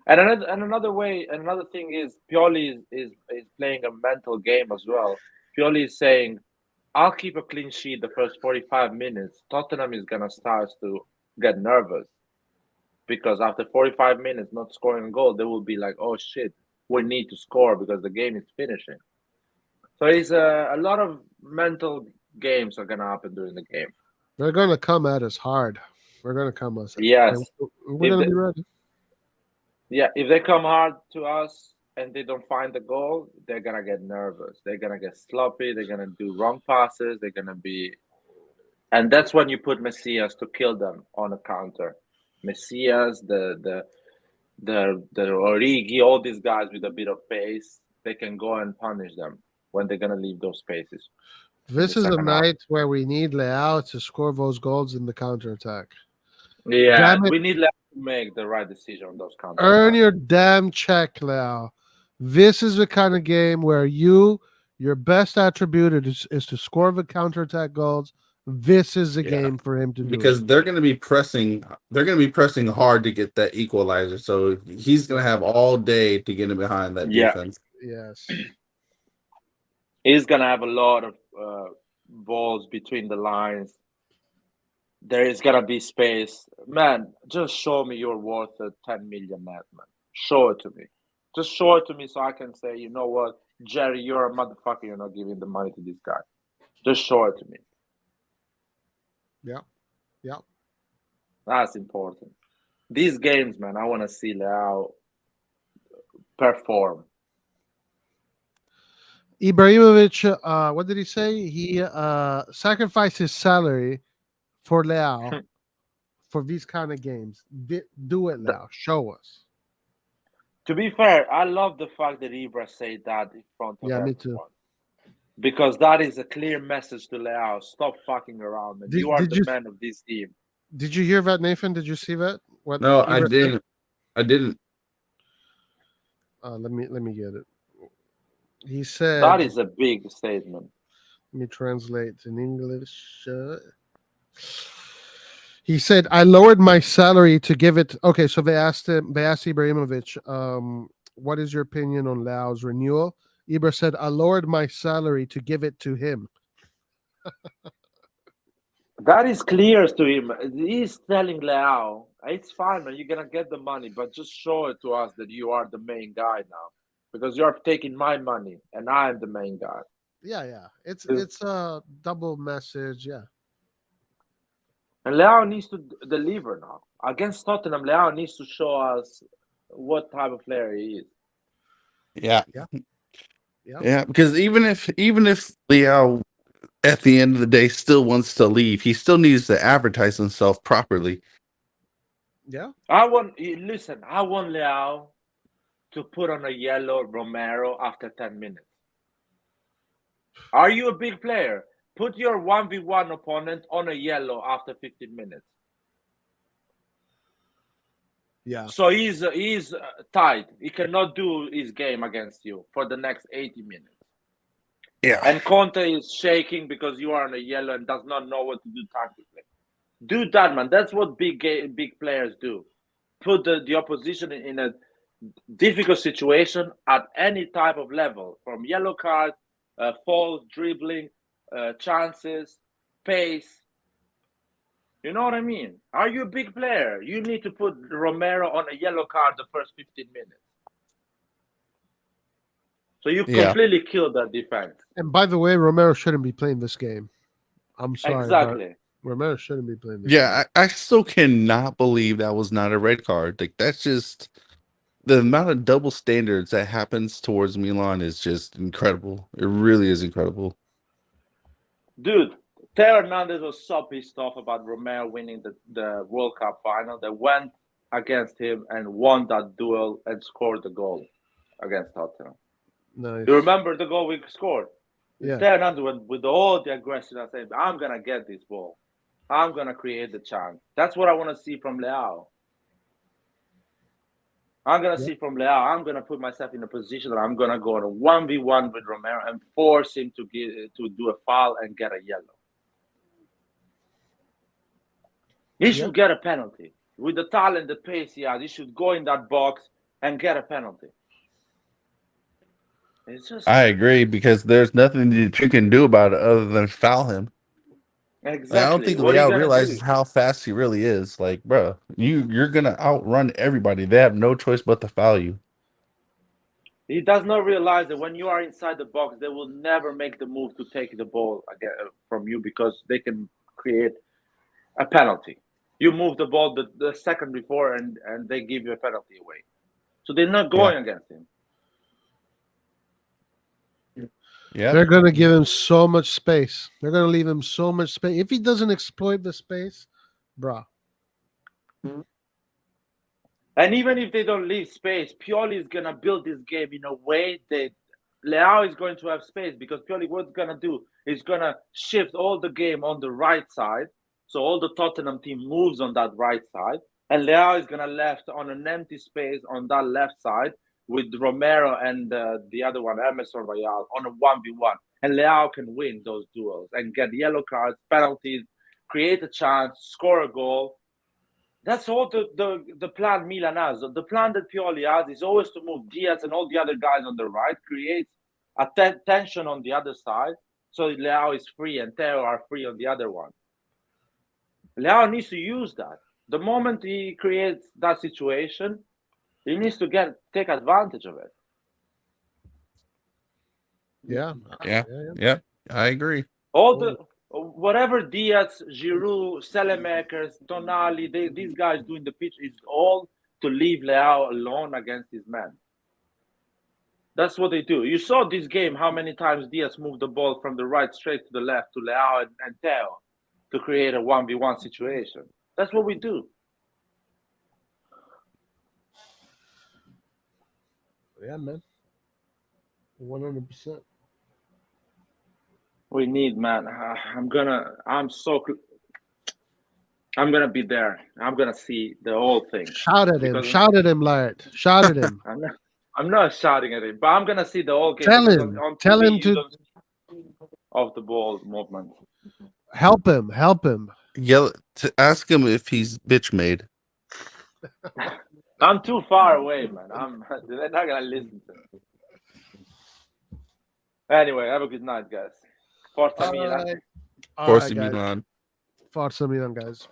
And another thing is Pioli is playing a mental game as well. Pioli is saying, "I'll keep a clean sheet the first 45 minutes." Tottenham is gonna start to get nervous because after 45 minutes not scoring a goal, they will be like, "Oh shit, we need to score because the game is finishing." So it's a lot of mental games are gonna happen during the game. They're gonna come at us hard. We're gonna come at us. Yes, we're gonna be ready. Yeah, if they come hard to us and they don't find the goal, they're gonna get nervous. They're gonna get sloppy. They're gonna do wrong passes. They're gonna be, and that's when you put Messias to kill them on a counter. Messias, the Origi, all these guys with a bit of pace, they can go and punish them when they're gonna leave those spaces. This is a night where we need Leão to score those goals in the counterattack. Yeah, we need Leão to make the right decision on those counterattacks. Earn your damn check, Leão. This is the kind of game where your best attribute is to score the counterattack goals. This is the game for him to do because they're going to be pressing. They're going to be pressing hard to get that equalizer. So he's going to have all day to get in behind that defense. Yes, he's going to have a lot of balls between the lines. There is going to be space. Man, just show me you're worth a 10 million net, man. Show it to me. Just show it to me so I can say, you know what, Jerry, you're a motherfucker. You're not giving the money to this guy. Just show it to me. Yeah. That's important. These games, man, I want to see Leão perform. Ibrahimović, what did he say? He sacrificed his salary for Leão for these kind of games. Do it, Leão. Show us. To be fair, I love the fact that Ibra said that in front of everyone. Me too. Because that is a clear message to Leão. Stop fucking around, man. You are the man of this team. Did you hear that, Nathan? Did you see that? What no, I didn't. I didn't. Let me get it. He said that is a big statement. Let me translate in English. He said, "I lowered my salary to give it." Okay, so they asked Ibrahimović, "What is your opinion on Leão's renewal?" Ibra said, "I lowered my salary to give it to him." That is clear to him. He's telling Leão, "It's fine, man. You're gonna get the money, but just show it to us that you are the main guy now, because you're taking my money and I'm the main guy." Yeah. It's a double message. Yeah. And Leão needs to deliver now against Tottenham. Leão needs to show us what type of player he is. Yeah, because even if Leão at the end of the day still wants to leave, he still needs to advertise himself properly. Yeah. I want Leão to put on a yellow Romero after 10 minutes. Are you a big player? Put your 1v1 opponent on a yellow after 15 minutes. Yeah. So he's tight. He cannot do his game against you for the next 80 minutes. Yeah. And Conte is shaking because you are on a yellow and does not know what to do tactically. Do that, man. That's what big players do. Put the opposition in a difficult situation at any type of level, from yellow card, falls, dribbling, chances, pace. You know what I mean? Are you a big player? You need to put Romero on a yellow card the first 15 minutes. So you completely killed that defense. And by the way, Romero shouldn't be playing this game. I'm sorry. Exactly. Romero shouldn't be playing this game. I still cannot believe that was not a red card. Like, that's just the amount of double standards that happens towards Milan is just incredible. It really is incredible. Dude, Theo Hernandez was so pissed off about Romero winning the World Cup final. They went against him and won that duel and scored the goal against Tottenham. Nice. You remember the goal we scored? Yeah. Theo Hernandez went with all the aggression and said, "I'm going to get this ball. I'm going to create the chance." That's what I want to see from Leão. I'm going to see from Leão. I'm going to put myself in a position that I'm going to go on a 1v1 with Romero and force him to do a foul and get a yellow. He should get a penalty. With the talent, the pace he has, he should go in that box and get a penalty. It's just I agree because there's nothing that you can do about it other than foul him. exactly. I don't think What are you Leão gonna realizes do? how fast he really is. Like, bro, you're gonna outrun everybody. They have no choice but to foul you. He does not realize that when you are inside the box, they will never make the move to take the ball again from you because they can create a penalty. You move the ball the second before, and they give you a penalty away. So they're not going against him. Yeah, They're going to give him so much space. They're going to leave him so much space. If he doesn't exploit the space, bro. And even if they don't leave space, Pioli is going to build this game in a way that Leão is going to have space because Pioli, what's going to do is going to shift all the game on the right side. So all the Tottenham team moves on that right side. And Leão is going to left on an empty space on that left side with Romero and the other one, Emerson Royal, on a 1v1. And Leão can win those duels and get yellow cards, penalties, create a chance, score a goal. That's all the plan Milan has. The plan that Pioli has is always to move Diaz and all the other guys on the right, create a tension on the other side, so Leão is free and Theo are free on the other one. Leão needs to use that. The moment he creates that situation, he needs to take advantage of it. Yeah. I agree. Whatever Diaz, Giroud, Selemakers, Tonali, these guys do in the pitch is all to leave Leão alone against his man. That's what they do. You saw this game, how many times Diaz moved the ball from the right straight to the left to Leão and Theo to create a 1v1 situation. That's what we do. Yeah, man. 100%. We need, man. I'm gonna be there. I'm gonna see the whole thing. Shout at him. Shout at him, Lard. Shout at him. I'm not shouting at him, but I'm gonna see the whole game. Tell him. Tell him to off the ball movement. Help him. Help him. Yell to ask him if he's bitch made. I'm too far away, man. They're not gonna listen to me. Anyway, have a good night, guys. Forza Milan. Forza Milan. Forza Milan, guys.